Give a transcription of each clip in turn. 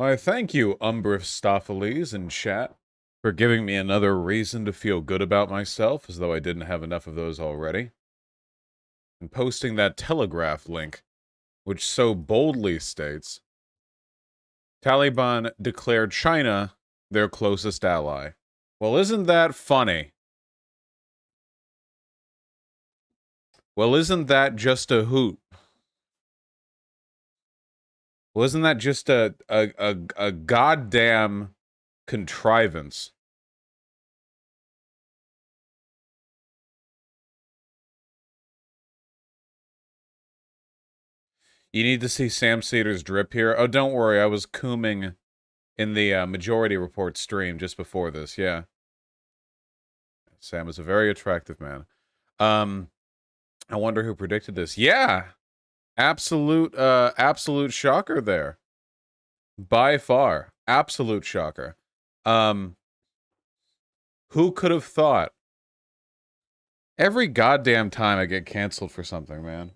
I thank you, Umbristopheles in chat, for giving me another reason to feel good about myself, as though I didn't have enough of those already. And posting that Telegraph link, which so boldly states, Taliban declared China their closest ally. Well, isn't that funny? Well, isn't that just a hoot? Well, isn't that just a goddamn contrivance? You need to see Sam Cedar's drip here. Oh, don't worry, I was cooming in the Majority Report stream just before this, yeah. Sam is a very attractive man. I wonder who predicted this. Yeah! Absolute shocker there. By far. Absolute shocker. Who could have thought? Every goddamn time I get canceled for something, man.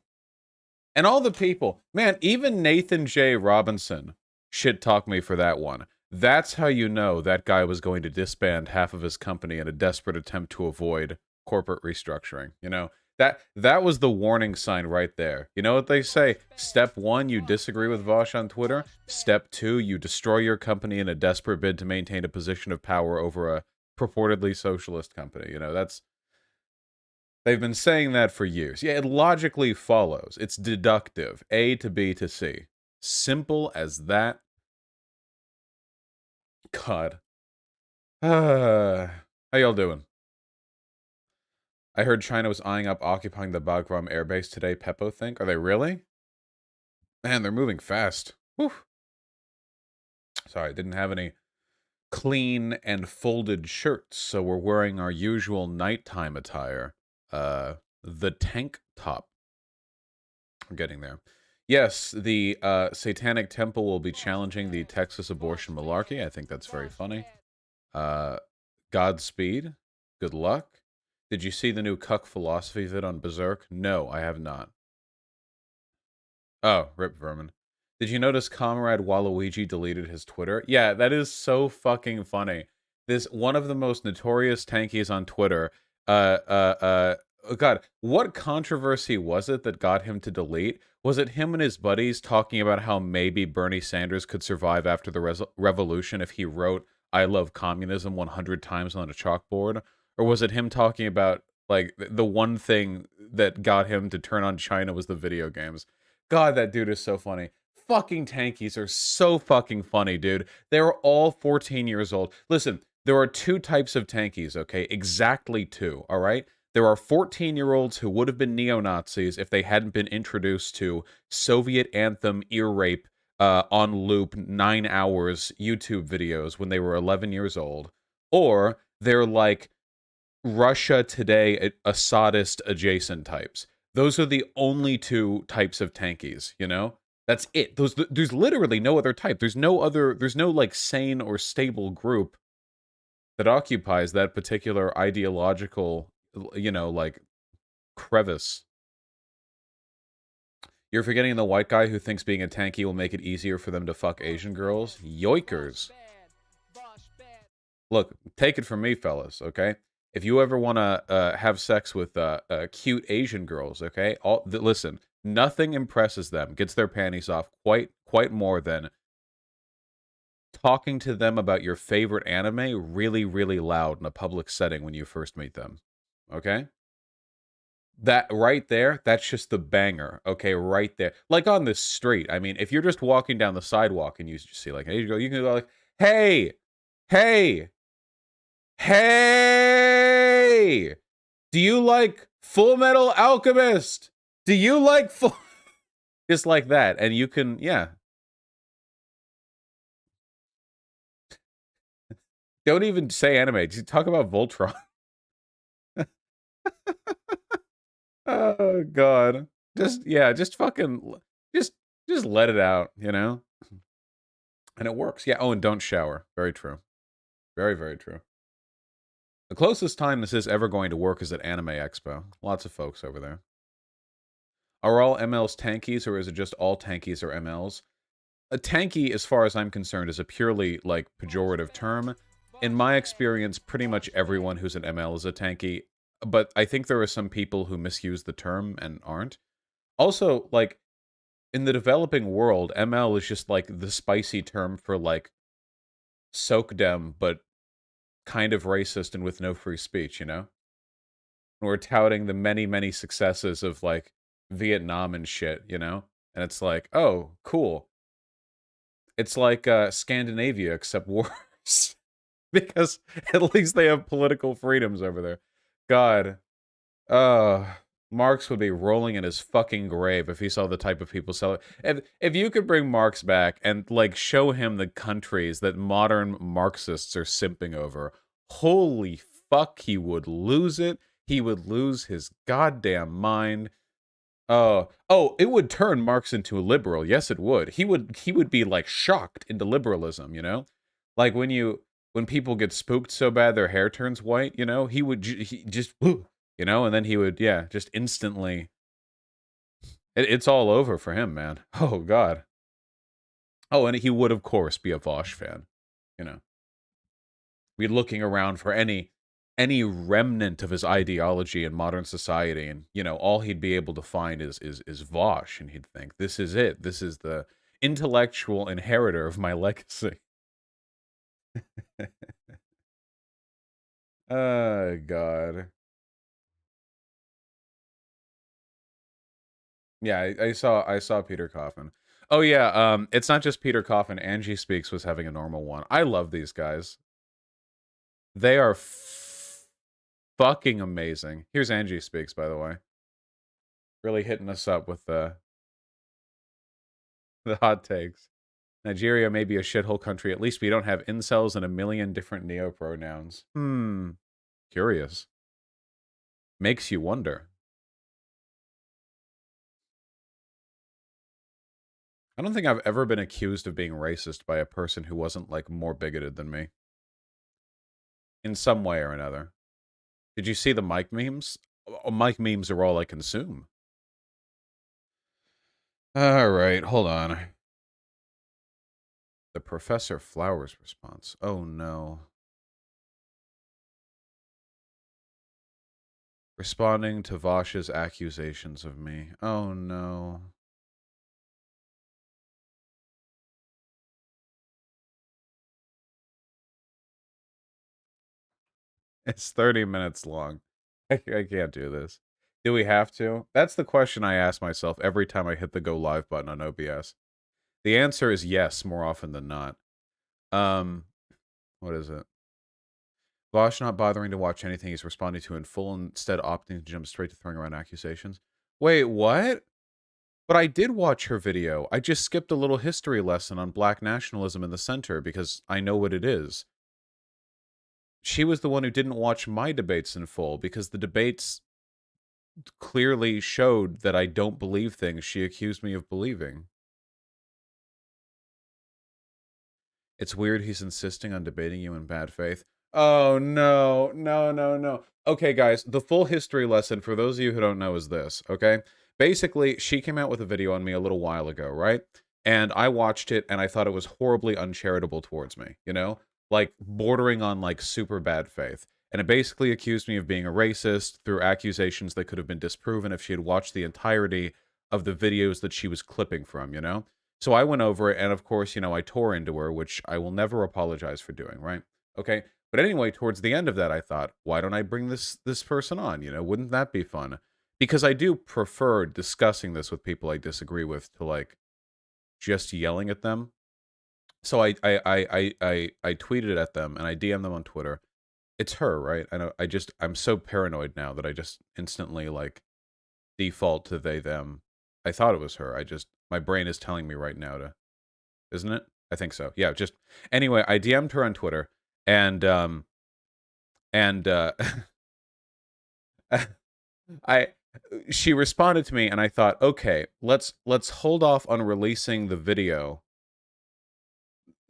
And all the people, man, even Nathan J. Robinson shit-talked me for that one. That's how you know that guy was going to disband half of his company in a desperate attempt to avoid corporate restructuring. You know, that was the warning sign right there. You know what they say? Step 1, you disagree with Vosh on Twitter. Step 2, you destroy your company in a desperate bid to maintain a position of power over a purportedly socialist company. You know, they've been saying that for years. Yeah, it logically follows. It's deductive. A to B to C. Simple as that. God. How y'all doing? I heard China was eyeing up occupying the Bagram airbase today, Peppo think. Are they really? Man, they're moving fast. Whew. Sorry, didn't have any clean and folded shirts, so we're wearing our usual nighttime attire. The tank top. We're getting there. Yes, the Satanic Temple will be challenging the Texas abortion malarkey. I think that's very funny. Godspeed. Good luck. Did you see the new cuck philosophy vid on Berserk? No, I have not. Oh, rip vermin. Did you notice Comrade Waluigi deleted his Twitter? Yeah, that is so fucking funny. This one of the most notorious tankies on Twitter. Oh God, what controversy was it that got him to delete? Was it him and his buddies talking about how maybe Bernie Sanders could survive after the revolution if he wrote "I love communism" 100 times on a chalkboard? Or was it him talking about like the one thing that got him to turn on China was the video games? God, that dude is so funny. Fucking tankies are so fucking funny, dude. They're all 14 years old. Listen, there are two types of tankies, okay? Exactly two, all right? There are 14-year-olds who would have been neo-Nazis if they hadn't been introduced to Soviet anthem ear rape on loop 9 hours YouTube videos when they were 11 years old. Or they're like Russia Today Assadist adjacent types. Those are the only two types of tankies, you know? That's it. There's literally no other type. There's no like sane or stable group that occupies that particular ideological, you know, like crevice. You're forgetting the white guy who thinks being a tanky will make it easier for them to fuck Asian girls? Yoikers. Look, take it from me, fellas, okay? If you ever want to have sex with cute Asian girls, okay? Listen, nothing impresses them, gets their panties off quite more than talking to them about your favorite anime really, really loud in a public setting when you first meet them, okay? That right there, that's just the banger, okay? Right there. Like on the street. I mean, if you're just walking down the sidewalk and you just see like, hey, you can go like, hey, hey, hey, do you like Full Metal Alchemist? Do you like full... Just like that. And you can, yeah. Don't even say anime. Just talk about Voltron. Oh, God. Just fucking, just let it out, you know? And it works. Yeah. Oh, and don't shower. Very true. Very, very true. The closest time this is ever going to work is at Anime Expo. Lots of folks over there. Are all MLs tankies, or is it just all tankies are MLs? a tanky, as far as I'm concerned, is a purely, like, pejorative term. In my experience, pretty much everyone who's an ML is a tanky, but I think there are some people who misuse the term and aren't. Also, like, in the developing world, ML is just, like, the spicy term for, like, soakdem, but kind of racist and with no free speech, you know? We're touting the many, many successes of, like, Vietnam and shit, you know? And it's like, oh, cool. It's like Scandinavia, except worse. Because at least they have political freedoms over there. God. Uh, Marx would be rolling in his fucking grave if he saw the type of people sell it. If you could bring Marx back and, like, show him the countries that modern Marxists are simping over, holy fuck, he would lose it. He would lose his goddamn mind. It would turn Marx into a liberal. Yes, it would. He would be, like, shocked into liberalism, you know? Like when people get spooked so bad their hair turns white, you know, he just you know, and then he would, yeah, just instantly it's all over for him, man. Oh god. Oh, and he would of course be a Vosh fan, you know. Be looking around for any remnant of his ideology in modern society, and you know all he'd be able to find is Vosh, and he'd think this is it. This is the intellectual inheritor of my legacy. Oh god. Yeah, I saw Peter Coffin. Oh yeah, it's not just Peter Coffin. Angie Speaks was having a normal one. I love these guys. They are fucking amazing. Here's Angie Speaks, by the way. Really hitting us up with the hot takes. Nigeria may be a shithole country. At least we don't have incels and a million different neo-pronouns. Curious. Makes you wonder. I don't think I've ever been accused of being racist by a person who wasn't, like, more bigoted than me. In some way or another. Did you see the Mike memes? Mike memes are all I consume. Alright, hold on. The Professor Flowers response. Oh no. Responding to Vosh's accusations of me. Oh no. It's 30 minutes long. I can't do this. Do we have to? That's the question I ask myself every time I hit the go live button on OBS. The answer is yes, more often than not. What is it? Vosh not bothering to watch anything he's responding to in full, instead opting to jump straight to throwing around accusations. Wait, what? But I did watch her video. I just skipped a little history lesson on black nationalism in the center because I know what it is. She was the one who didn't watch my debates in full because the debates clearly showed that I don't believe things she accused me of believing. It's weird he's insisting on debating you in bad faith. Oh, no, no, no, no. Okay, guys, the full history lesson, for those of you who don't know, is this, okay? Basically, she came out with a video on me a little while ago, right? And I watched it, and I thought it was horribly uncharitable towards me, you know? Like, bordering on, like, super bad faith. And it basically accused me of being a racist through accusations that could have been disproven if she had watched the entirety of the videos that she was clipping from, you know? So I went over it, and of course, you know, I tore into her, which I will never apologize for doing, right? Okay. But anyway, towards the end of that, I thought, why don't I bring this person on? You know, wouldn't that be fun? Because I do prefer discussing this with people I disagree with to, like, just yelling at them. So I tweeted at them and I DM'd them on Twitter. It's her, right? I know. I'm so paranoid now that I just instantly, like, default to they them. I thought it was her. My brain is telling me right now to, isn't it? I think so. Yeah, just anyway, I DM'd her on Twitter and and I she responded to me and I thought, "Okay, let's hold off on releasing the video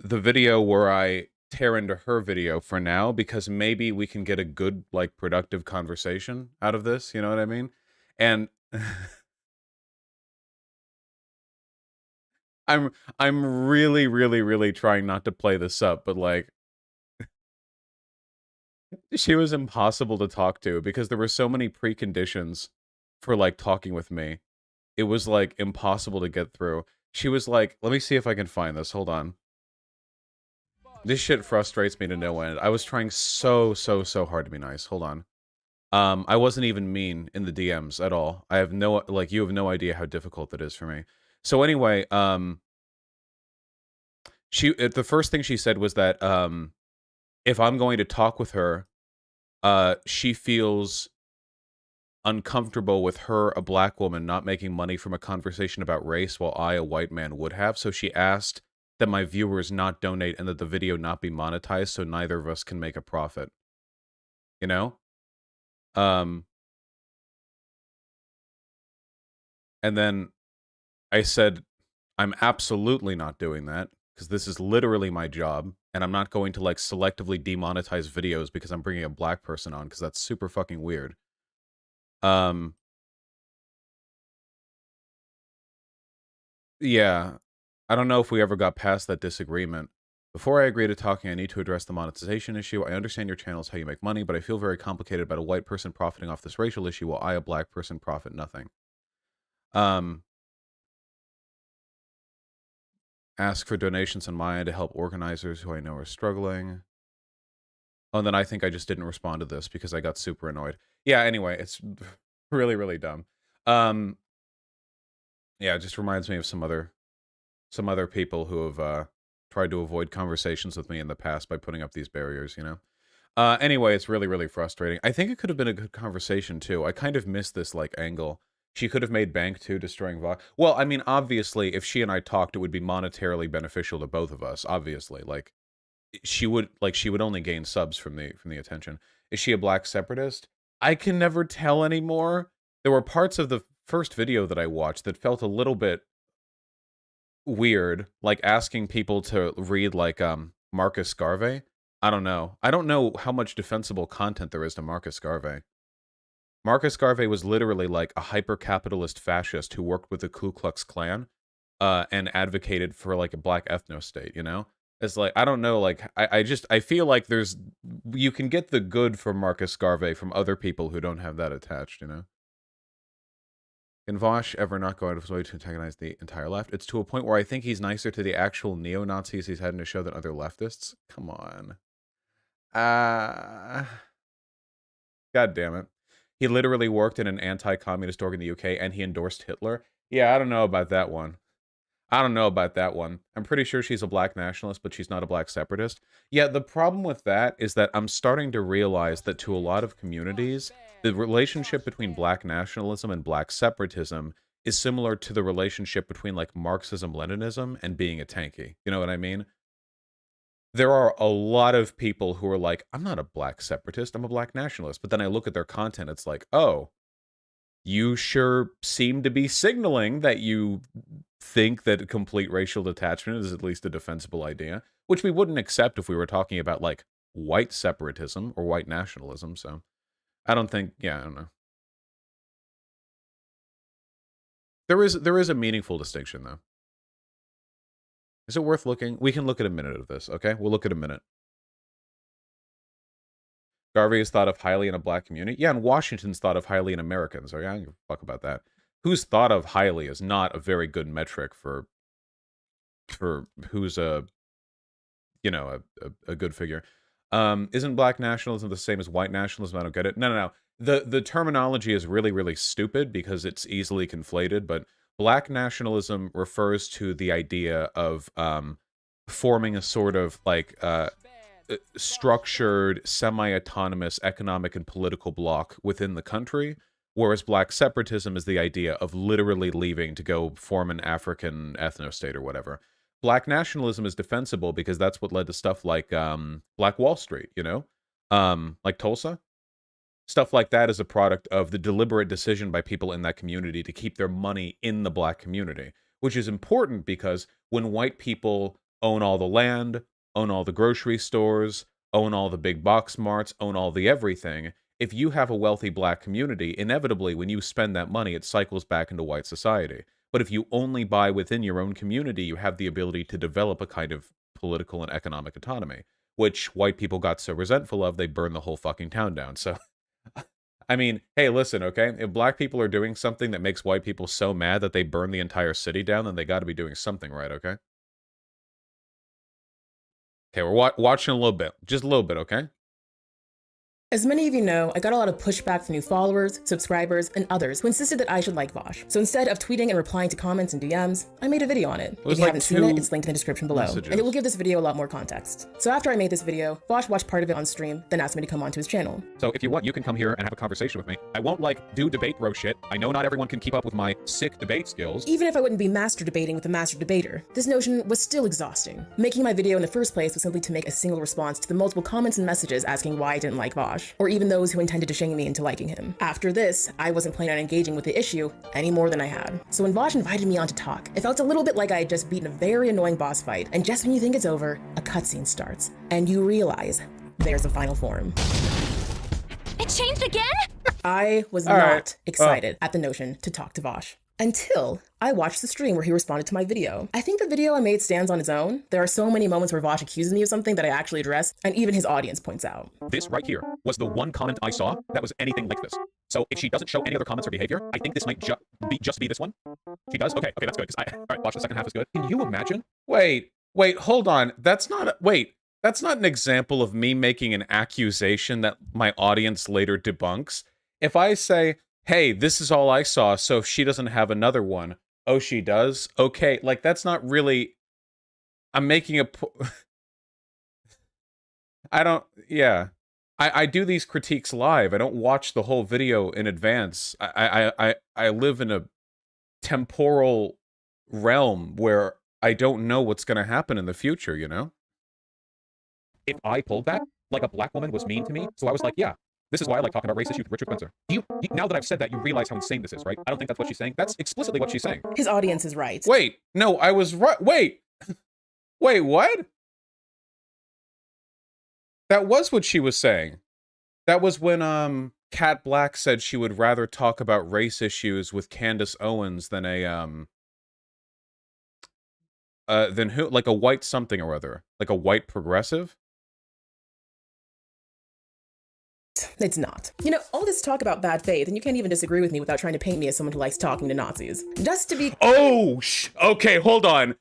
where I tear into her video for now because maybe we can get a good, like, productive conversation out of this, you know what I mean?" And I'm I'm really, really, really trying not to play this up, but, like, she was impossible to talk to because there were so many preconditions for, like, talking with me. It was, like, impossible to get through. She was like, let me see if I can find this, hold on. This shit frustrates me to no end. I was trying so, so, so hard to be nice. Hold on. I wasn't even mean in the DMs at all. I have no, like, you have no idea how difficult that is for me. So anyway, the first thing she said was that, if I'm going to talk with her, she feels uncomfortable with her, a black woman, not making money from a conversation about race while I, a white man, would have. So she asked that my viewers not donate and that the video not be monetized so neither of us can make a profit. You know? Um, and then I said, I'm absolutely not doing that because this is literally my job. And I'm not going to like selectively demonetize videos because I'm bringing a black person on because that's super fucking weird. Um, Yeah. I don't know if we ever got past that disagreement. Before I agree to talking, I need to address the monetization issue. I understand your channel is how you make money, but I feel very complicated about a white person profiting off this racial issue while I, a black person, profit nothing. Um, ask for donations on my end to help organizers who I know are struggling. Oh, and then I think I just didn't respond to this because I got super annoyed. Yeah, anyway, it's really, really dumb. Yeah, it just reminds me of some other people who have tried to avoid conversations with me in the past by putting up these barriers, you know? Anyway, it's really, really frustrating. I think it could have been a good conversation, too. I kind of missed this, like, angle. She could have made bank, too, destroying Vox. Well, I mean, obviously, if she and I talked, it would be monetarily beneficial to both of us, obviously. Like, she would only gain subs from the attention. Is she a black separatist? I can never tell anymore. There were parts of the first video that I watched that felt a little bit weird, like asking people to read like Marcus Garvey. I don't know. I don't know how much defensible content there is to Marcus Garvey. Marcus Garvey was literally like a hyper-capitalist fascist who worked with the Ku Klux Klan and advocated for like a black ethno-state, you know? It's like, I don't know, like, I feel like you can get the good from Marcus Garvey from other people who don't have that attached, you know? Can Vosh ever not go out of his way to antagonize the entire left? It's to a point where I think he's nicer to the actual neo-Nazis he's had in a show than other leftists. Come on. Uh, God damn it. He literally worked in an anti-communist org in the UK and he endorsed Hitler. Yeah, I don't know about that one. I don't know about that one. I'm pretty sure she's a black nationalist, but she's not a black separatist. Yeah, the problem with that is that I'm starting to realize that to a lot of communities, the relationship between black nationalism and black separatism is similar to the relationship between like Marxism-Leninism and being a tanky. You know what I mean? There are a lot of people who are like, I'm not a black separatist, I'm a black nationalist. But then I look at their content, it's like, oh, you sure seem to be signaling that you think that complete racial detachment is at least a defensible idea, which we wouldn't accept if we were talking about like white separatism or white nationalism. So I don't think, yeah, I don't know. There is a meaningful distinction though. Is it worth looking? We can look at a minute of this, okay? We'll look at a minute. Garvey is thought of highly in a black community. Yeah, and Washington's thought of highly in Americans. Okay, I don't give a fuck about that. Who's thought of highly is not a very good metric for who's a good figure. Isn't black nationalism the same as white nationalism? I don't get it. No. The terminology is really, really stupid because it's easily conflated, but black nationalism refers to the idea of forming a sort of like structured, semi-autonomous economic and political bloc within the country, whereas black separatism is the idea of literally leaving to go form an African ethno-state or whatever. Black nationalism is defensible because that's what led to stuff like Black Wall Street, you know? Like Tulsa. Stuff like that is a product of the deliberate decision by people in that community to keep their money in the black community, which is important because when white people own all the land, own all the grocery stores, own all the big box marts, own all the everything, if you have a wealthy black community, inevitably when you spend that money, it cycles back into white society. But if you only buy within your own community, you have the ability to develop a kind of political and economic autonomy, which white people got so resentful of, they burned the whole fucking town down. So, I mean, hey, listen, okay? If black people are doing something that makes white people so mad that they burn the entire city down, then they got to be doing something right, okay? Okay, we're watching a little bit. Just a little bit, okay? As many of you know, I got a lot of pushback from new followers, subscribers, and others who insisted that I should like Vosh. So instead of tweeting and replying to comments and DMs, I made a video on it. If you haven't seen it, it's linked in the description below. And it will give this video a lot more context. So after I made this video, Vosh watched part of it on stream, then asked me to come onto his channel. So if you want, you can come here and have a conversation with me. I won't, like, do debate bro shit. I know not everyone can keep up with my sick debate skills. Even if I wouldn't be master debating with a master debater, this notion was still exhausting. Making my video in the first place was simply to make a single response to the multiple comments and messages asking why I didn't like Vosh, or even those who intended to shame me into liking him. After this, I wasn't planning on engaging with the issue any more than I had. So when Vosh invited me on to talk, it felt a little bit like I had just beaten a very annoying boss fight, and just when you think it's over, a cutscene starts, and you realize there's the final form. It changed again? I was not excited at the notion to talk to Vosh. Until I watched the stream where he responded to my video. I think the video I made stands on its own. There are so many moments where Vosh accuses me of something that I actually address, and even his audience points out. This right here was the one comment I saw that was anything like this. So if she doesn't show any other comments or behavior, I think this might just be this one. She does? Okay, that's good. All right, watch the second half is good. Can you imagine? Wait, hold on. That's not an example of me making an accusation that my audience later debunks. If I say, hey, this is all I saw, so if she doesn't have another one, oh, she does? Okay, like, that's not really... I'm making a... I do these critiques live. I don't watch the whole video in advance. I live in a temporal realm where I don't know what's going to happen in the future, you know? If I pulled that, like a black woman was mean to me, so I was like, yeah, this is why I like talking about race issues with Richard Spencer. Now that I've said that, you realize how insane this is, right? I don't think that's what she's saying. That's explicitly what she's saying. His audience is right. Wait, no, I was right. Wait, what? That was what she was saying. That was when, Kat Black said she would rather talk about race issues with Candace Owens than than who? Like a white something or other. Like a white progressive? It's not. You know, all this talk about bad faith, and you can't even disagree with me without trying to paint me as someone who likes talking to Nazis. Just to be— Oh, okay, hold on.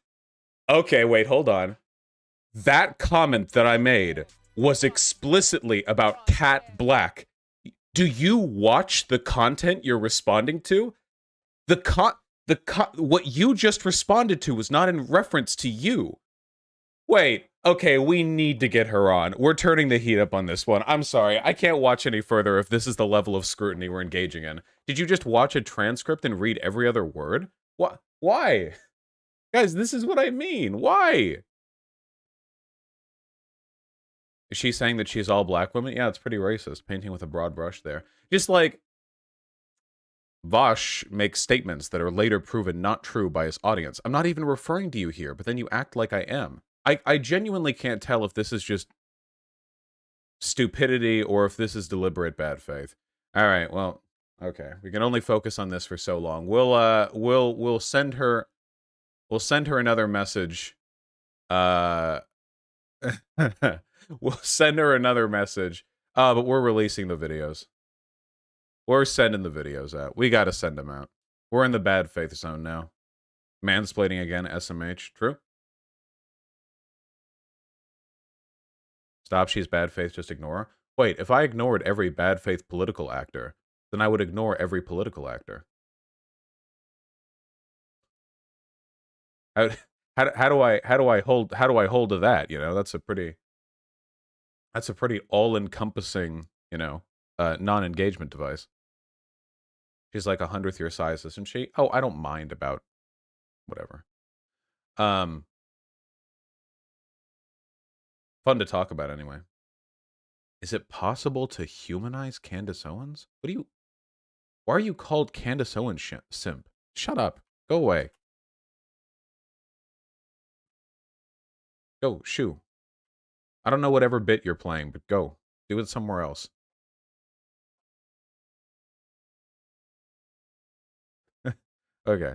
Okay, wait, hold on. That comment that I made was explicitly about Kat Black. Do you watch the content you're responding to? What you just responded to was not in reference to you. Wait, okay, we need to get her on. We're turning the heat up on this one. I'm sorry, I can't watch any further if this is the level of scrutiny we're engaging in. Did you just watch a transcript and read every other word? Why? Guys, this is what I mean. Why? Is she saying that she's all black women? Yeah, it's pretty racist. Painting with a broad brush there. Just like Vosh makes statements that are later proven not true by his audience. I'm not even referring to you here, but then you act like I am. I genuinely can't tell if this is just stupidity or if this is deliberate bad faith. All right, well, okay. We can only focus on this for so long. We'll send her another message. We'll send her another message. But we're releasing the videos. We're sending the videos out. We got to send them out. We're in the bad faith zone now. Mansplaining again, SMH. True? Stop, she's bad faith, just ignore her. Wait, if I ignored every bad faith political actor, then I would ignore every political actor. How do I hold to that, you know? That's a pretty all-encompassing, you know, non-engagement device. She's like 100th your size, isn't she? Oh, I don't mind about whatever. Fun to talk about anyway. Is it possible to humanize Candace Owens? Why are you called Candace Owens simp? Shut up. Go away. Go, shoo. I don't know whatever bit you're playing, but go. Do it somewhere else. Okay.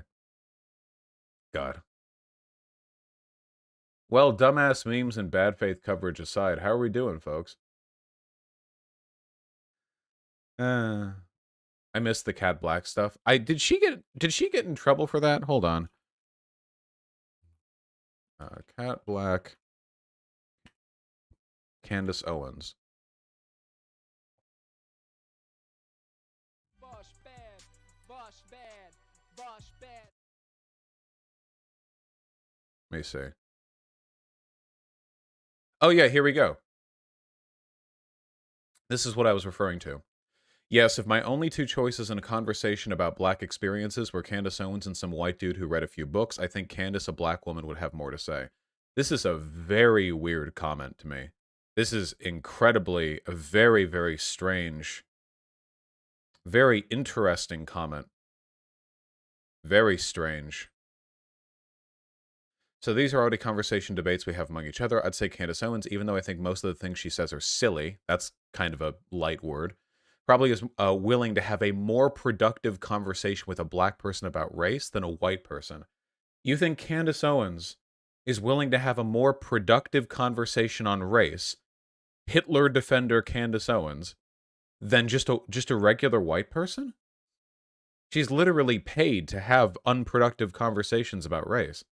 God. Well, dumbass memes and bad faith coverage aside, how are we doing, folks? I missed the Cat Black stuff. Did she get in trouble for that? Hold on. Cat Black, Candace Owens. Boss bad, boss bad, boss bad. Let me see. Oh yeah, here we go. This is what I was referring to. Yes, if my only two choices in a conversation about black experiences were Candace Owens and some white dude who read a few books, I think Candace, a black woman, would have more to say. This is a very weird comment to me. This is incredibly, a very, very strange, very interesting comment. Very strange. So these are already conversation debates we have among each other. I'd say Candace Owens, even though I think most of the things she says are silly. That's kind of a light word. Probably is willing to have a more productive conversation with a black person about race than a white person. You think Candace Owens is willing to have a more productive conversation on race, Hitler defender Candace Owens, than just a regular white person? She's literally paid to have unproductive conversations about race.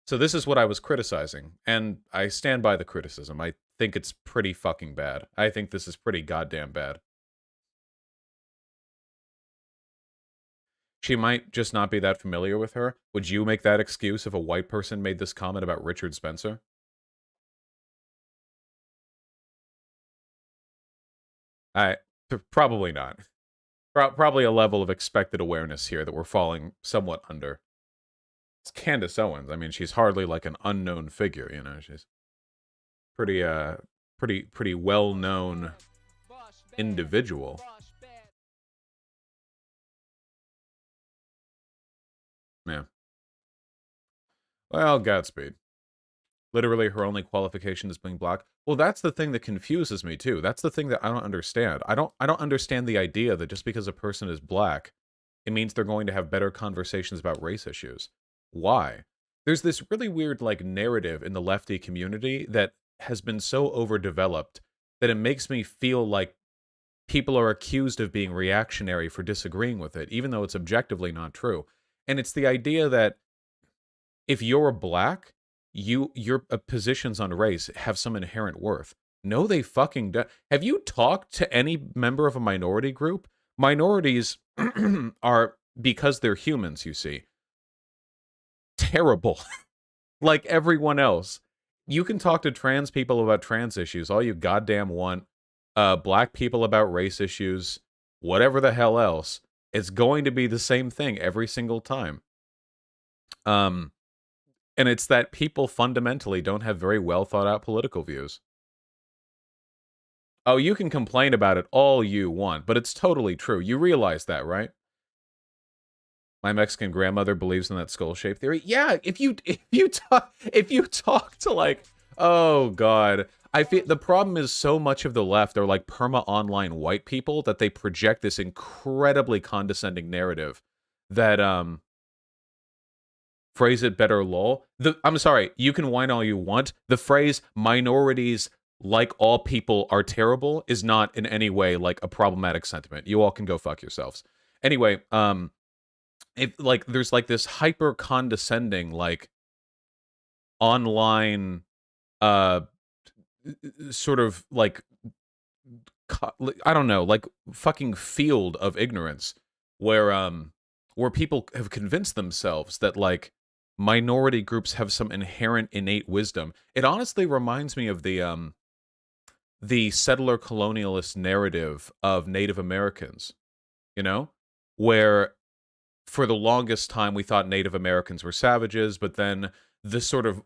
So this is what I was criticizing, and I stand by the criticism. I think it's pretty fucking bad. I think this is pretty goddamn bad. She might just not be that familiar with her. Would you make that excuse if a white person made this comment about Richard Spencer? Probably not. Probably a level of expected awareness here that we're falling somewhat under. It's Candace Owens. I mean, she's hardly like an unknown figure, you know. She's pretty well-known individual. Yeah. Well, Godspeed. Literally, her only qualification is being black. Well, that's the thing that confuses me too. That's the thing that I don't understand. I don't understand the idea that just because a person is black, it means they're going to have better conversations about race issues. Why? There's this really weird like narrative in the lefty community that has been so overdeveloped that it makes me feel like people are accused of being reactionary for disagreeing with it, even though it's objectively not true. And it's the idea that if you're black, your positions on race have some inherent worth. No, they fucking don't. Have you talked to any member of a minority group? Minorities are, because they're humans, you see, terrible. Like everyone else. You can talk to trans people about trans issues all you goddamn want. Black people about race issues, whatever the hell else. It's going to be the same thing every single time. And it's that people fundamentally don't have very well thought out political views. Oh, you can complain about it all you want, but it's totally true. You realize that, right? My Mexican grandmother believes in that skull shape theory. Yeah, if you talk to like, oh god, I feel the problem is so much of the left are like perma online white people that they project this incredibly condescending narrative that phrase it better, lol. I'm sorry, you can whine all you want. The phrase minorities, like all people, are terrible is not in any way like a problematic sentiment. You all can go fuck yourselves. Anyway, if like there's like this hyper condescending like online sort of like I don't know, like fucking field of ignorance where people have convinced themselves that like minority groups have some inherent innate wisdom. It honestly reminds me of the settler colonialist narrative of Native Americans, you know, where for the longest time we thought Native Americans were savages, but then the sort of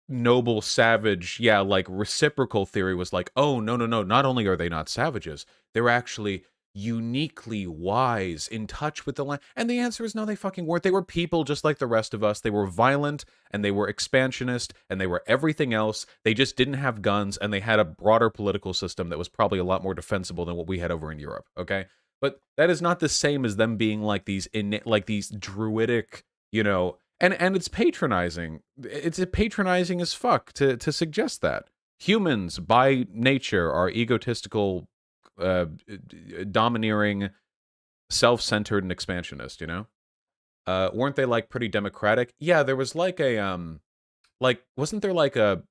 noble savage, yeah, like reciprocal theory was like, oh, no, not only are they not savages, they're actually uniquely wise, in touch with the land. And the answer is no, they fucking weren't. They were people just like the rest of us. They were violent, and they were expansionist, and they were everything else. They just didn't have guns, and they had a broader political system that was probably a lot more defensible than what we had over in Europe, okay? But that is not the same as them being like these like these druidic, you know, and it's patronizing. It's patronizing as fuck to suggest that. Humans by nature are egotistical, domineering, self-centered and expansionist, you know? Weren't they like pretty democratic? Yeah, there was like a like wasn't there like a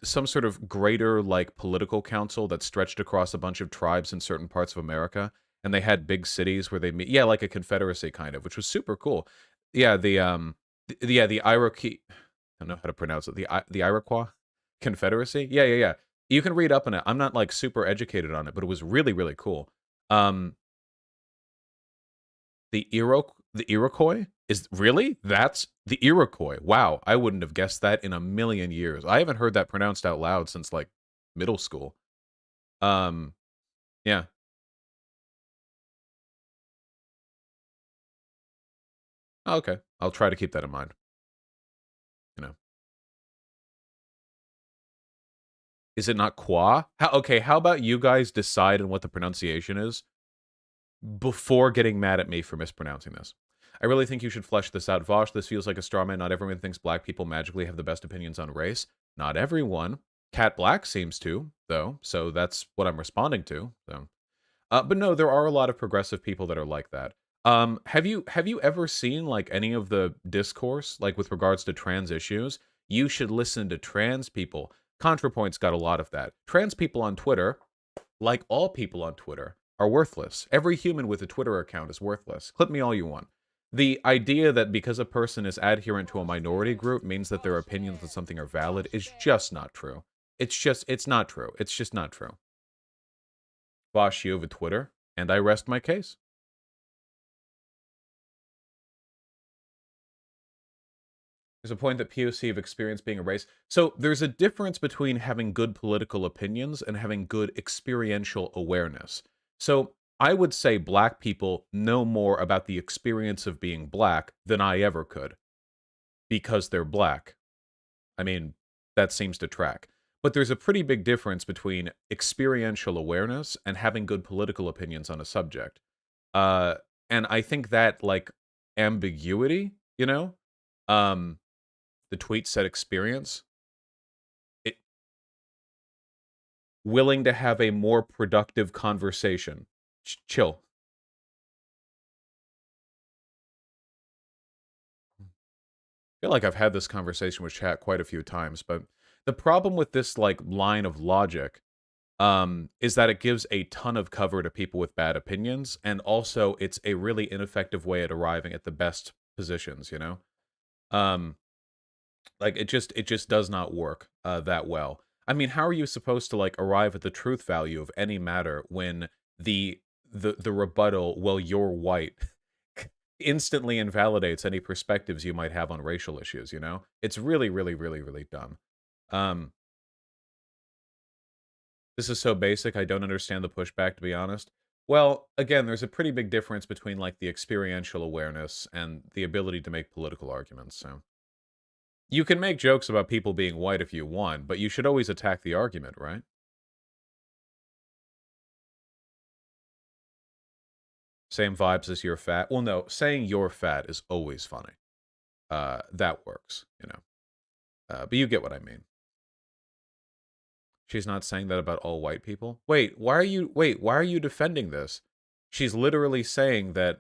some sort of greater like political council that stretched across a bunch of tribes in certain parts of America, and they had big cities where they meet. Yeah, like a confederacy kind of, which was super cool. Yeah, the Iroquois. I don't know how to pronounce it. The Iroquois Confederacy. Yeah, yeah, yeah. You can read up on it. I'm not like super educated on it, but it was really really cool. Um, the Iroquois is really? That's the Iroquois. Wow, I wouldn't have guessed that in a million years. I haven't heard that pronounced out loud since like middle school. Um, yeah. Oh, okay. I'll try to keep that in mind, you know. Is it not qua? Okay, how about you guys decide on what the pronunciation is before getting mad at me for mispronouncing this? I really think you should flesh this out. Vosh, this feels like a straw man. Not everyone thinks black people magically have the best opinions on race. Not everyone. Cat Black seems to, though, so that's what I'm responding to. So, but no, there are a lot of progressive people that are like that. Have you ever seen like any of the discourse like with regards to trans issues? You should listen to trans people. ContraPoint's got a lot of that. Trans people on Twitter, like all people on Twitter, are worthless. Every human with a Twitter account is worthless. Clip me all you want. The idea that because a person is adherent to a minority group means that their opinions on something are valid is just not true. It's not true. It's just not true. Bosh, you have a Twitter, and I rest my case. There's a point that POC have experienced being erased. So there's a difference between having good political opinions and having good experiential awareness. So I would say black people know more about the experience of being black than I ever could because they're black. I mean, that seems to track. But there's a pretty big difference between experiential awareness and having good political opinions on a subject. Uh, and I think that, like, ambiguity, you know? The tweet said experience. It willing to have a more productive conversation. Chill. I feel like I've had this conversation with chat quite a few times, but the problem with this like line of logic is that it gives a ton of cover to people with bad opinions, and also it's a really ineffective way at arriving at the best positions, you know? Um, like it just does not work that well. I mean, how are you supposed to like arrive at the truth value of any matter when the rebuttal, well, you're white, instantly invalidates any perspectives you might have on racial issues, you know? It's really, really, really, really dumb. Um, this is so basic, I don't understand the pushback, to be honest. Well, again, there's a pretty big difference between like the experiential awareness and the ability to make political arguments, so. You can make jokes about people being white if you want, but you should always attack the argument, right? Same vibes as you're fat. Well, no, saying you're fat is always funny. That works, you know. But you get what I mean. She's not saying that about all white people. Wait, why are you defending this? She's literally saying that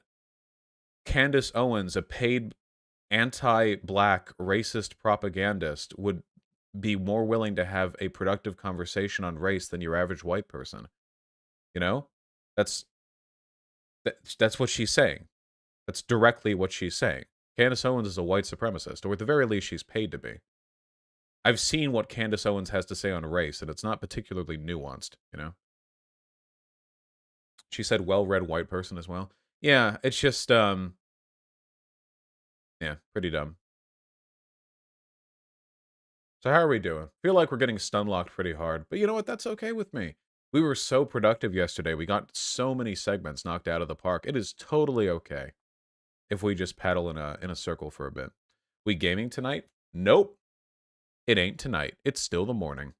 Candace Owens, a paid anti-black racist propagandist, would be more willing to have a productive conversation on race than your average white person. You know? That's that's what she's saying. That's directly what she's saying. Candace Owens is a white supremacist, or at the very least she's paid to be. I've seen what Candace Owens has to say on race, and it's not particularly nuanced, you know? She said well-read white person as well. Yeah, it's just, yeah, pretty dumb. So how are we doing? Feel like we're getting stun-locked pretty hard, but you know what? That's okay with me. We were so productive yesterday. We got so many segments knocked out of the park. It is totally okay if we just paddle in a circle for a bit. We gaming tonight? Nope. It ain't tonight. It's still the morning.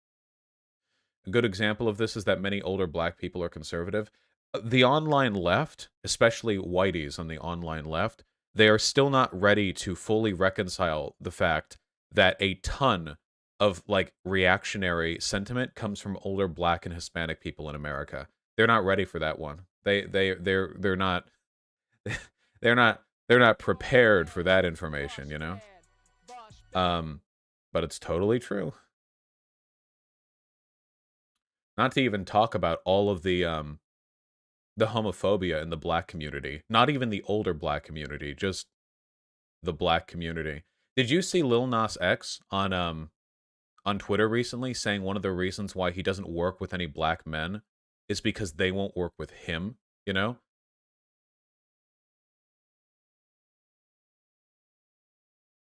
A good example of this is that many older black people are conservative. The online left, especially whiteys on the online left, they are still not ready to fully reconcile the fact that a ton of like reactionary sentiment comes from older black and Hispanic people in America. They're not ready for that one. They're not they're not they're not prepared for that information, you know? But it's totally true. Not to even talk about all of the homophobia in the black community. Not even the older black community, just the black community. Did you see Lil Nas X on Twitter recently saying one of the reasons why he doesn't work with any black men is because they won't work with him, you know?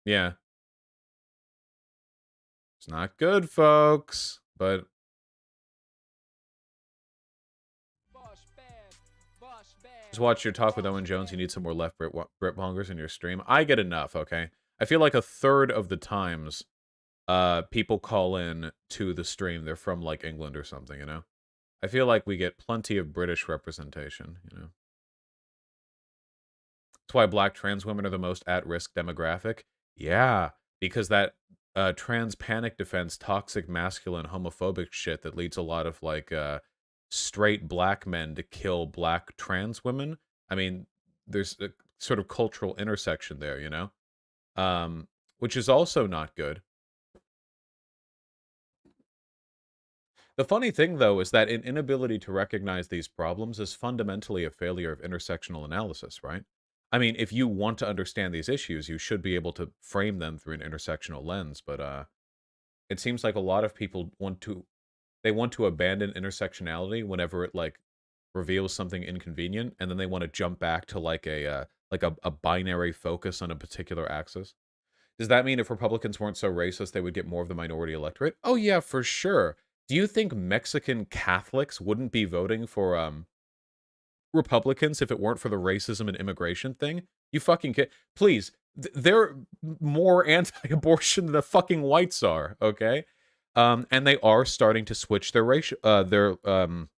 Yeah. It's not good, folks, but just watch your talk with Owen Jones. You need some more left Britmongers in your stream. I get enough, okay? I feel like a third of the times people call in to the stream, they're from, like, England or something, you know? I feel like we get plenty of British representation, you know? That's why black trans women are the most at-risk demographic. Yeah, because that trans panic defense, toxic masculine, homophobic shit that leads a lot of, like, straight black men to kill black trans women. I mean, there's a sort of cultural intersection there, you know? Which is also not good. The funny thing, though, is that an inability to recognize these problems is fundamentally a failure of intersectional analysis, right? I mean, if you want to understand these issues, you should be able to frame them through an intersectional lens, but it seems like a lot of people want to abandon intersectionality whenever it, like, reveals something inconvenient, and then they want to jump back to, like, a binary focus on a particular axis. Does that mean if Republicans weren't so racist, they would get more of the minority electorate? Oh, yeah, for sure. Do you think Mexican Catholics wouldn't be voting for Republicans if it weren't for the racism and immigration thing? You fucking kid. Please, they're more anti-abortion than the fucking whites are, okay? And they are starting to switch their racial voting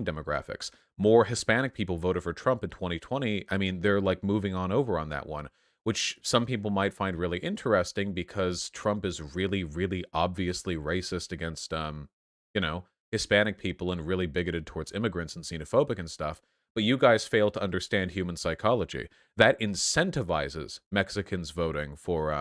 demographics. More Hispanic people voted for Trump in 2020. I mean, they're like moving on over on that one, which some people might find really interesting because Trump is really, really obviously racist against, you know, Hispanic people and really bigoted towards immigrants and xenophobic and stuff. But you guys fail to understand human psychology. That incentivizes Mexicans voting for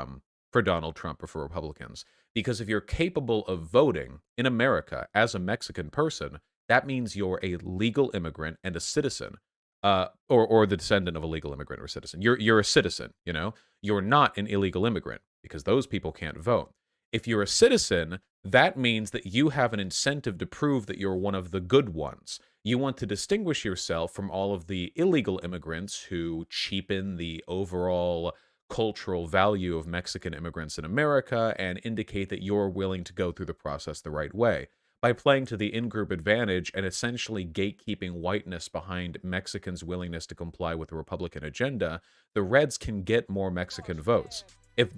Donald Trump or for Republicans. Because if you're capable of voting in America as a Mexican person, that means you're a legal immigrant and a citizen, or the descendant of a legal immigrant or citizen. You're a citizen, you know? You're not an illegal immigrant because those people can't vote. If you're a citizen, that means that you have an incentive to prove that you're one of the good ones. You want to distinguish yourself from all of the illegal immigrants who cheapen the overall cultural value of Mexican immigrants in America and indicate that you're willing to go through the process the right way. By playing to the in-group advantage and essentially gatekeeping whiteness behind Mexicans' willingness to comply with the Republican agenda, the Reds can get more Mexican votes. If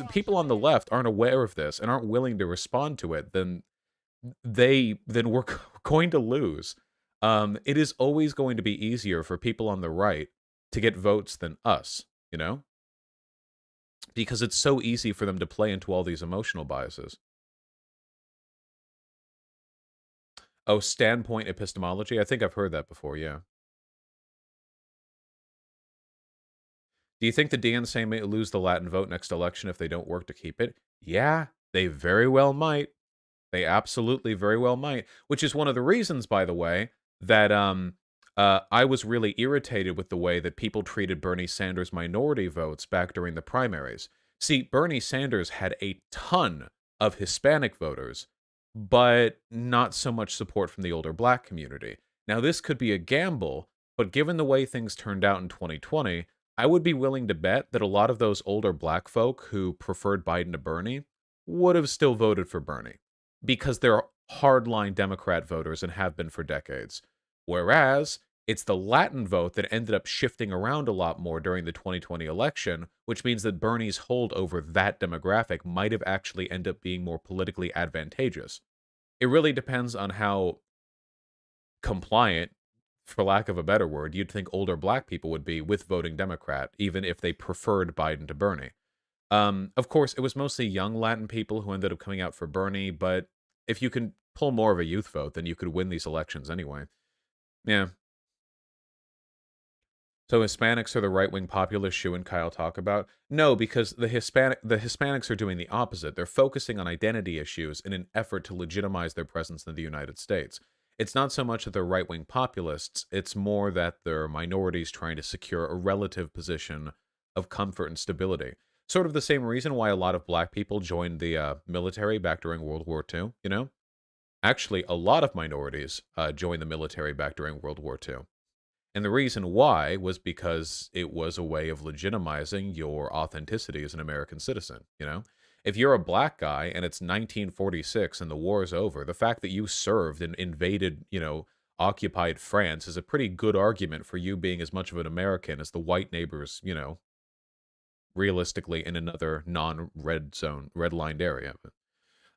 people on the left aren't aware of this and aren't willing to respond to it, then we're going to lose. It is always going to be easier for people on the right to get votes than us, you know? Because it's so easy for them to play into all these emotional biases. Oh, standpoint epistemology? I think I've heard that before, yeah. Do you think the DNC may lose the Latin vote next election if they don't work to keep it? Yeah, they very well might. They absolutely very well might. Which is one of the reasons, by the way, that I was really irritated with the way that people treated Bernie Sanders' minority votes back during the primaries. See, Bernie Sanders had a ton of Hispanic voters, but not so much support from the older black community. Now, this could be a gamble, but given the way things turned out in 2020, I would be willing to bet that a lot of those older black folk who preferred Biden to Bernie would have still voted for Bernie because they're hardline Democrat voters and have been for decades. Whereas it's the Latin vote that ended up shifting around a lot more during the 2020 election, which means that Bernie's hold over that demographic might have actually ended up being more politically advantageous. It really depends on how compliant, for lack of a better word, you'd think older black people would be with voting Democrat, even if they preferred Biden to Bernie. Of course, it was mostly young Latin people who ended up coming out for Bernie, but if you can pull more of a youth vote, then you could win these elections anyway. Yeah. So Hispanics are the right-wing populist Shu and Kyle talk about? No, because the Hispanics are doing the opposite. They're focusing on identity issues in an effort to legitimize their presence in the United States. It's not so much that they're right-wing populists, it's more that they're minorities trying to secure a relative position of comfort and stability. Sort of the same reason why a lot of black people joined the military back during World War II, you know? Actually, a lot of minorities joined the military back during World War II. And the reason why was because it was a way of legitimizing your authenticity as an American citizen, you know? If you're a black guy and it's 1946 and the war is over, the fact that you served and invaded, occupied France is a pretty good argument for you being as much of an American as the white neighbors, realistically in another non-red zone, red-lined area.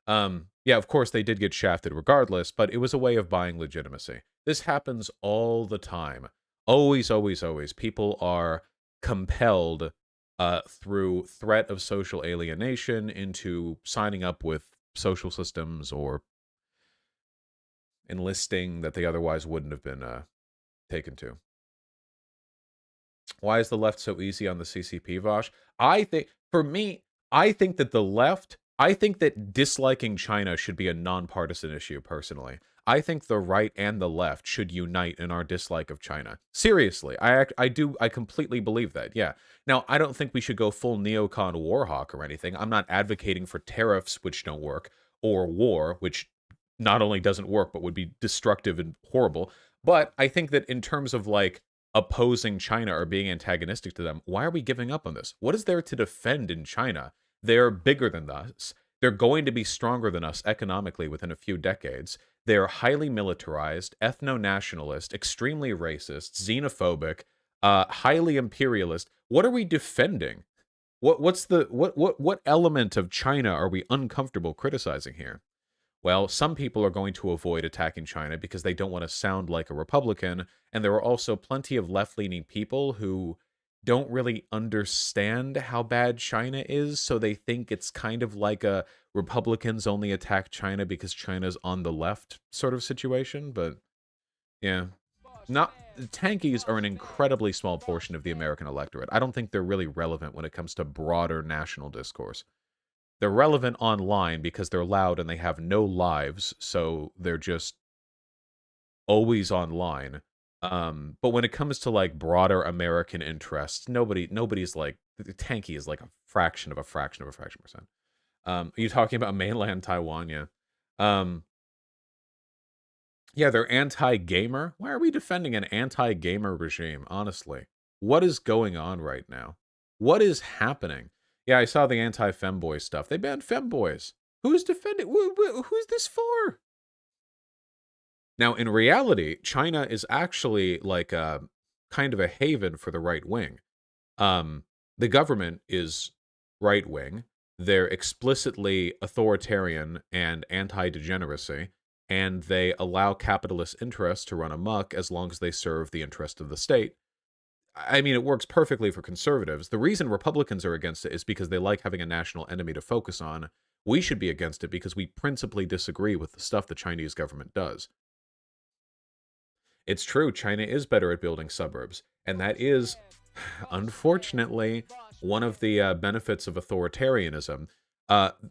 Yeah, of course, they did get shafted regardless, but it was a way of buying legitimacy. This happens all the time. Always, always, always. People are compelled through threat of social alienation into signing up with social systems or enlisting that they otherwise wouldn't have been taken to. Why is the left so easy on the CCP, Vosh? For me, I think that the left, I think that disliking China should be a nonpartisan issue, personally. I think the right and the left should unite in our dislike of China. Seriously, I completely believe that, yeah. Now, I don't think we should go full neocon warhawk or anything. I'm not advocating for tariffs, which don't work, or war, which not only doesn't work, but would be destructive and horrible. But I think that in terms of, opposing China or being antagonistic to them, why are we giving up on this? What is there to defend in China? They're bigger than us. They're going to be stronger than us economically within a few decades. They're highly militarized, ethno-nationalist, extremely racist, xenophobic, highly imperialist. What are we defending? What element of China are we uncomfortable criticizing here? Well, some people are going to avoid attacking China because they don't want to sound like a Republican, and there are also plenty of left-leaning people who don't really understand how bad China is, so they think it's kind of like a Republicans only attack China because China's on the left sort of situation, but yeah. Tankies are an incredibly small portion of the American electorate. I don't think they're really relevant when it comes to broader national discourse. They're relevant online because they're loud and they have no lives, so they're just always online. But when it comes to broader American interests, nobody's Tanky is like a fraction of a fraction of a fraction percent. Are you talking about mainland Taiwan? Yeah. Yeah, they're anti-gamer. Why are we defending an anti-gamer regime? Honestly, what is going on right now? What is happening? Yeah, I saw the anti-femboy stuff. They banned femboys. Who's defending? Who's this for? Now, in reality, China is actually like a kind of a haven for the right wing. The government is right wing. They're explicitly authoritarian and anti-degeneracy, and they allow capitalist interests to run amok as long as they serve the interest of the state. I mean, it works perfectly for conservatives. The reason Republicans are against it is because they like having a national enemy to focus on. We should be against it because we principally disagree with the stuff the Chinese government does. It's true, China is better at building suburbs, and that is, unfortunately, one of the benefits of authoritarianism.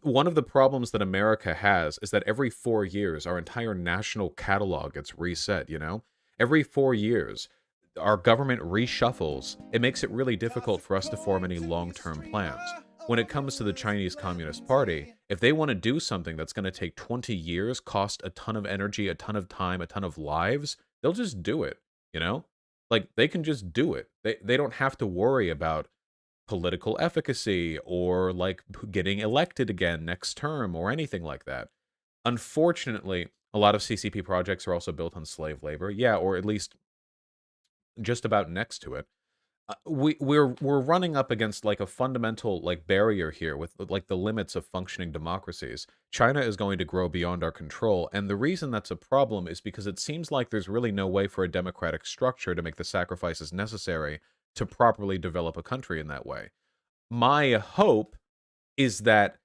One of the problems that America has is that every 4 years, our entire national catalog gets reset, Every 4 years, our government reshuffles. It makes it really difficult for us to form any long-term plans. When it comes to the Chinese Communist Party, if they want to do something that's going to take 20 years, cost a ton of energy, a ton of time, a ton of lives, they'll just do it, They can just do it. They don't have to worry about political efficacy or getting elected again next term or anything like that. Unfortunately, a lot of CCP projects are also built on slave labor. Yeah, or at least just about next to it. we're running up against like a fundamental like barrier here with like the limits of functioning democracies. China is going to grow beyond our control, and the reason that's a problem is because it seems like there's really no way for a democratic structure to make the sacrifices necessary to properly develop a country in that way. My hope is that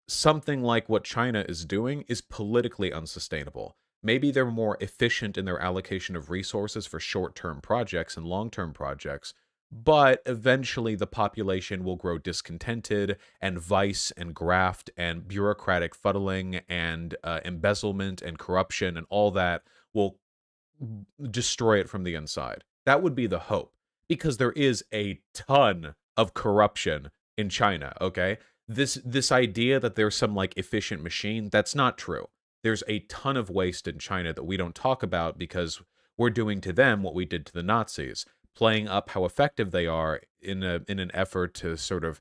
something like what China is doing is politically unsustainable. Maybe they're more efficient in their allocation of resources for short-term projects and long-term projects, but eventually the population will grow discontented, and vice and graft and bureaucratic fuddling and embezzlement and corruption and all that will destroy it from the inside. That would be the hope, because there is a ton of corruption in China, okay? This idea that there's some like efficient machine, that's not true. There's a ton of waste in China that we don't talk about because we're doing to them what we did to the Nazis, playing up how effective they are in an effort to sort of,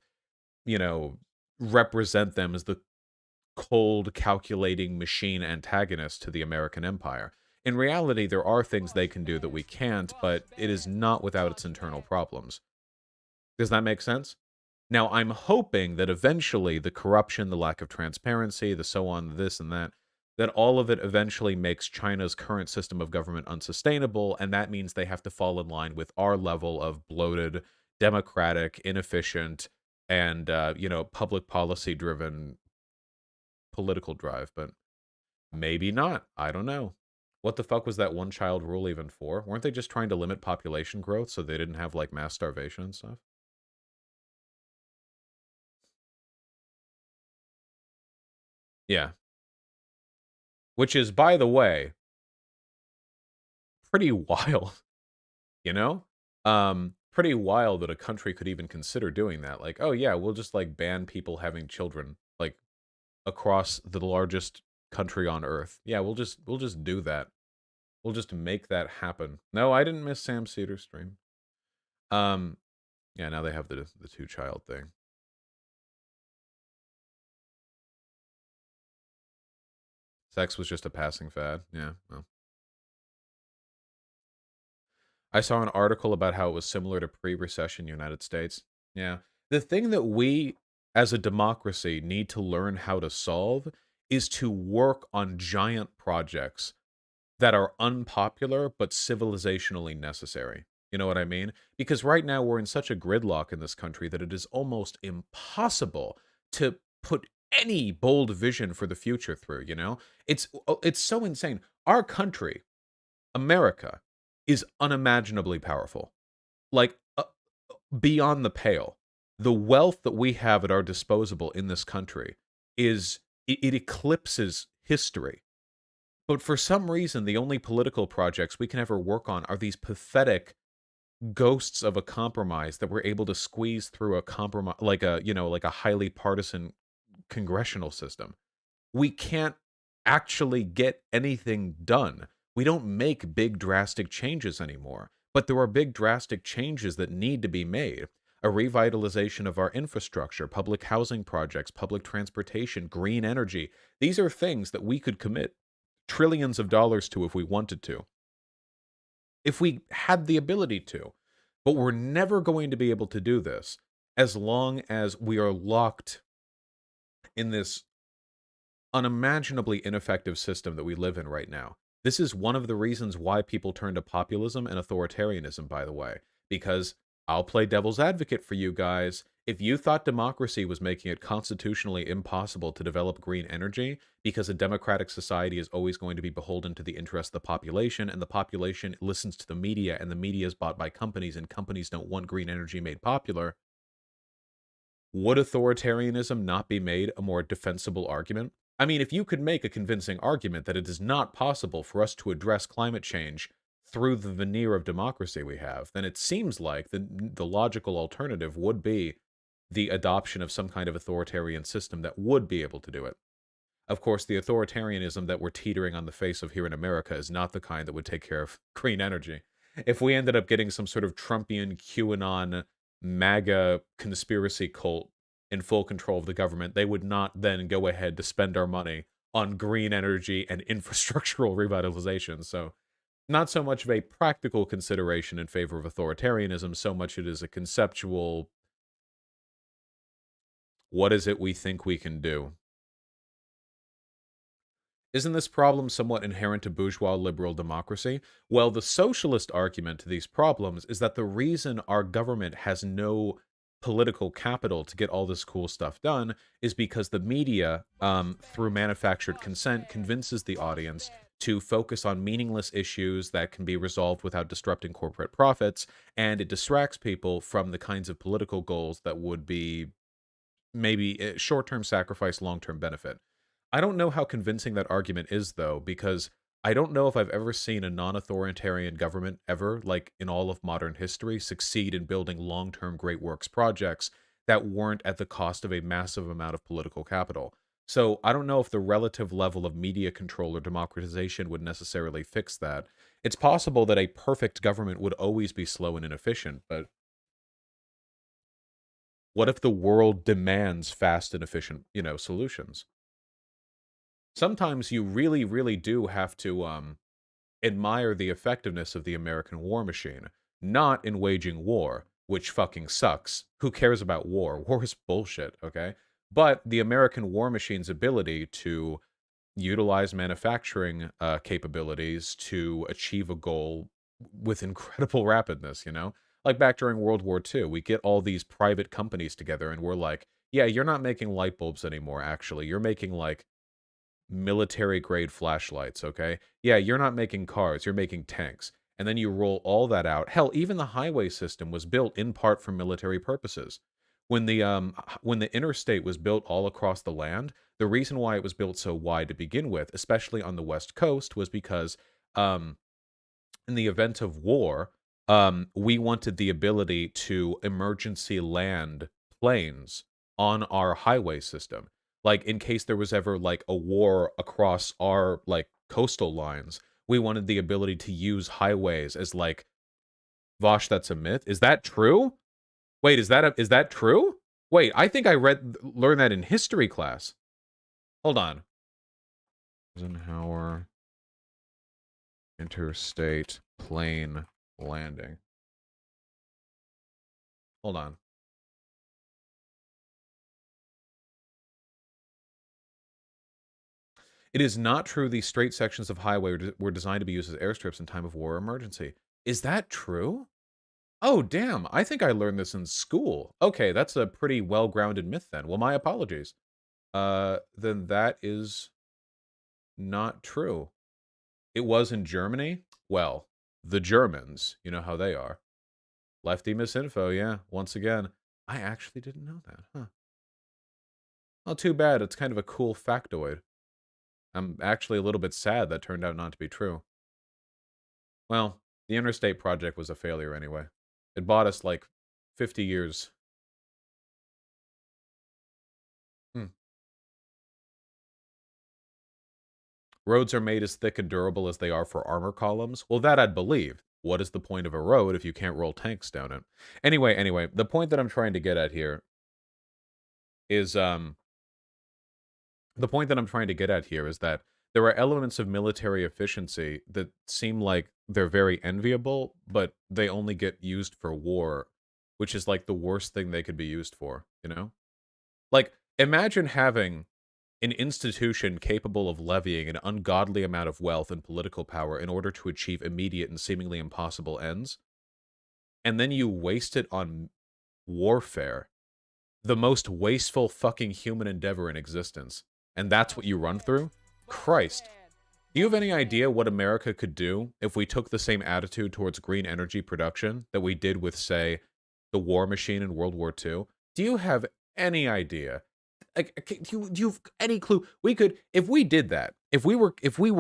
you know, represent them as the cold, calculating machine antagonist to the American empire. In reality, there are things they can do that we can't, but it is not without its internal problems. Does that make sense? Now, I'm hoping that eventually the corruption, the lack of transparency, the so on, this and that all of it eventually makes China's current system of government unsustainable, and that means they have to fall in line with our level of bloated, democratic, inefficient, and, public policy-driven political drive, but maybe not. I don't know. What the fuck was that one-child rule even for? Weren't they just trying to limit population growth so they didn't have, like, mass starvation and stuff? Yeah. Which is, by the way, pretty wild, you know? Pretty wild that a country could even consider doing that. Like, oh yeah, we'll just like ban people having children, like across the largest country on earth. Yeah, we'll just do that. We'll just make that happen. No, I didn't miss Sam Cedar's stream. Um, yeah, now they have the two-child thing. Sex was just a passing fad. Yeah, well. I saw an article about how it was similar to pre-recession United States. Yeah. The thing that we as a democracy need to learn how to solve is to work on giant projects that are unpopular but civilizationally necessary. You know what I mean? Because right now we're in such a gridlock in this country that it is almost impossible to put any bold vision for the future through, you know? It's so insane. Our country, America, is unimaginably powerful. Like beyond the pale. The wealth that we have at our disposal in this country it eclipses history. But for some reason, the only political projects we can ever work on are these pathetic ghosts of a compromise that we're able to squeeze through a compromise, like a highly partisan congressional system. We can't actually get anything done. We don't make big drastic changes anymore, but there are big drastic changes that need to be made. A revitalization of our infrastructure, public housing projects, public transportation, green energy. These are things that we could commit trillions of dollars to if we wanted to, if we had the ability to. But we're never going to be able to do this as long as we are locked in this unimaginably ineffective system that we live in right now. This is one of the reasons why people turn to populism and authoritarianism, by the way, because I'll play devil's advocate for you guys. If you thought democracy was making it constitutionally impossible to develop green energy because a democratic society is always going to be beholden to the interests of the population, and the population listens to the media, and the media is bought by companies, and companies don't want green energy made popular, would authoritarianism not be made a more defensible argument? I mean, if you could make a convincing argument that it is not possible for us to address climate change through the veneer of democracy we have, then it seems like the logical alternative would be the adoption of some kind of authoritarian system that would be able to do it. Of course, the authoritarianism that we're teetering on the face of here in America is not the kind that would take care of green energy. If we ended up getting some sort of Trumpian QAnon MAGA conspiracy cult in full control of the government, they would not then go ahead to spend our money on green energy and infrastructural revitalization. So not so much of a practical consideration in favor of authoritarianism, so much it is a conceptual, what is it we think we can do? Isn't this problem somewhat inherent to bourgeois liberal democracy? Well, the socialist argument to these problems is that the reason our government has no political capital to get all this cool stuff done is because the media, through manufactured consent, convinces the audience to focus on meaningless issues that can be resolved without disrupting corporate profits, and it distracts people from the kinds of political goals that would be maybe a short-term sacrifice, long-term benefit. I don't know how convincing that argument is, though, because I don't know if I've ever seen a non-authoritarian government ever, like in all of modern history, succeed in building long-term great works projects that weren't at the cost of a massive amount of political capital. So I don't know if the relative level of media control or democratization would necessarily fix that. It's possible that a perfect government would always be slow and inefficient, but what if the world demands fast and efficient, solutions? Sometimes you really, really do have to admire the effectiveness of the American war machine, not in waging war, which fucking sucks. Who cares about war? War is bullshit, okay? But the American war machine's ability to utilize manufacturing capabilities to achieve a goal with incredible rapidness, Like back during World War II, we get all these private companies together and we're like, yeah, you're not making light bulbs anymore, actually. You're making, like, military-grade flashlights, okay? Yeah, you're not making cars, you're making tanks. And then you roll all that out. Hell, even the highway system was built in part for military purposes. When the interstate was built all across the land, the reason why it was built so wide to begin with, especially on the West Coast, was because um, in the event of war, we wanted the ability to emergency land planes on our highway system. Like, in case there was ever, like, a war across our, like, coastal lines, we wanted the ability to use highways as, like, Vosh, that's a myth? Is that true? Wait, is that true? Wait, I think I learned that in history class. Hold on. Eisenhower interstate plane landing. Hold on. It is not true these straight sections of highway were designed to be used as airstrips in time of war or emergency. Is that true? Oh, damn. I think I learned this in school. Okay, that's a pretty well-grounded myth then. Well, my apologies. Then that is not true. It was in Germany? Well, the Germans, you know how they are. Lefty misinfo, yeah, once again. I actually didn't know that, huh? Well, too bad. It's kind of a cool factoid. I'm actually a little bit sad that turned out not to be true. Well, the interstate project was a failure anyway. It bought us, like, 50 years. Roads are made as thick and durable as they are for armor columns. Well, that I'd believe. What is the point of a road if you can't roll tanks down it? Anyway, the point that I'm trying to get at here is that there are elements of military efficiency that seem like they're very enviable, but they only get used for war, which is like the worst thing they could be used for, Like, imagine having an institution capable of levying an ungodly amount of wealth and political power in order to achieve immediate and seemingly impossible ends, and then you waste it on warfare, the most wasteful fucking human endeavor in existence, and that's what you run through? Christ. Do you have any idea what America could do if we took the same attitude towards green energy production that we did with, say, the war machine in World War II? Do you have any idea? Like, do you have any clue? We could, if we did that, if we were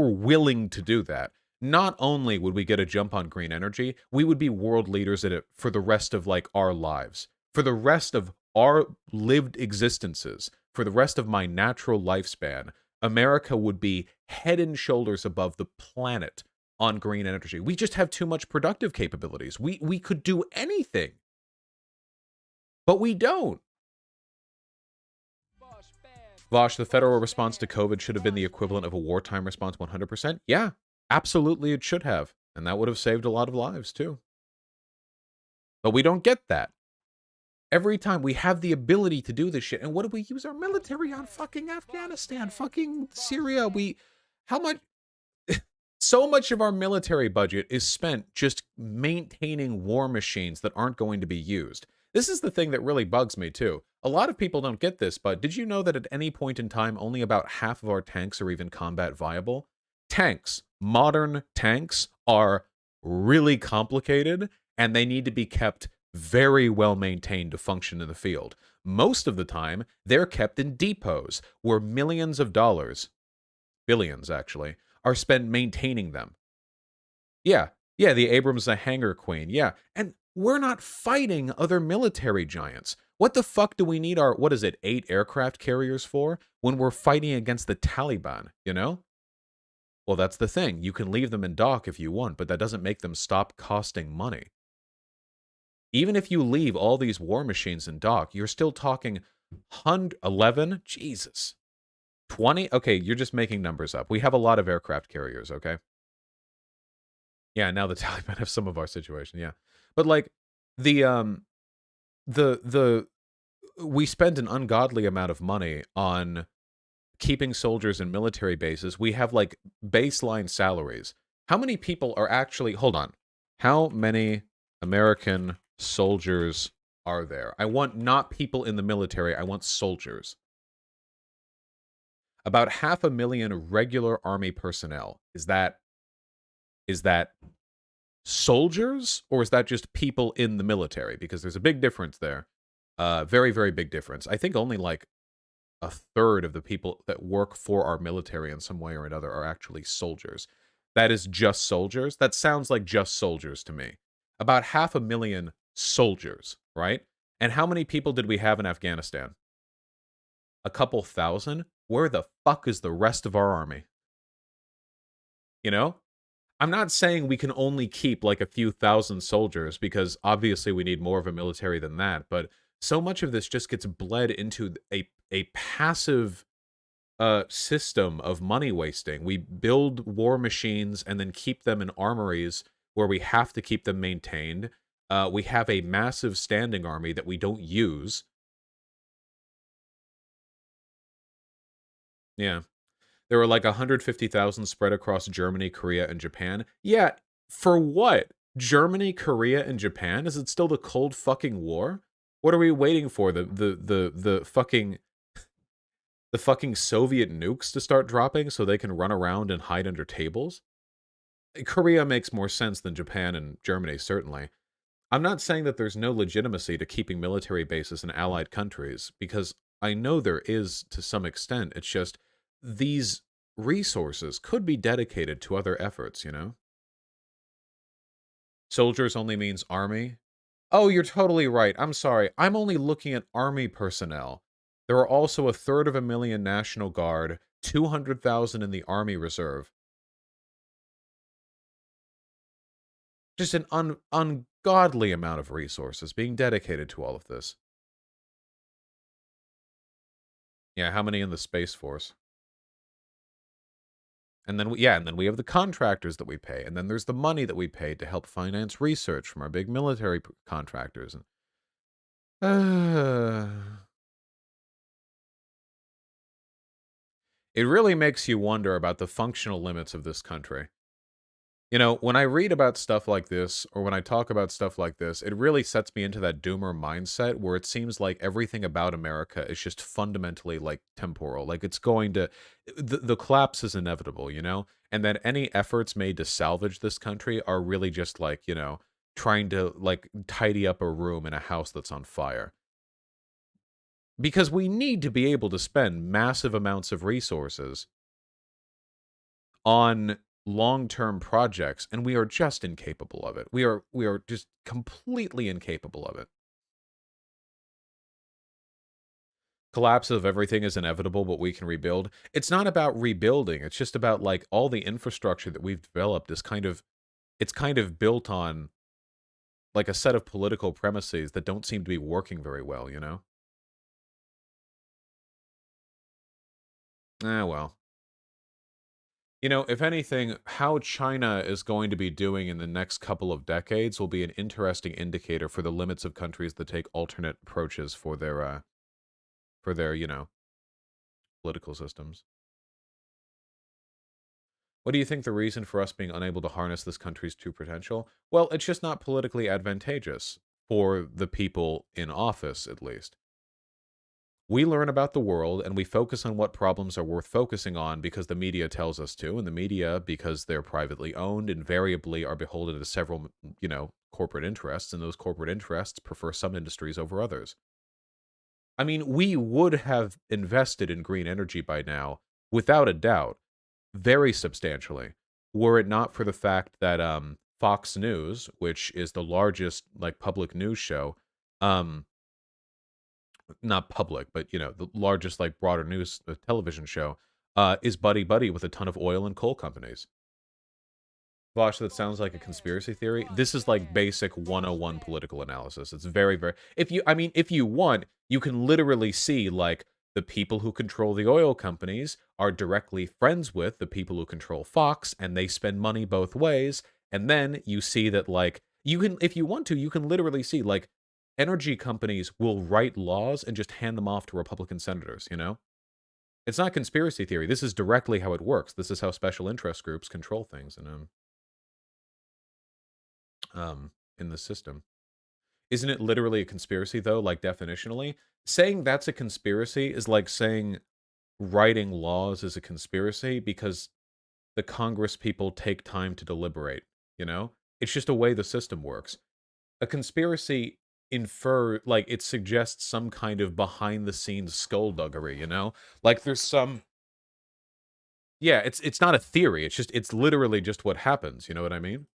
willing to do that, not only would we get a jump on green energy, we would be world leaders in it for the rest of, like, our lives, for the rest of our lived existences, for the rest of my natural lifespan. America would be head and shoulders above the planet on green energy. We just have too much productive capabilities. We could do anything, but we don't. Vosh, the federal response to COVID should have been the equivalent of a wartime response 100%? Yeah, absolutely it should have. And that would have saved a lot of lives, too. But we don't get that. Every time we have the ability to do this shit. And what do we use our military on? Fucking Afghanistan, fucking Syria. How much? So much of our military budget is spent just maintaining war machines that aren't going to be used. This is the thing that really bugs me, too. A lot of people don't get this, but did you know that at any point in time, only about half of our tanks are even combat viable? Tanks, modern tanks, are really complicated, and they need to be kept very well maintained to function in the field. Most of the time, they're kept in depots where millions of dollars, billions actually, are spent maintaining them. Yeah, the Abrams the Hangar Queen, yeah. And we're not fighting other military giants. What the fuck do we need our, 8 aircraft carriers for when we're fighting against the Taliban, you know? Well, that's the thing. You can leave them in dock if you want, but that doesn't make them stop costing money. Even if you leave all these war machines in dock, you're still talking 11? Jesus. 20? Okay, you're just making numbers up. We have a lot of aircraft carriers, okay? Yeah, now the Taliban have some of our situation, yeah. But like we spend an ungodly amount of money on keeping soldiers in military bases. We have like baseline salaries. How many people are actually, hold on. How many American soldiers are there? I want not people in the military, I want soldiers. About 500,000 regular army personnel. Is that soldiers, or is that just people in the military? Because there's a big difference there. Very, very big difference. I think only like a third of the people that work for our military in some way or another are actually soldiers. That is just soldiers? That sounds like just soldiers to me. About 500,000 soldiers, right? And how many people did we have in Afghanistan? A couple thousand? Where the fuck is the rest of our army? You know? I'm not saying we can only keep like a few thousand soldiers, because obviously we need more of a military than that, but so much of this just gets bled into a passive system of money wasting. We build war machines and then keep them in armories where we have to keep them maintained. We have a massive standing army that we don't use. Yeah. There were like 150,000 spread across Germany, Korea, and Japan. Yeah, for what? Germany, Korea, and Japan? Is it still the Cold fucking War? What are we waiting for? The fucking Soviet nukes to start dropping so they can run around and hide under tables? Korea makes more sense than Japan and Germany, certainly. I'm not saying that there's no legitimacy to keeping military bases in allied countries, because I know there is to some extent. It's just these resources could be dedicated to other efforts, you know? Soldiers only means army. Oh, you're totally right. I'm sorry. I'm only looking at army personnel. There are also 1/3 National Guard, 200,000 in the Army Reserve. Just an ungodly amount of resources being dedicated to all of this. Yeah, how many in the Space Force? And then, we have the contractors that we pay. And then there's the money that we pay to help finance research from our big military contractors. It really makes you wonder about the functional limits of this country. You know, when I read about stuff like this, or when I talk about stuff like this, it really sets me into that doomer mindset where it seems like everything about America is just fundamentally like temporal. Like it's going to, the collapse is inevitable, you know? And that any efforts made to salvage this country are really just like, you know, trying to like tidy up a room in a house that's on fire. Because we need to be able to spend massive amounts of resources on long-term projects, and we are just incapable of it. We are just completely incapable of it. Collapse of everything is inevitable, but we can rebuild. It's not about rebuilding. It's just about like all the infrastructure that we've developed is it's kind of built on like a set of political premises that don't seem to be working very well, you know? Well. You know, if anything, how China is going to be doing in the next couple of decades will be an interesting indicator for the limits of countries that take alternate approaches for their, you know, political systems. What do you think the reason for us being unable to harness this country's true potential? Well, it's just not politically advantageous for the people in office, at least. We learn about the world and we focus on what problems are worth focusing on because the media tells us to, and the media, because they're privately owned, invariably are beholden to several, you know, corporate interests, and those corporate interests prefer some industries over others. I mean, we would have invested in green energy by now, without a doubt, very substantially, were it not for the fact that Fox News, which is the largest like public news show, um, not public, but you know, the largest like broader news television show, is buddy buddy with a ton of oil and coal companies. Vosh, that sounds like a conspiracy theory. This is like basic 101 political analysis. It's very, very. If you, I mean, if you want, you can literally see like the people who control the oil companies are directly friends with the people who control Fox, and they spend money both ways. And then you see that like you can, if you want to, you can literally see like energy companies will write laws and just hand them off to Republican senators. You know, it's not conspiracy theory. This is directly how it works. This is how special interest groups control things. And in the system. Isn't it literally a conspiracy though, like definitionally? Saying that's a conspiracy is like saying writing laws is a conspiracy because the Congress people take time to deliberate, you know? It's just a way the system works. A conspiracy like it suggests some kind of behind the scenes skullduggery, you know? Like there's some yeah, it's not a theory. It's literally just what happens, you know what I mean?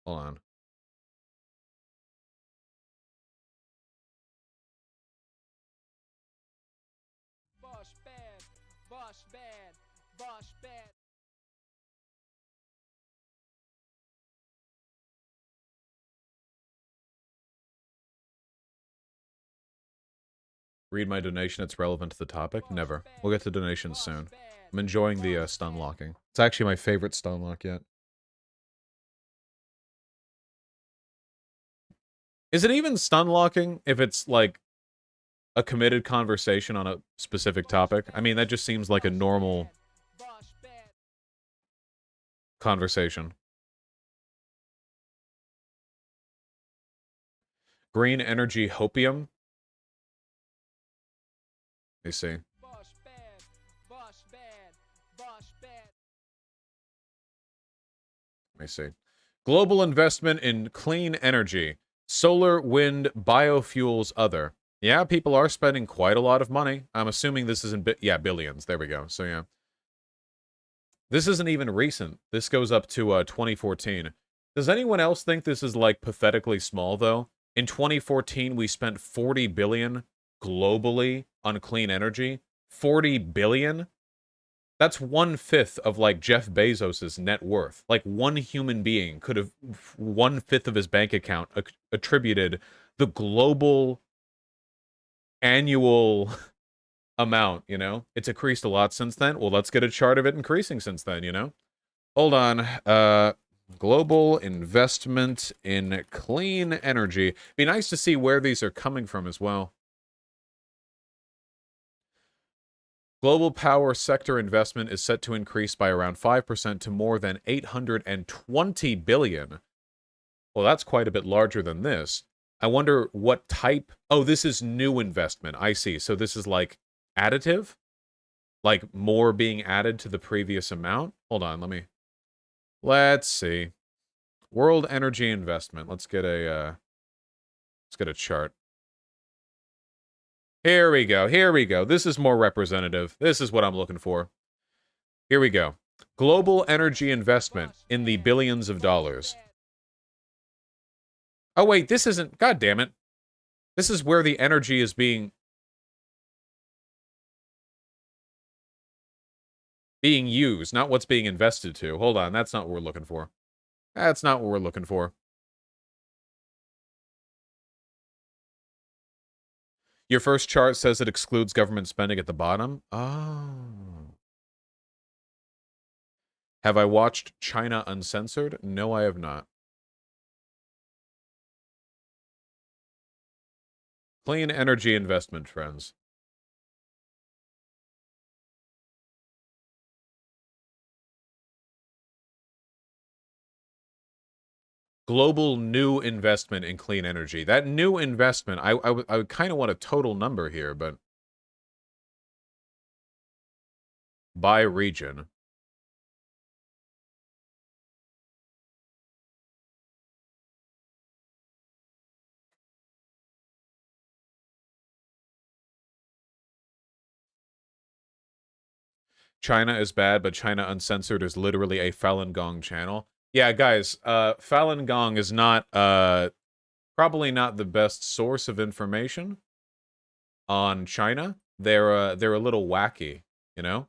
Hold on. Bosh bad. Bosh bad. Bosh bad. Read my donation, it's relevant to the topic? Never. We'll get to donations soon. I'm enjoying the stun locking. It's actually my favorite stun lock yet. Is it even stun locking if it's like a committed conversation on a specific topic? I mean, that just seems like a normal conversation. Green energy hopium? Let me see. Let me see. Global investment in clean energy. Solar, wind, biofuels, other. Yeah, people are spending quite a lot of money. I'm assuming this is in yeah, billions. There we go. So yeah. This isn't even recent. This goes up to 2014. Does anyone else think this is like pathetically small though? In 2014, we spent 40 billion globally on clean energy. 40 billion? That's 1/5 of like Jeff Bezos's net worth. Like one human being could have 1/5 of his bank account attributed the global annual amount, you know? It's increased a lot since then. Well, let's get a chart of it increasing since then, you know? Hold on. Global investment in clean energy. Be nice to see where these are coming from as well. Global power sector investment is set to increase by around 5% to more than 820 billion. Well, that's quite a bit larger than this. I wonder what type... Oh, this is new investment. I see. So this is like additive? Like more being added to the previous amount? Hold on, let's see. World energy investment. Let's get a chart. Here we go. Here we go. This is more representative. This is what I'm looking for. Here we go. Global energy investment in the billions of dollars. Oh, wait, this isn't... God damn it. This is where the energy is being... Being used, not what's being invested to. Hold on, that's not what we're looking for. That's not what we're looking for. Your first chart says it excludes government spending at the bottom. Oh. Have I watched China Uncensored? No, I have not. Clean energy investment trends. Global new investment in clean energy. That new investment, I would kind of want a total number here, but by region. China is bad, but China Uncensored is literally a Falun Gong channel. Yeah, guys, Falun Gong is not, probably not the best source of information on China. They're a little wacky, you know?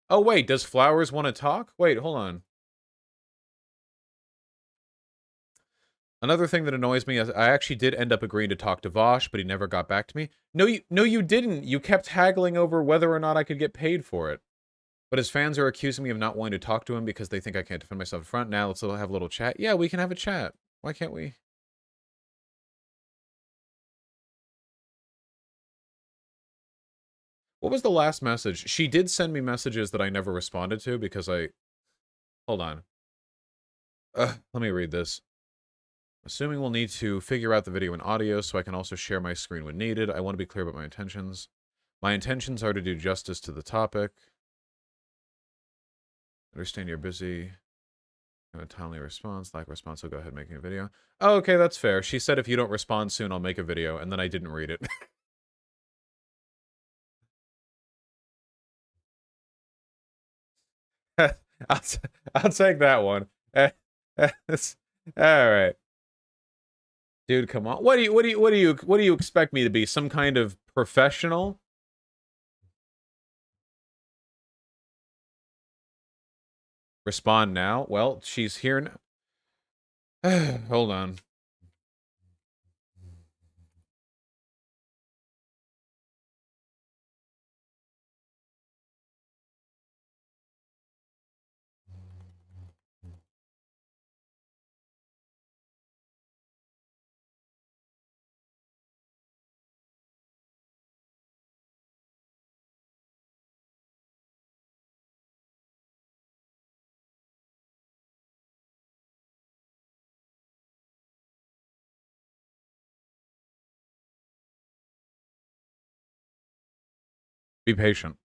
Oh, wait, does Flowers want to talk? Wait, hold on. Another thing that annoys me is I actually did end up agreeing to talk to Vosh, but he never got back to me. No, you didn't. You kept haggling over whether or not I could get paid for it. But his fans are accusing me of not wanting to talk to him because they think I can't defend myself in front. Now let's have a little chat. Yeah, we can have a chat. Why can't we? What was the last message? She did send me messages that I never responded to because I... Hold on. Let me read this. Assuming we'll need to figure out the video and audio so I can also share my screen when needed. I want to be clear about my intentions. My intentions are to do justice to the topic. Understand you're busy. And a timely response. Lack of response, so go ahead making a video. Oh, okay, that's fair. She said if you don't respond soon, I'll make a video, and then I didn't read it. I'll, I'll take that one. All right. Dude, come on. What do you expect me to be? Some kind of professional? Respond now? Well, she's here now. Hold on. Be patient.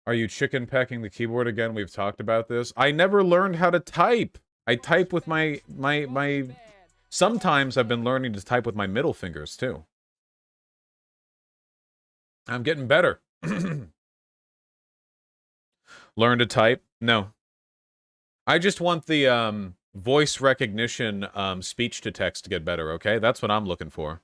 Are you chicken pecking the keyboard again? We've talked about this. I never learned how to type. I type with my sometimes I've been learning to type with my middle fingers too. I'm getting better. Learn to type? No. I just want the voice recognition speech to text to get better, okay? That's what I'm looking for.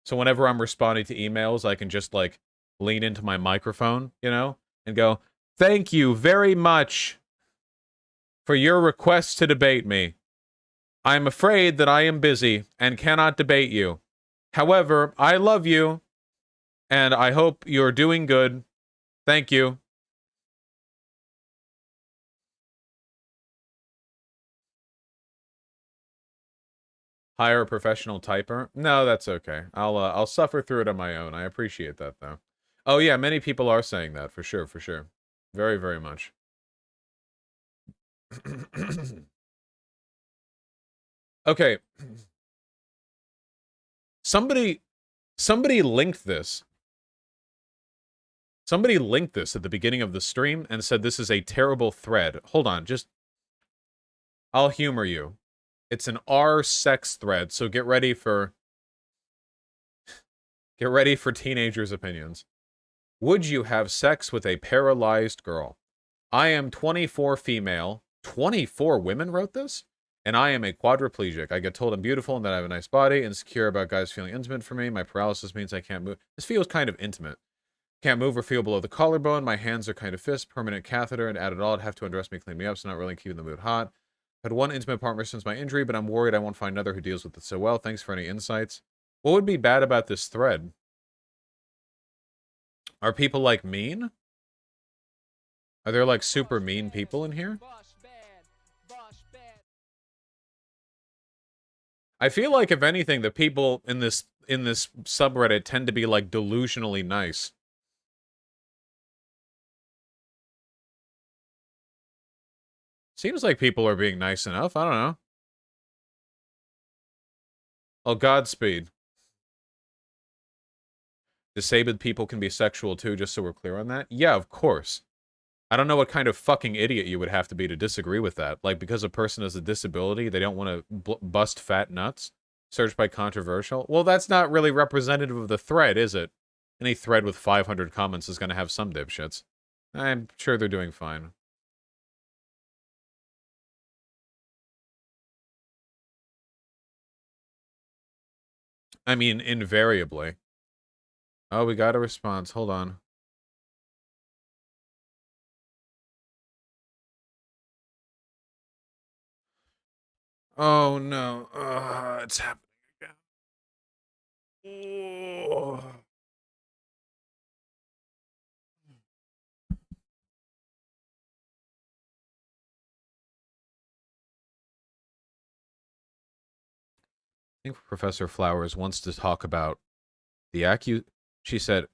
So whenever I'm responding to emails, I can just like lean into my microphone, you know, and go, "Thank you very much for your request to debate me. I'm afraid that I am busy and cannot debate you. However, I love you, and I hope you're doing good. Thank you." Hire a professional typer? No, that's okay. I'll suffer through it on my own. I appreciate that though. Oh yeah, many people are saying that for sure, for sure. Very, very much. Okay. Somebody linked this. Somebody linked this at the beginning of the stream and said this is a terrible thread. Hold on, just... I'll humor you. It's an R sex thread, so get ready for... Get ready for teenagers' opinions. Would you have sex with a paralyzed girl? I am 24 female. 24 women wrote this? And I am a quadriplegic. I get told I'm beautiful and that I have a nice body. Insecure about guys feeling intimate for me. My paralysis means I can't move. This feels kind of intimate. Can't move or feel below the collarbone. My hands are kind of fists. Permanent catheter. And add it all, I'd have to undress me, clean me up. So not really keeping the mood hot. Had one intimate partner since my injury, but I'm worried I won't find another who deals with it so well. Thanks for any insights. What would be bad about this thread? Are people, like, mean? Are there, like, super mean people in here? I feel like, if anything, the people in this subreddit tend to be, like, delusionally nice. Seems like people are being nice enough. I don't know. Oh, Godspeed. Disabled people can be sexual too, just so we're clear on that. Yeah, of course. I don't know what kind of fucking idiot you would have to be to disagree with that. Like, because a person has a disability, they don't want to bust fat nuts? Searched by controversial? Well, that's not really representative of the thread, is it? Any thread with 500 comments is going to have some dipshits. I'm sure they're doing fine. I mean, invariably. Oh, we got a response. Hold on. Oh, no. It's happening again. Oh. I think Professor Flowers wants to talk about the She said,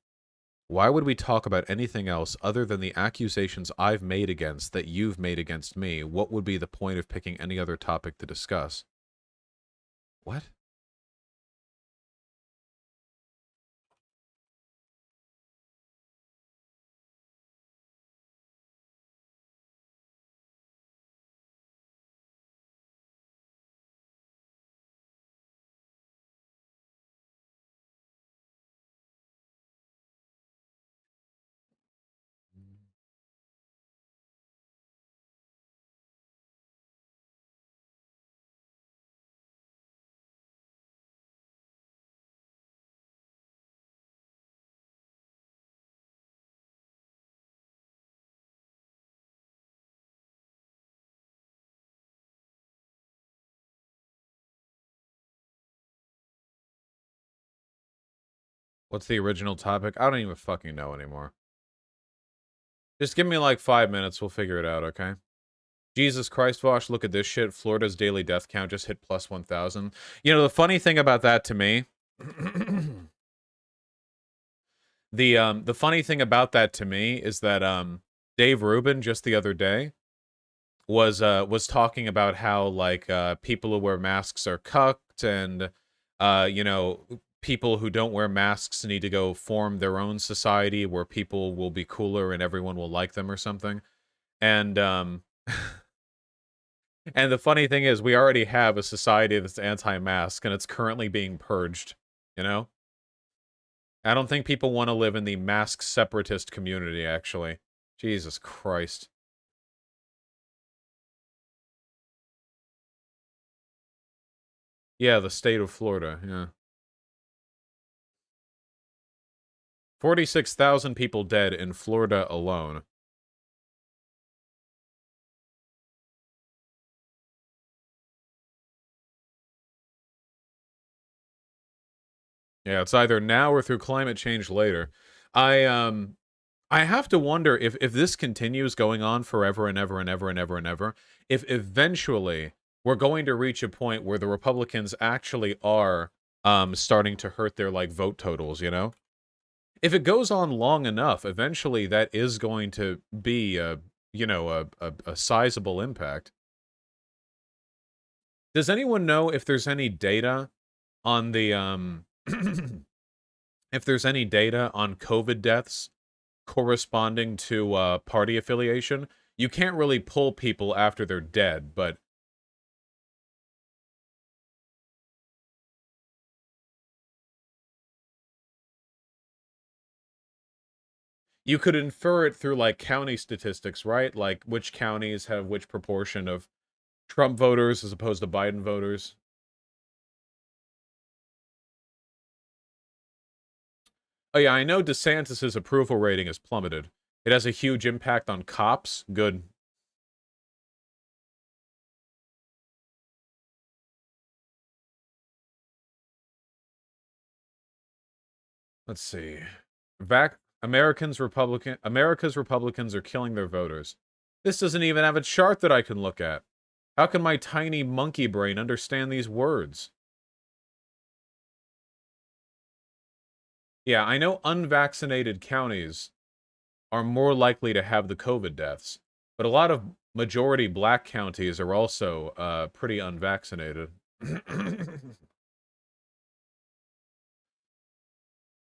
why would we talk about anything else other than the accusations I've made against that you've made against me? What would be the point of picking any other topic to discuss? What? What's the original topic? I don't even fucking know anymore. Just give me like 5 minutes. We'll figure it out, okay? Jesus Christ, Vosh, look at this shit. Florida's daily death count just hit plus 1,000. You know, the funny thing about that to me... the funny thing about that to me is that Dave Rubin just the other day was talking about how like people who wear masks are cucked and you know, people who don't wear masks need to go form their own society where people will be cooler and everyone will like them or something. And and the funny thing is we already have a society that's anti-mask and it's currently being purged, you know? I don't think people want to live in the mask separatist community, actually. Jesus Christ. Yeah, the state of Florida, yeah. 46,000 people dead in Florida alone. Yeah, it's either now or through climate change later. I have to wonder if this continues going on forever and ever and ever and ever and ever, if eventually we're going to reach a point where the Republicans actually are starting to hurt their like vote totals, you know? If it goes on long enough, eventually that is going to be a, you know, a sizable impact. Does anyone know if there's any data on the if there's any data on COVID deaths corresponding to party affiliation. You can't really pull people after they're dead, but you could infer it through, like, county statistics, right? Like, which counties have which proportion of Trump voters as opposed to Biden voters. Oh yeah, I know DeSantis' approval rating has plummeted. It has a huge impact on cops. Good. Let's see. America's Republicans are killing their voters. This doesn't even have a chart that I can look at. How can my tiny monkey brain understand these words? Yeah, I know unvaccinated counties are more likely to have the COVID deaths, but a lot of majority black counties are also pretty unvaccinated.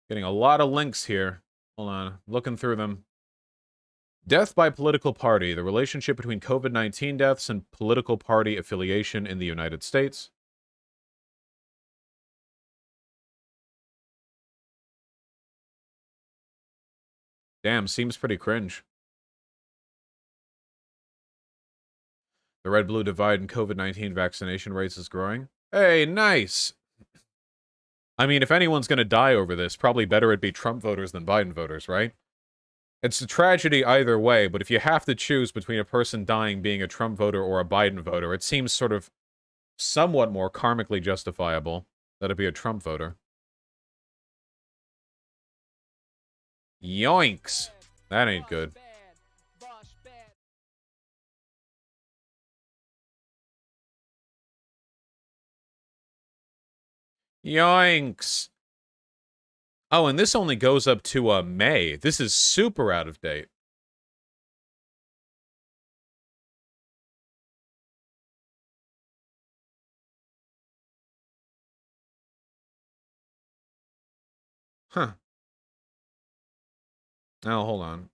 Getting a lot of links here. Hold on, looking through them. Death by political party, the relationship between COVID-19 deaths and political party affiliation in the United States. Damn, seems pretty cringe. The red-blue divide in COVID-19 vaccination rates is growing. Hey, nice! I mean, if anyone's gonna die over this, probably better it be Trump voters than Biden voters, right? It's a tragedy either way, but if you have to choose between a person dying being a Trump voter or a Biden voter, it seems sort of somewhat more karmically justifiable that it be a Trump voter. Yoinks! That ain't good. Yoinks! Oh, and this only goes up to May. This is super out of date. Huh. Oh, hold on.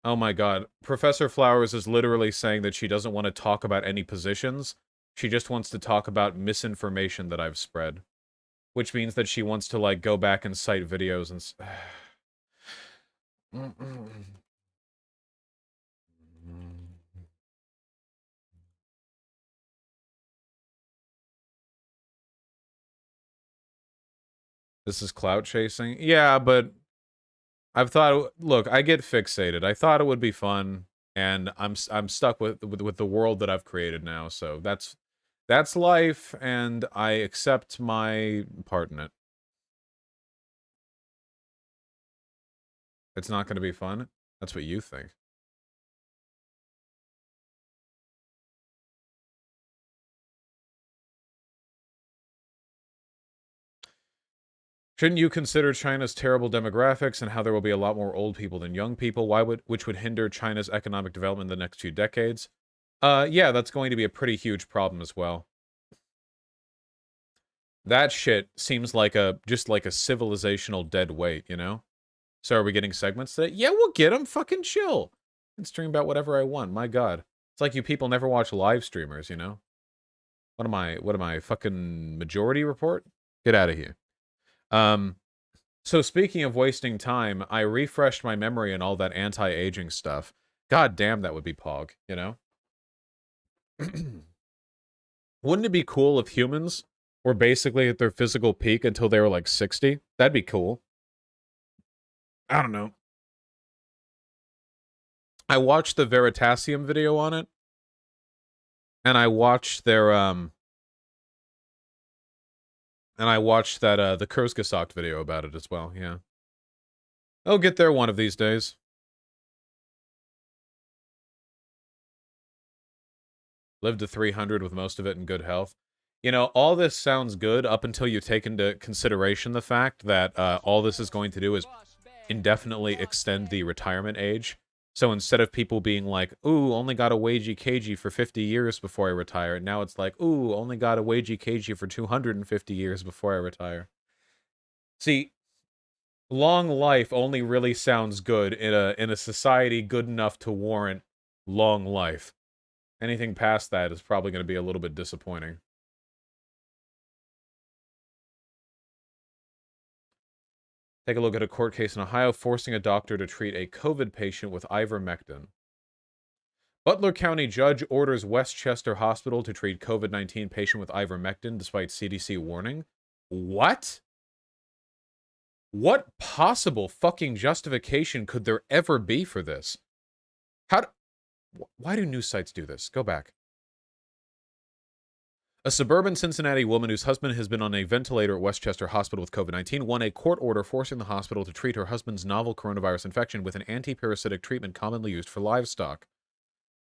Oh my god. Professor Flowers is literally saying that she doesn't want to talk about any positions. She just wants to talk about misinformation that I've spread. Which means that she wants to, like, go back and cite videos and... This is clout chasing? Yeah, but... I've thought... Look, I get fixated. I thought it would be fun, and I'm stuck with the world that I've created now, so that's life, and I accept my part in it. It's not going to be fun? That's what you think. Shouldn't you consider China's terrible demographics and how there will be a lot more old people than young people, which would hinder China's economic development in the next few decades? Yeah, that's going to be a pretty huge problem as well. That shit seems like just like a civilizational dead weight, you know? So are we getting segments today? Yeah, we'll get them. Fucking chill. I can stream about whatever I want. My god. It's like you people never watch live streamers, you know? What am I, fucking Majority Report? Get out of here. So speaking of wasting time, I refreshed my memory and all that anti-aging stuff. God damn, that would be pog, you know? Wouldn't it be cool if humans were basically at their physical peak until they were like 60? That'd be cool. I don't know. I watched the Veritasium video on it. And I watched their, and I watched that, the Kurzgesagt video about it as well, yeah. I'll get there one of these days. Lived to 300 with most of it in good health. You know, all this sounds good up until you take into consideration the fact that all this is going to do is indefinitely extend the retirement age. So instead of people being like, ooh, only got a wagey cagey for 50 years before I retire, now it's like, ooh, only got a wagey cagey for 250 years before I retire. See, long life only really sounds good in a society good enough to warrant long life. Anything past that is probably going to be a little bit disappointing. Take a look at a court case in Ohio forcing a doctor to treat a COVID patient with ivermectin. Butler County judge orders Westchester Hospital to treat COVID-19 patient with ivermectin despite CDC warning. What? What possible fucking justification could there ever be for this? Why do news sites do this? Go back. A suburban Cincinnati woman whose husband has been on a ventilator at Westchester Hospital with COVID-19 won a court order forcing the hospital to treat her husband's novel coronavirus infection with an anti-parasitic treatment commonly used for livestock.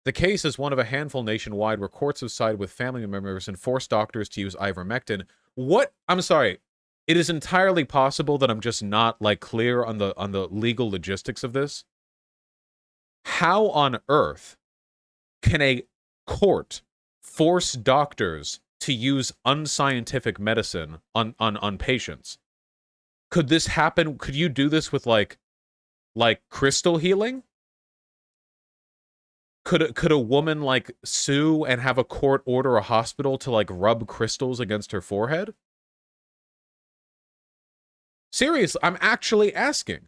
The case is one of a handful nationwide where courts have sided with family members and forced doctors to use ivermectin. What? I'm sorry. It is entirely possible that I'm just not, like, clear on the legal logistics of this. How on earth can a court force doctors to use unscientific medicine on patients? Could this happen? Could you do this with like crystal healing? Could a woman like sue and have a court order a hospital to like rub crystals against her forehead? Seriously, I'm actually asking.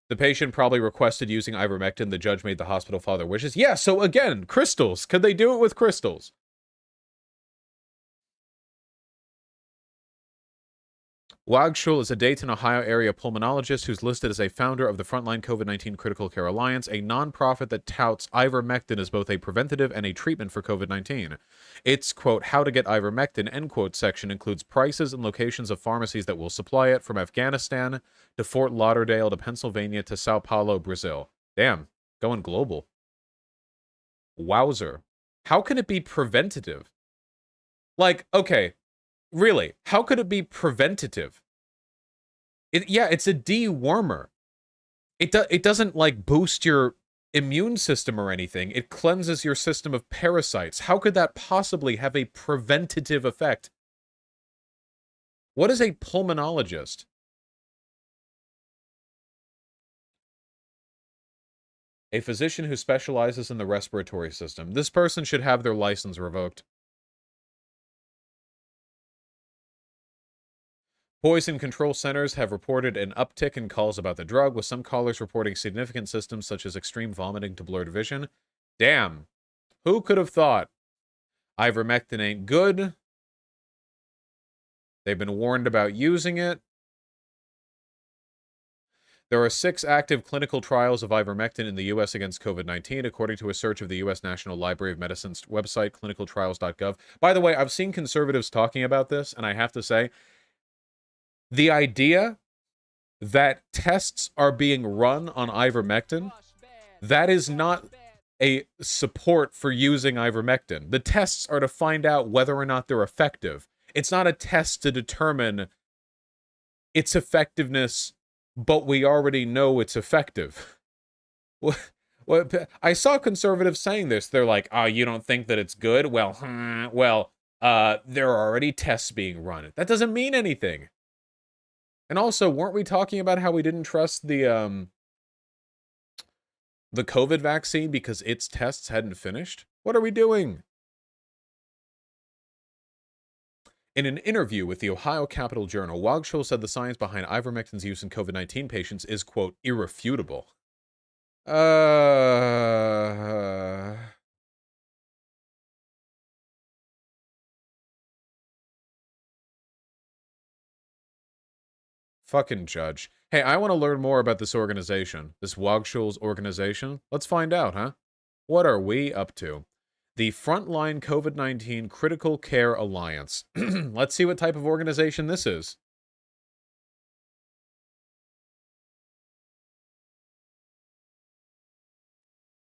The patient probably requested using ivermectin. The judge made the hospital follow their wishes. Yeah, so again, crystals. Could they do it with crystals? Wagshul is a Dayton, Ohio area pulmonologist who's listed as a founder of the Frontline COVID-19 Critical Care Alliance, a nonprofit that touts ivermectin as both a preventative and a treatment for COVID-19. Its, quote, how to get ivermectin, end quote, section includes prices and locations of pharmacies that will supply it from Afghanistan to Fort Lauderdale to Pennsylvania to Sao Paulo, Brazil. Damn, going global. Wowzer. How can it be preventative? Like, okay, really, how could it be preventative? Yeah, it's a dewormer. It doesn't, like, boost your immune system or anything. It cleanses your system of parasites. How could that possibly have a preventative effect? What is a pulmonologist? A physician who specializes in the respiratory system. This person should have their license revoked. Poison control centers have reported an uptick in calls about the drug, with some callers reporting significant symptoms such as extreme vomiting to blurred vision. Damn. Who could have thought? Ivermectin ain't good. They've been warned about using it. There are 6 active clinical trials of ivermectin in the U.S. against COVID-19, according to a search of the U.S. National Library of Medicine's website, clinicaltrials.gov. By the way, I've seen conservatives talking about this, and I have to say, the idea that tests are being run on ivermectin, that is not a support for using ivermectin. The tests are to find out whether or not they're effective. It's not a test to determine its effectiveness, but we already know it's effective. I saw conservatives saying this. They're like, oh, you don't think that it's good? Well, there are already tests being run. That doesn't mean anything. And also, weren't we talking about how we didn't trust the COVID vaccine because its tests hadn't finished? What are we doing? In an interview with the Ohio Capital Journal, Wagshul said the science behind ivermectin's use in COVID-19 patients is, quote, irrefutable. Fucking judge. Hey, I want to learn more about this organization. This Wagshul's organization. Let's find out, huh? What are we up to? The Frontline COVID-19 Critical Care Alliance. Let's see what type of organization this is.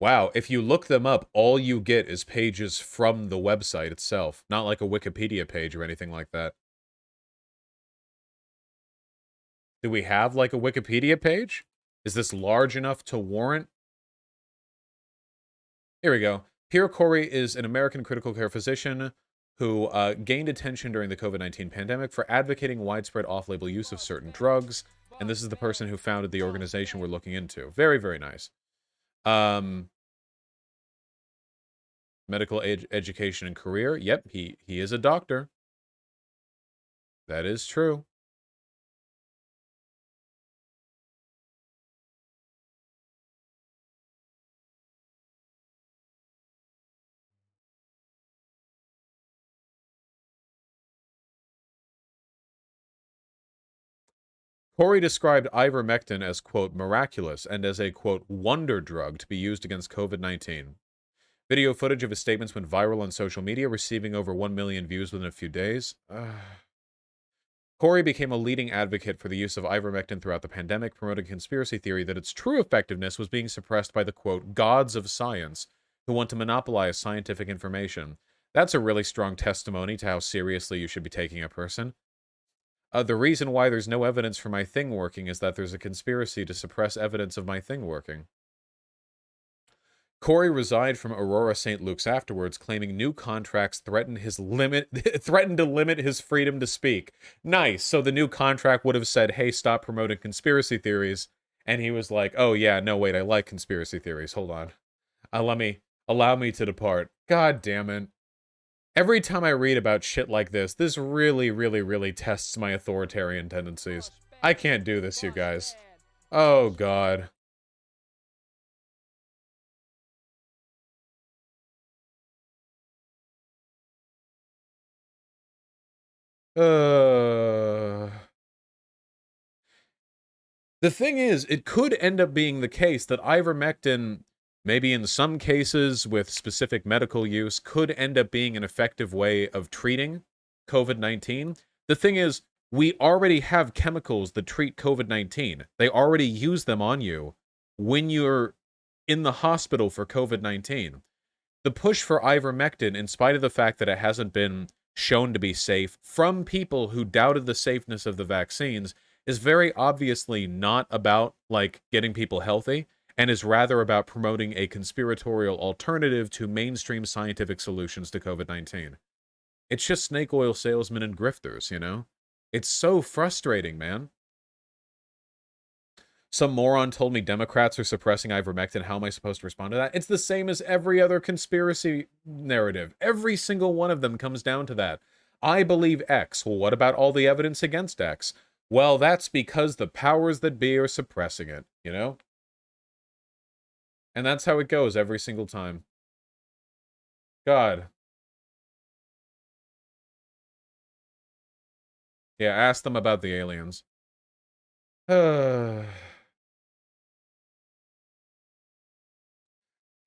Wow, if you look them up, all you get is pages from the website itself, not like a Wikipedia page or anything like that. Do we have, like, a Wikipedia page? Is this large enough to warrant? Here we go. Pierre Corey is an American critical care physician who gained attention during the COVID-19 pandemic for advocating widespread off-label use of certain drugs, and this is the person who founded the organization we're looking into. Very, very nice. Medical education and career. Yep, he is a doctor. That is true. Corey described ivermectin as, quote, miraculous and as a, quote, wonder drug to be used against COVID-19. Video footage of his statements went viral on social media, receiving over 1 million views within a few days. Corey became a leading advocate for the use of ivermectin throughout the pandemic, promoting conspiracy theory that its true effectiveness was being suppressed by the, quote, gods of science, who want to monopolize scientific information. That's a really strong testimony to how seriously you should be taking a person. The reason why there's no evidence for my thing working is that there's a conspiracy to suppress evidence of my thing working. Corey resigned from Aurora St. Luke's afterwards, claiming new contracts threatened to limit his freedom to speak. Nice. So the new contract would have said, hey, stop promoting conspiracy theories. And he was like, oh yeah, no, wait, I like conspiracy theories. Hold on. Allow me to depart. God damn it. Every time I read about shit like this, this really, really, really tests my authoritarian tendencies. I can't do this, you guys. Oh, God. The thing is, it could end up being the case that ivermectin, maybe in some cases with specific medical use, could end up being an effective way of treating COVID-19. The thing is, we already have chemicals that treat COVID-19. They already use them on you when you're in the hospital for COVID-19. The push for ivermectin, in spite of the fact that it hasn't been shown to be safe from people who doubted the safeness of the vaccines, is very obviously not about, like, getting people healthy, and is rather about promoting a conspiratorial alternative to mainstream scientific solutions to COVID-19. It's just snake oil salesmen and grifters, you know? It's so frustrating, man. Some moron told me Democrats are suppressing ivermectin. How am I supposed to respond to that? It's the same as every other conspiracy narrative. Every single one of them comes down to that. I believe X. Well, what about all the evidence against X? Well, that's because the powers that be are suppressing it, you know? And that's how it goes every single time. God. Yeah, ask them about the aliens. How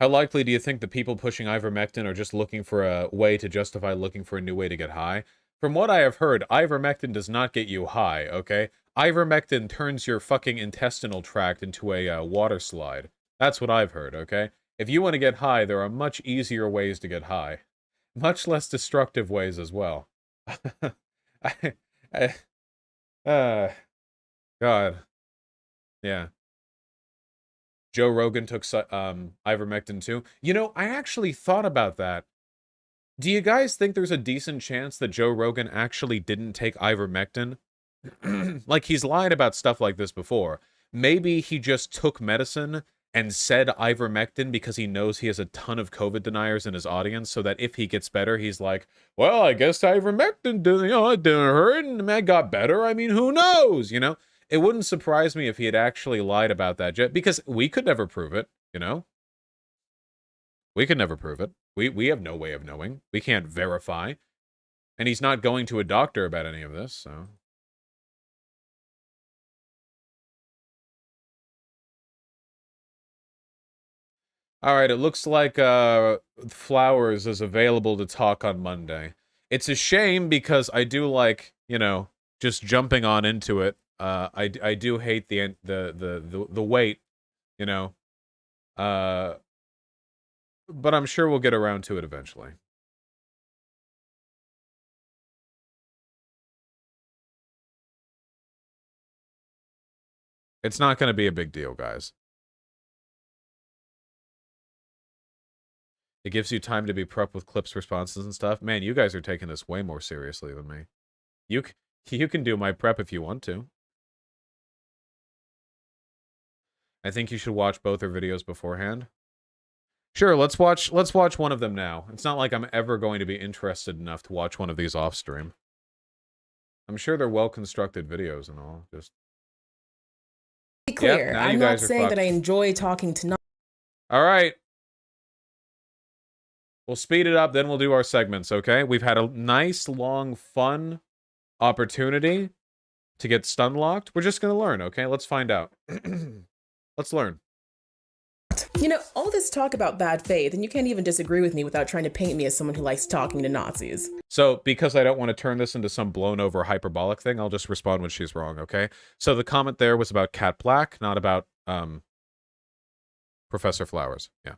likely do you think the people pushing ivermectin are just looking for a way to justify looking for a new way to get high? From what I have heard, ivermectin does not get you high, okay? Ivermectin turns your fucking intestinal tract into a water slide. That's what I've heard, okay? If you want to get high, there are much easier ways to get high. Much less destructive ways as well. God. Yeah. Joe Rogan took ivermectin too. You know, I actually thought about that. Do you guys think there's a decent chance that Joe Rogan actually didn't take ivermectin? Like, he's lied about stuff like this before. Maybe he just took medicine and said ivermectin because he knows he has a ton of COVID deniers in his audience, so that if he gets better, he's like, well, I guess ivermectin didn't, you know, it didn't hurt, and I got better. I mean, who knows, you know? It wouldn't surprise me if he had actually lied about that, because we could never prove it, you know? We could never prove it. We have no way of knowing. We can't verify. And he's not going to a doctor about any of this, so... Alright, it looks like Flowers is available to talk on Monday. It's a shame because I do like, you know, just jumping on into it. I do hate the wait, you know. but I'm sure we'll get around to it eventually. It's not going to be a big deal, guys. It gives you time to be prepped with clips, responses, and stuff. Man, you guys are taking this way more seriously than me. You can do my prep if you want to. I think you should watch both her videos beforehand. Sure, let's watch one of them now. It's not like I'm ever going to be interested enough to watch one of these off stream. I'm sure they're well-constructed videos and all. Just Be clear, now I'm you not guys are saying that fucked. I enjoy talking to All right. We'll speed it up, then we'll do our segments, okay? We've had a nice, long, fun opportunity to get stun locked. We're just going to learn, okay? Let's find out. Let's learn. You know, all this talk about bad faith, and you can't even disagree with me without trying to paint me as someone who likes talking to Nazis. So, because I don't want to turn this into some blown-over hyperbolic thing, I'll just respond when she's wrong, okay? So the comment there was about Cat Black, not about Professor Flowers. Yeah.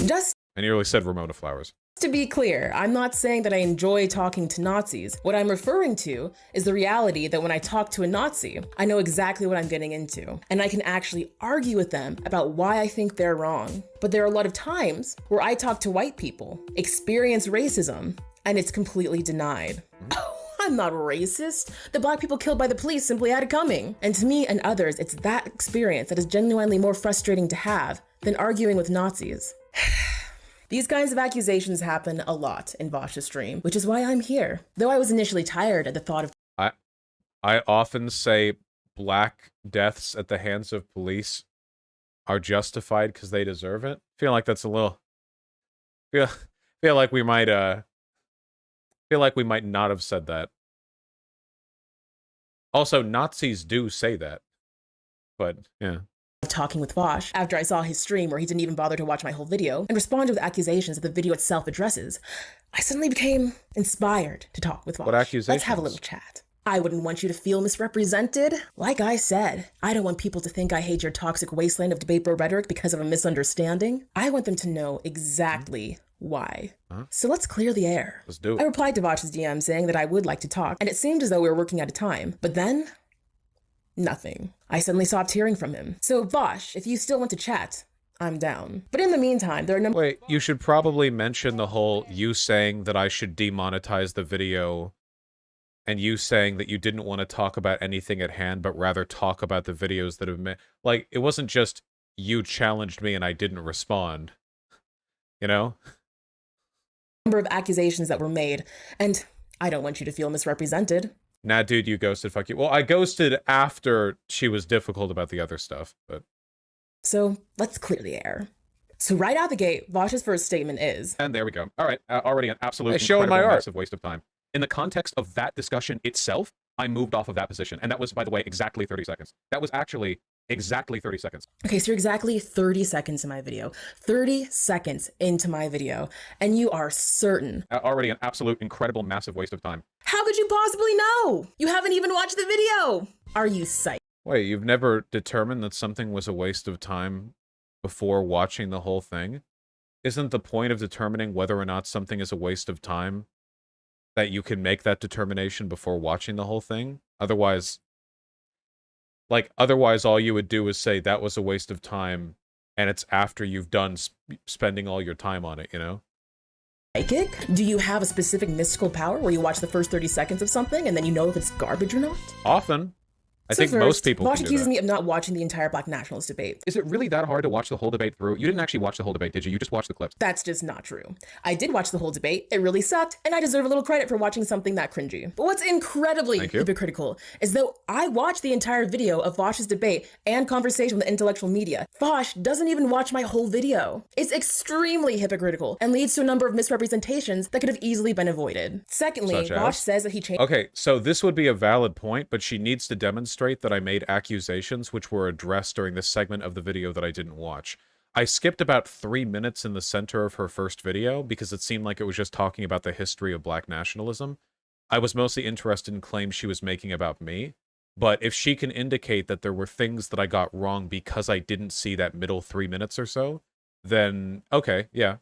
Just I nearly said Ramona Flowers. to be clear, I'm not saying that I enjoy talking to Nazis. What I'm referring to is the reality that when I talk to a Nazi, I know exactly what I'm getting into, and I can actually argue with them about why I think they're wrong. But there are a lot of times where I talk to white people, experience racism, and it's completely denied. Oh, I'm not racist. The black people killed by the police simply had it coming. And to me and others, it's that experience that is genuinely more frustrating to have than arguing with Nazis. These kinds of accusations happen a lot in Vosh's stream, which is why I'm here. Though I was initially tired at the thought of I often say black deaths at the hands of police are justified because they deserve it. Feel like that's a little... Feel like we might not have said that. Also, Nazis do say that. But, yeah. talking with Vosh after I saw his stream where he didn't even bother to watch my whole video and responded with accusations that the video itself addresses, I suddenly became inspired to talk with Vosh. What accusations? Let's have a little chat. I wouldn't want you to feel misrepresented. Like I said, I don't want people to think I hate your toxic wasteland of debate bro rhetoric because of a misunderstanding. I want them to know exactly why. So let's clear the air. Let's do I it. replied to Vosh's DM saying that I would like to talk, and it seemed as though we were working out of time. But then, nothing. I suddenly stopped hearing from him. So Vosh, if you still want to chat, I'm down. But in the meantime, there are Wait, you should probably mention the whole you saying that I should demonetize the video and you saying that you didn't want to talk about anything at hand, but rather talk about the videos that have been... Like, it wasn't just you challenged me and I didn't respond. You know? number of accusations that were made, and I don't want you to feel misrepresented. Nah, dude, you ghosted. Fuck you. Well, I ghosted after she was difficult about the other stuff, but... So let's clear the air. So right out the gate, Vosh's first statement is... And there we go. All right, already an absolute Showing incredible, my art. massive waste of time. In the context of that discussion itself, I moved off of that position. And that was, by the way, exactly 30 seconds. That was actually exactly 30 seconons. Okay, so you're exactly 30 seconds in my video. 30 seconds into my video, and you are certain. Already an absolute incredible, massive waste of time. How could you possibly know? You haven't even watched the video. Are you psyched? Wait, you've never determined that something was a waste of time before watching the whole thing? Isn't the point of determining whether or not something is a waste of time that you can make that determination before watching the whole thing? Otherwise, all you would do is say that was a waste of time, and it's after you've done spending all your time on it, you know? Psychic? Do you have a specific mystical power where you watch the first 30 seconds of something and then you know if it's garbage or not? Often. I So think first, most people Vosh can do accuses that. me of not watching the entire Black nationalist debate. Is it really that hard to watch the whole debate through? You didn't actually watch the whole debate, did you? You just watched the clips. That's just not true. I did watch the whole debate. It really sucked, and I deserve a little credit for watching something that cringy. But what's incredibly Thank you. hypocritical is though I watched the entire video of Vosh's debate and conversation with the intellectual media, Vosh doesn't even watch my whole video. It's extremely hypocritical and leads to a number of misrepresentations that could have easily been avoided. Secondly, Such as? Vosh says that he changed Okay, so this would be a valid point, but she needs to demonstrate that I made accusations which were addressed during this segment of the video that I didn't watch. I skipped about 3 minutes in the center of her first video because it seemed like it was just talking about the history of Black nationalism. I was mostly interested in claims she was making about me, but if she can indicate that there were things that I got wrong because I didn't see that middle 3 minutes or so, then okay, yeah.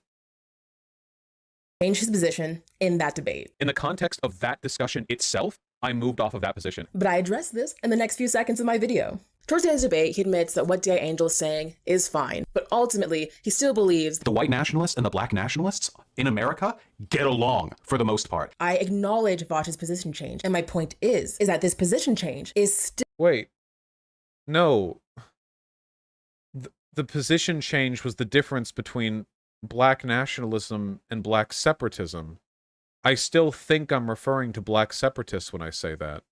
changed his position in that debate. In the context of that discussion itself, I moved off of that position. But I address this in the next few seconds of my video. Towards the end of the debate, he admits that what D.I. Angel is saying is fine, but ultimately, he still believes The white nationalists and the black nationalists in America get along for the most part. I acknowledge Vash's position change, and my point is that this position change is still Wait. No. The position change was the difference between black nationalism and black separatism. I still think I'm referring to black separatists when I say that.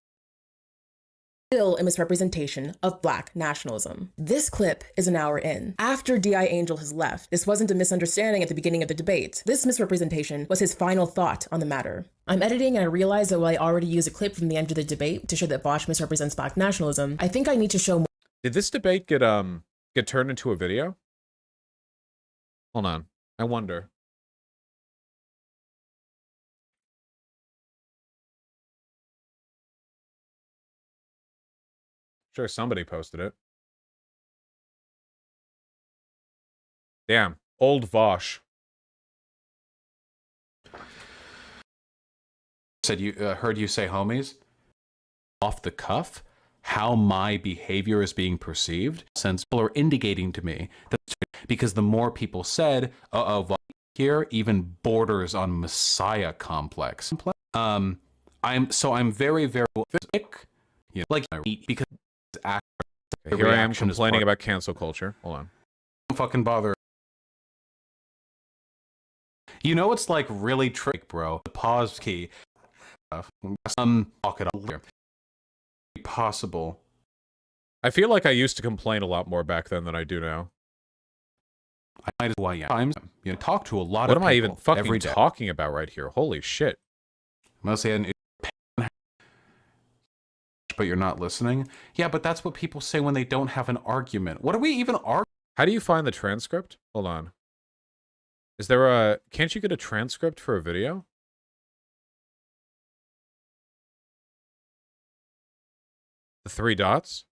a misrepresentation of black nationalism. This clip is an hour in. After D.I. Angel has left, this wasn't a misunderstanding at the beginning of the debate. This misrepresentation was his final thought on the matter. I'm editing and I realize that while I already used a clip from the end of the debate to show that Vash misrepresents black nationalism, I think I need to show more. Did this debate get turned into a video? Hold on. I wonder. Sure, somebody posted it. Damn. Old Vosh. Said you heard you say homies off the cuff how my behavior is being perceived, since people are indicating to me that because the more people said Vosh here even borders on messiah complex. I'm very like because Here I am complaining about cancel culture. Hold on. Don't fucking bother. You know it's like really trick, bro. The pause key. Talk it all here. Possible. I feel like I used to complain a lot more back then than I do now. I might as well, yeah. Times, talk to a lot What of am I people even fucking every day. talking about right here? Holy shit. Mostly, but you're not listening. Yeah, but that's what people say when they don't have an argument. What are we even arguing? How do you find the transcript? Hold on. Is there a... Can't you get a transcript for a video? The 3 dots?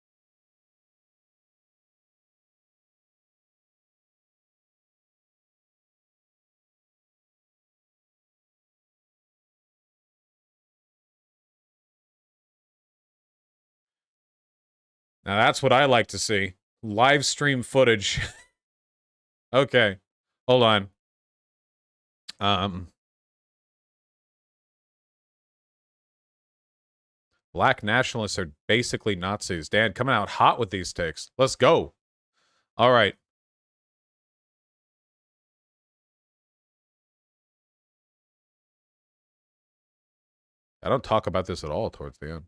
Now that's what I like to see. Live stream footage. Okay. Hold on. Black nationalists are basically Nazis. Dan, coming out hot with these takes. Let's go. All right. I don't talk about this at all towards the end.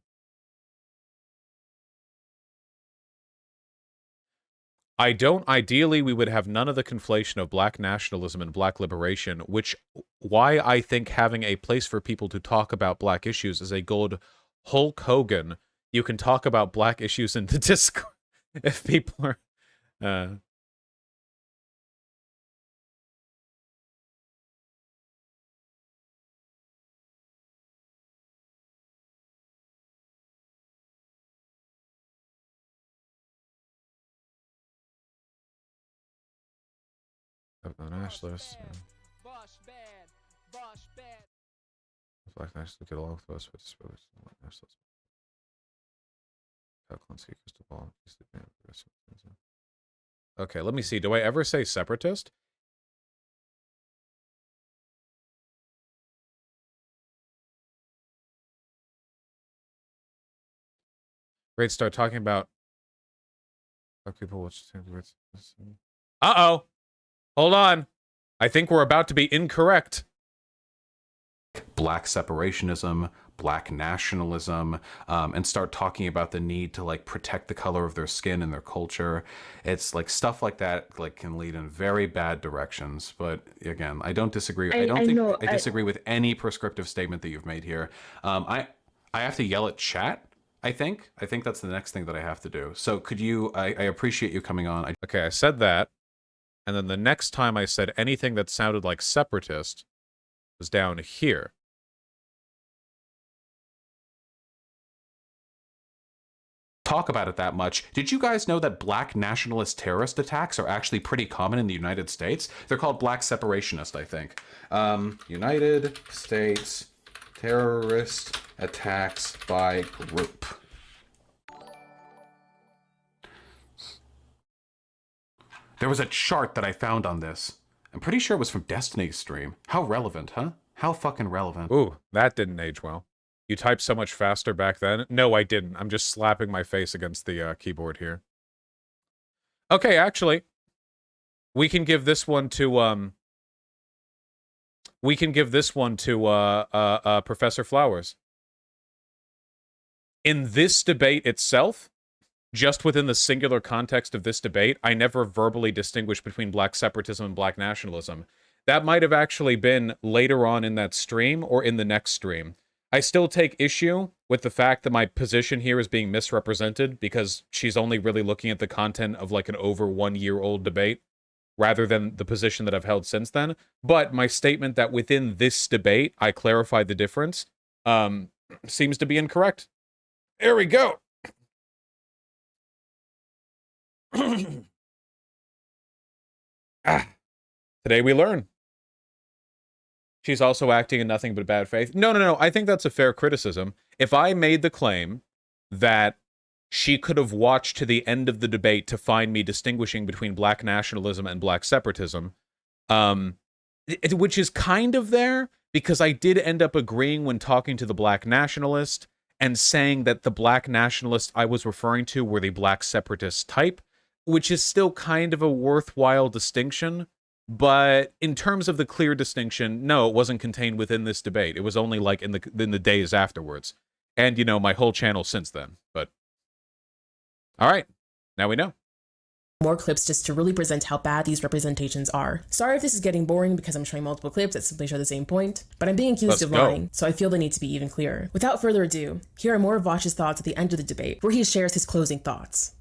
Ideally, we would have none of the conflation of black nationalism and black liberation, why I think having a place for people to talk about black issues is a gold Hulk Hogan. You can talk about black issues in the Discord if people are... nationalists. Bosh bad. Bosh bad. Black nationalists get along with us, but white nationalists. Crystal ball. Okay, let me see. Do I ever say separatist? Great start talking about black people. Uh-oh. Hold on. I think we're about to be incorrect. Black separationism, black nationalism, and start talking about the need to like protect the color of their skin and their culture. It's like stuff like that like can lead in very bad directions. But again, I don't disagree. I disagree with any prescriptive statement that you've made here. I have to yell at chat. I think that's the next thing that I have to do. So could you? I appreciate you coming on. Okay, I said that, and then the next time I said anything that sounded like separatist was down here. talk about it that much. Did you guys know that black nationalist terrorist attacks are actually pretty common in the United States? They're called black separationist, I think. United States terrorist attacks by group. There was a chart that I found on this. I'm pretty sure it was from Destiny's stream. How relevant, huh? How fucking relevant. Ooh, that didn't age well. You typed so much faster back then. No, I didn't. I'm just slapping my face against the keyboard here. Okay, actually, we can give this one to Professor Flowers. In this debate itself, just within the singular context of this debate, I never verbally distinguished between black separatism and black nationalism. That might have actually been later on in that stream or in the next stream. I still take issue with the fact that my position here is being misrepresented because she's only really looking at the content of like an over 1 year old debate rather than the position that I've held since then. But my statement that within this debate, I clarified the difference, seems to be incorrect. There we go. Today we learn. She's also acting in nothing but bad faith. No. I think that's a fair criticism. If I made the claim that she could have watched to the end of the debate to find me distinguishing between black nationalism and black separatism, which is kind of there, because I did end up agreeing when talking to the black nationalist and saying that the black nationalists I was referring to were the black separatist type, which is still kind of a worthwhile distinction. But in terms of the clear distinction, no, it wasn't contained within this debate. It was only like in the days afterwards. And, you know, my whole channel since then. But, all right, now we know. More clips just to really present how bad these representations are. Sorry if this is getting boring because I'm showing multiple clips that simply show the same point, but I'm being accused of lying, so I feel the need to be even clearer. Without further ado, here are more of Vosh's thoughts at the end of the debate, where he shares his closing thoughts.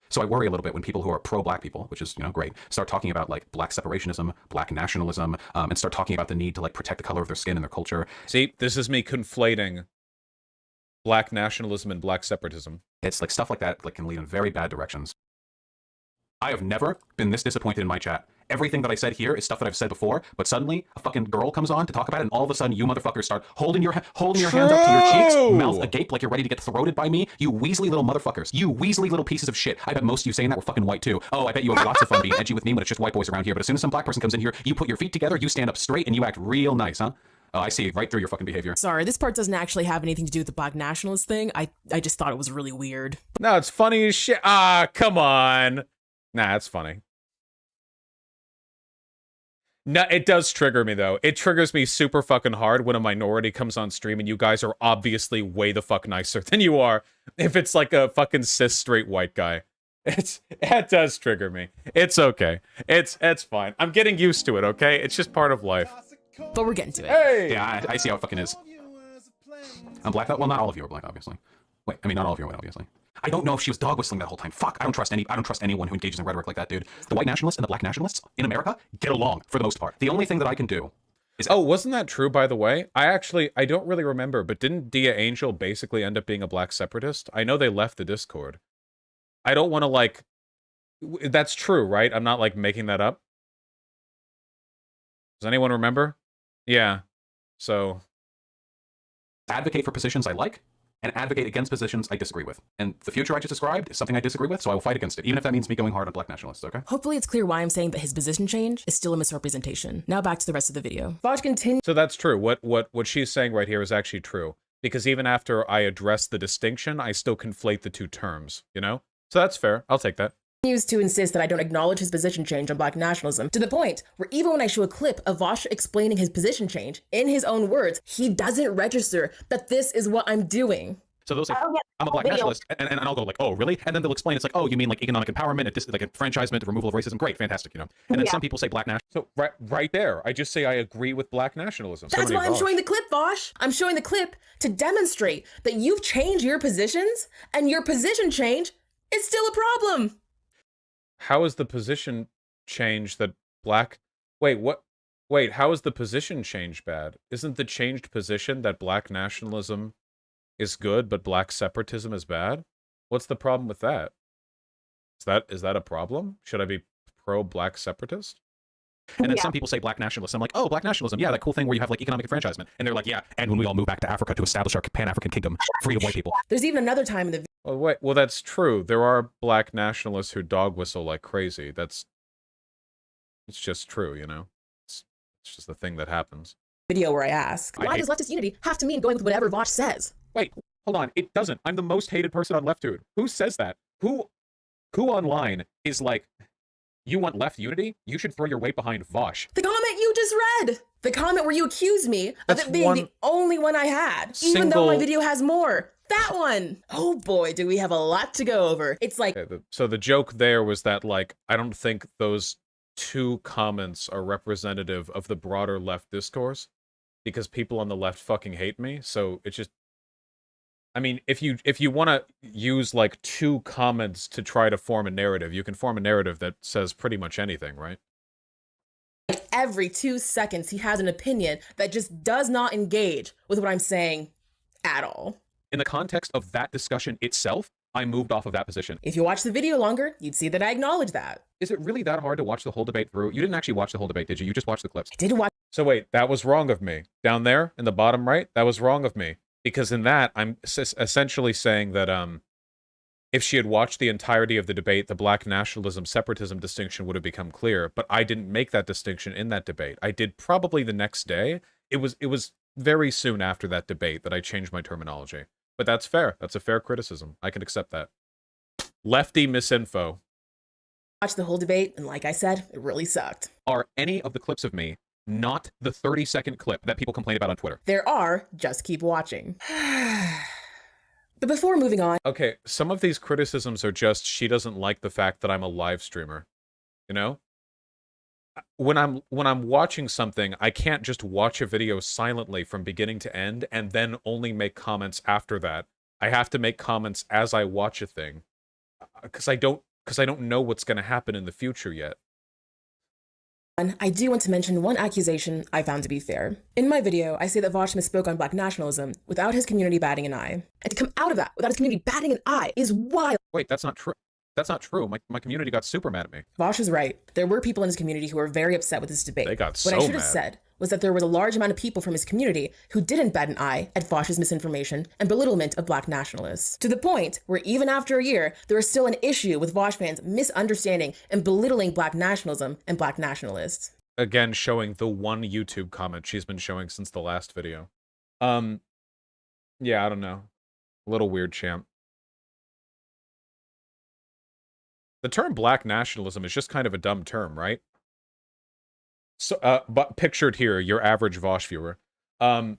So I worry a little bit when people who are pro-black people, which is, you know, great, start talking about like black separationism, black nationalism, and start talking about the need to like protect the color of their skin and their culture. See, this is me conflating black nationalism and black separatism. It's like stuff like that like can lead in very bad directions. I have never been this disappointed in my chat. Everything that I said here is stuff that I've said before, but suddenly a fucking girl comes on to talk about it, and all of a sudden you motherfuckers start holding your hands up to your cheeks, mouth agape like you're ready to get throated by me. You weaselly little motherfuckers. You weaselly little pieces of shit. I bet most of you saying that were fucking white too. Oh, I bet you have lots of fun being edgy with me when it's just white boys around here, but as soon as some black person comes in here, you put your feet together, you stand up straight, and you act real nice, huh? Oh, I see right through your fucking behavior. Sorry, this part doesn't actually have anything to do with the black nationalist thing. I just thought it was really weird. No, it's funny as shit. Ah, come on. Nah, it's funny. No, it does trigger me, though. It triggers me super fucking hard when a minority comes on stream and you guys are obviously way the fuck nicer than you are if it's like a fucking cis straight white guy. It does trigger me. It's okay. It's fine. I'm getting used to it, okay? It's just part of life. But we're getting to it. Hey! Yeah, I see how it fucking is. I'm black. Well, not all of you are black, obviously. Wait, I mean, not all of you are white, obviously. I don't know if she was dog whistling that whole time. Fuck, I don't trust anyone who engages in rhetoric like that, dude. The white nationalists and the black nationalists in America get along for the most part. The only thing that I can do is... Oh, wasn't that true, by the way? I don't really remember, but didn't Dia Angel basically end up being a black separatist? I know they left the Discord. I don't want to, like... That's true, right? I'm not, like, making that up. Does anyone remember? Yeah. So... advocate for positions I like, and advocate against positions I disagree with. And the future I just described is something I disagree with, so I will fight against it, even if that means me going hard on black nationalists, okay? Hopefully it's clear why I'm saying that his position change is still a misrepresentation. Now back to the rest of the video. Vosh continues. So that's true. What she's saying right here is actually true. Because even after I address the distinction, I still conflate the two terms, you know? So that's fair. I'll take that. Continues to insist that I don't acknowledge his position change on black nationalism, to the point where even when I show a clip of Vosh explaining his position change, in his own words, he doesn't register that this is what I'm doing. So they'll say, I'm a black nationalist, and I'll go like, oh, really? And then they'll explain, it's like, oh, you mean like economic empowerment, like enfranchisement, removal of racism? Great, fantastic, you know? And then some people say black nationalism. So right there, I just say I agree with black nationalism. That's why I'm showing the clip, Vosh. I'm showing the clip to demonstrate that you've changed your positions, and your position change is still a problem. How is the position change that black... Wait, what? Wait, how is the position change bad? Isn't the changed position that black nationalism is good, but black separatism is bad? What's the problem with that? Is that a problem? Should I be pro-black separatist? And then some people say black nationalism. I'm like, oh, black nationalism. Yeah, that cool thing where you have like economic enfranchisement. And they're like, yeah, and when we all move back to Africa to establish our Pan-African kingdom, free of white people. There's even another time in the Well, wait. Well, that's true. There are black nationalists who dog whistle like crazy. It's just true, you know? It's just the thing that happens. video where I ask, why does leftist unity have to mean going with whatever Vosh says? Wait, hold on. It doesn't. I'm the most hated person on left, dude. Who says that? Who online is like, you want left unity? You should throw your weight behind Vosh. The comment you just read! The comment where you accused me of That's it being the only one I had, even though my video has more. That one! Oh boy, do we have a lot to go over. It's like... Okay, so the joke there was that, like, I don't think those 2 comments are representative of the broader left discourse, because people on the left fucking hate me, so it's just... I mean, if you want to use, like, 2 comments to try to form a narrative, you can form a narrative that says pretty much anything, right? Like every 2 seconds, he has an opinion that just does not engage with what I'm saying at all. In the context of that discussion itself, I moved off of that position. If you watch the video longer, you'd see that I acknowledge that. Is it really that hard to watch the whole debate through? You didn't actually watch the whole debate, did you? You just watched the clips. I did watch. So wait, that was wrong of me. Down there, in the bottom right, that was wrong of me. Because in that, I'm essentially saying that if she had watched the entirety of the debate, the black nationalism-separatism distinction would have become clear. But I didn't make that distinction in that debate. I did probably the next day. It was very soon after that debate that I changed my terminology. But that's fair. That's a fair criticism. I can accept that. Lefty misinfo. Watched the whole debate, and like I said, it really sucked. Are any of the clips of me not the 30-second clip that people complain about on Twitter? There are. Just keep watching. But before moving on... Okay, some of these criticisms are just, she doesn't like the fact that I'm a live streamer. You know? When I'm watching something, I can't just watch a video silently from beginning to end and then only make comments after that. I have to make comments as I watch a thing. Because I don't know what's going to happen in the future yet. I do want to mention one accusation I found to be fair. In my video, I say that Vosh misspoke on black nationalism without his community batting an eye. And to come out of that without his community batting an eye is wild. Wait, that's not true. That's not true. My community got super mad at me. Vosh is right. There were people in his community who were very upset with this debate. They got so mad. What I should have mad. said was that there was a large amount of people from his community who didn't bat an eye at Vosh's misinformation and belittlement of black nationalists. To the point where even after a year, there is still an issue with Vosh fans misunderstanding and belittling black nationalism and black nationalists. Again, showing the one YouTube comment she's been showing since the last video. Yeah, I don't know. A little weird, champ. The term black nationalism is just kind of a dumb term, right? So, but pictured here, your average Vosh viewer. The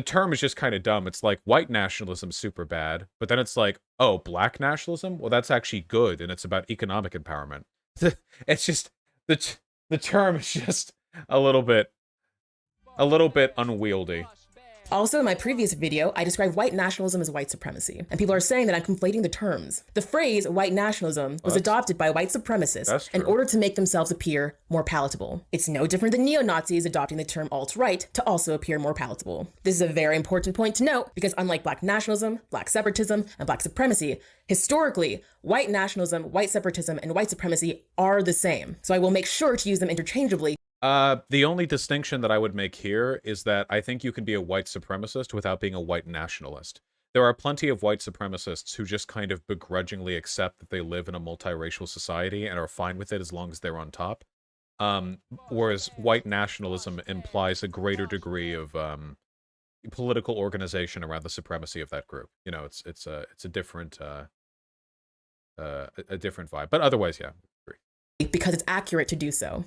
term is just kind of dumb. It's like white nationalism super bad, but then it's like, oh, black nationalism? Well, that's actually good, and it's about economic empowerment. It's just the term is just a little bit unwieldy. Also, in my previous video, I described white nationalism as white supremacy, and people are saying that I'm conflating the terms. The phrase white nationalism was adopted by white supremacists in order to make themselves appear more palatable. It's no different than neo-Nazis adopting the term alt-right to also appear more palatable. This is a very important point to note, because unlike black nationalism, black separatism, and black supremacy, historically, white nationalism, white separatism, and white supremacy are the same. So I will make sure to use them interchangeably. The only distinction that I would make here is that I think you can be a white supremacist without being a white nationalist. There are plenty of white supremacists who just kind of begrudgingly accept that they live in a multiracial society and are fine with it as long as they're on top. Whereas white nationalism implies a greater degree of political organization around the supremacy of that group. You know, it's a different vibe. But otherwise, yeah, I agree. Because it's accurate to do so.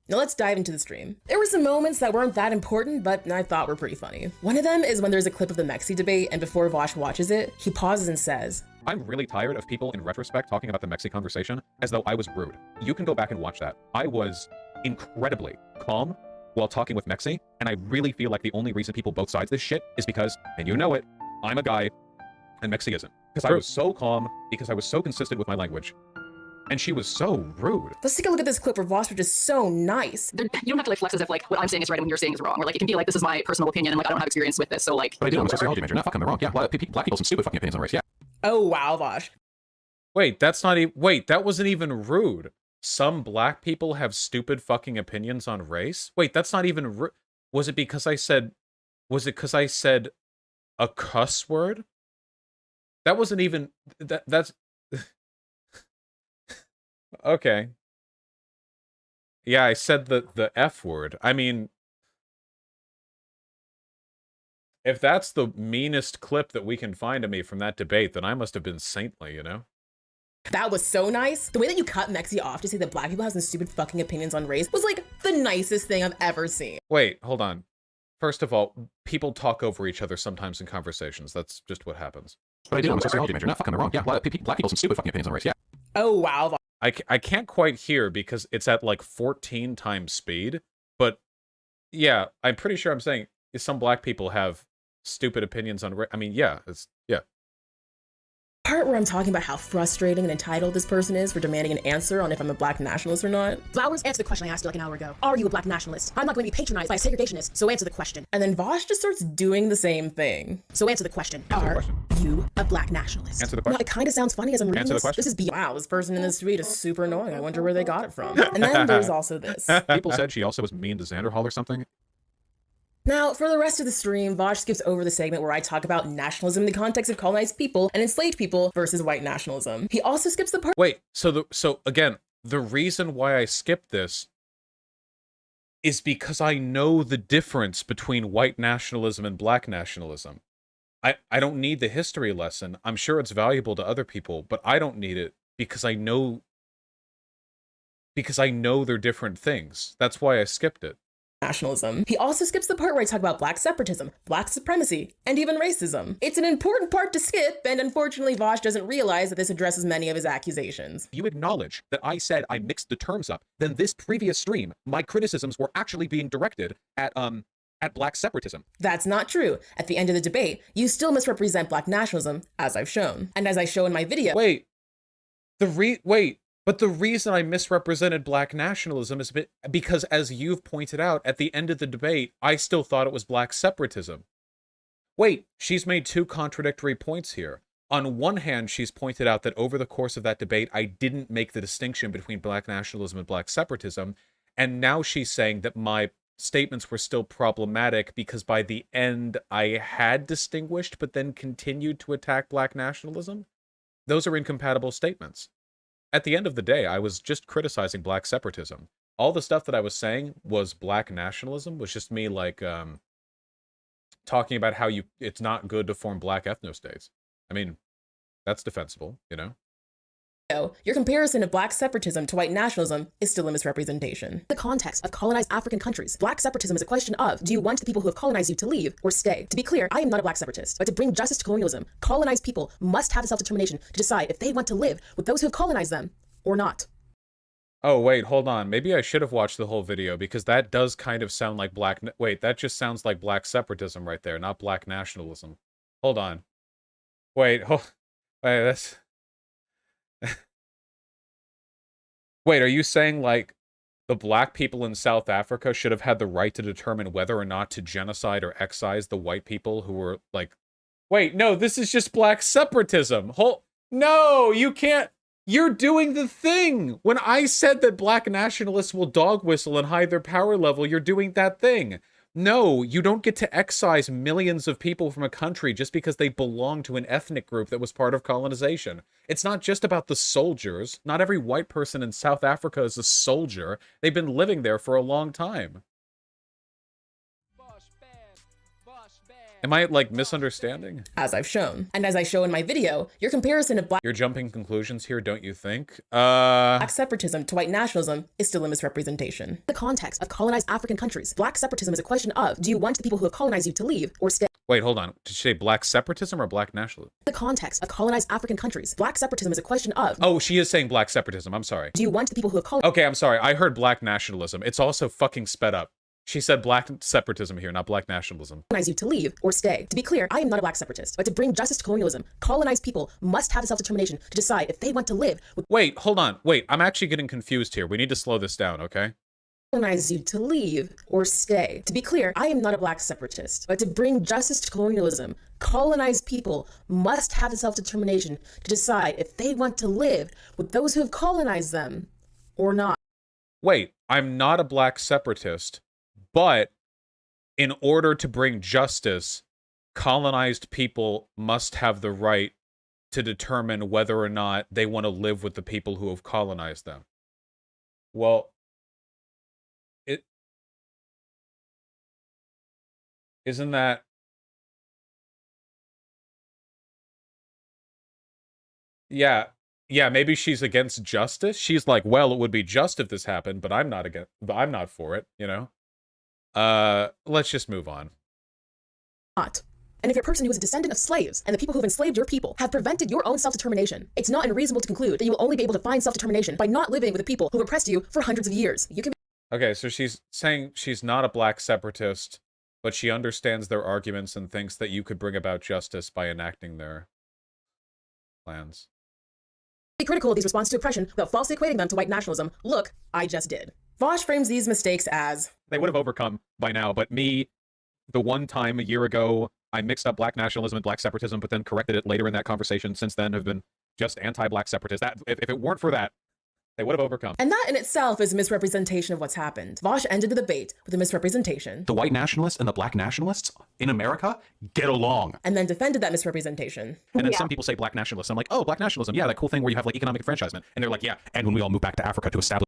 Now let's dive into the stream. There were some moments that weren't that important, but I thought were pretty funny. One of them is when there's a clip of the Mexi debate, and before Vosh watches it, he pauses and says, I'm really tired of people in retrospect talking about the Mexi conversation as though I was rude. You can go back and watch that. I was incredibly calm while talking with Mexi, and I really feel like the only reason people both sides this shit is because, and you know it, I'm a guy, and Mexi isn't. Because I was so calm, because I was so consistent with my language. And she was so rude. Let's take a look at this clip where Vosh was just so nice. You don't have to like flex as if like what I'm saying is right and what you're saying is wrong, or like it can be like this is my personal opinion and like I don't have experience with this, so like. But I do. I'm a sociology major. Not fucking wrong. Yeah, black people have some stupid fucking opinions on race. Yeah. Oh wow, Vosh. Wait, that's not even. Wait, that wasn't even rude. Some black people have stupid fucking opinions on race? Wait, that's not even rude. Was it because I said. Was it because I said a cuss word? That wasn't even. That's. Okay. Yeah, I said the F word. I mean, if that's the meanest clip that we can find of me from that debate, then I must have been saintly, you know? That was so nice. The way that you cut Mexi off to say that black people have some stupid fucking opinions on race was like the nicest thing I've ever seen. Wait, hold on. First of all, people talk over each other sometimes in conversations. That's just what happens. But I did. I'm a sociology major. Not fucking wrong. Yeah, black people have some stupid fucking opinions on race. Yeah. Oh wow, I can't quite hear because it's at like 14 times speed. But yeah, I'm pretty sure I'm saying some black people have stupid opinions on race. I mean, yeah, yeah. Part where I'm talking about how frustrating and entitled this person is for demanding an answer on if I'm a black nationalist or not. Flowers, answer the question I asked you like an hour ago. Are you a black nationalist? I'm not going to be patronized by a segregationist, so answer the question. And then Vosh just starts doing the same thing. So answer the question. Are you a black nationalist? Answer the question. Now, it kind of sounds funny as I'm reading Answer the this. question. This is wow, this person in this tweet is super annoying. I wonder where they got it from. And then there's also this. People said she also was mean to Xanderhall or something. Now, for the rest of the stream, Vosh skips over the segment where I talk about nationalism in the context of colonized people and enslaved people versus white nationalism. He also skips the part— Wait, so again, the reason why I skipped this is because I know the difference between white nationalism and black nationalism. I don't need the history lesson. I'm sure it's valuable to other people, but I don't need it because I know they're different things. That's why I skipped it. nationalism. He also skips the part where I talk about black separatism, black supremacy, and even racism. It's an important part to skip, and unfortunately Vosh doesn't realize that this addresses many of his accusations. You acknowledge that I said I mixed the terms up, then this previous stream, my criticisms were actually being directed at black separatism. That's not true. At the end of the debate, you still misrepresent black nationalism, as I've shown. And as I show in my video— But the reason I misrepresented black nationalism is because, as you've pointed out, at the end of the debate, I still thought it was black separatism. Wait, she's made two contradictory points here. On one hand, she's pointed out that over the course of that debate, I didn't make the distinction between black nationalism and black separatism, and now she's saying that my statements were still problematic because by the end, I had distinguished, but then continued to attack black nationalism? Those are incompatible statements. At the end of the day, I was just criticizing black separatism. All the stuff that I was saying was black nationalism, was just me, like, talking about how it's not good to form black ethno-states. I mean, that's defensible, you know? your comparison of black separatism to white nationalism is still a misrepresentation. In the context of colonized African countries, black separatism is a question of, do you want the people who have colonized you to leave or stay? To be clear, I am not a black separatist, but to bring justice to colonialism, colonized people must have the self-determination to decide if they want to live with those who have colonized them or not. Oh, wait, hold on. Maybe I should have watched the whole video, because that does kind of sound like wait, that just sounds like black separatism right there, not black nationalism. Hold on. Wait, that's... Wait, are you saying, like, the black people in South Africa should have had the right to determine whether or not to genocide or excise the white people who were, like... Wait, no, this is just black separatism. No, you can't... You're doing the thing! When I said that black nationalists will dog whistle and hide their power level, you're doing that thing. No, you don't get to excise millions of people from a country just because they belong to an ethnic group that was part of colonization. It's not just about the soldiers. Not every white person in South Africa is a soldier. They've been living there for a long time. Am I, like, misunderstanding? As I've shown. And as I show in my video, your comparison of black You're jumping conclusions here, don't you think? separatism to white nationalism is still a misrepresentation. In the context of colonized African countries, black separatism is a question of, do you want the people who have colonized you to leave or stay? Wait, hold on. Did you say black separatism or black nationalism? In the context of colonized African countries, black separatism is a question of, Oh, she is saying black separatism. I'm sorry. do you want the people who have colonized Okay, I'm sorry. I heard black nationalism. It's also fucking sped up. She said black separatism here, not black nationalism. you to leave or stay? To be clear, I am not a black separatist, but to bring justice to colonialism, colonized people must have the self-determination to decide if they want to live with Wait, hold on. Wait, I'm actually getting confused here. We need to slow this down, okay? colonize you to leave or stay. To be clear, I am not a black separatist, but to bring justice to colonialism, colonized people must have the self-determination to decide if they want to live with those who have colonized them or not. Wait, I'm not a black separatist, but in order to bring justice, colonized people must have the right to determine whether or not they want to live with the people who have colonized them. Well, isn't that... Yeah, maybe she's against justice. She's like, well, it would be just if this happened, but I'm not for it, you know? Let's just move on. Not. And if you're a person who is a descendant of slaves, and the people who have enslaved your people have prevented your own self-determination, it's not unreasonable to conclude that you will only be able to find self-determination by not living with the people who have oppressed you for hundreds of years. You can Okay, so she's saying she's not a black separatist, but she understands their arguments and thinks that you could bring about justice by enacting their plans. be critical of these responses to oppression without falsely equating them to white nationalism. Look, I just did. Vosh frames these mistakes as... They would have overcome by now, but me, the one time a year ago, I mixed up black nationalism and black separatism, but then corrected it later in that conversation, since then have been just anti-black separatists. That, if it weren't for that, they would have overcome. And that in itself is a misrepresentation of what's happened. Vosh ended the debate with a misrepresentation. The white nationalists and the black nationalists in America get along. And then defended that misrepresentation. And then some people say black nationalists. I'm like, oh, black nationalism. Yeah, that cool thing where you have like economic enfranchisement. And they're like, yeah, and when we all move back to Africa to establish.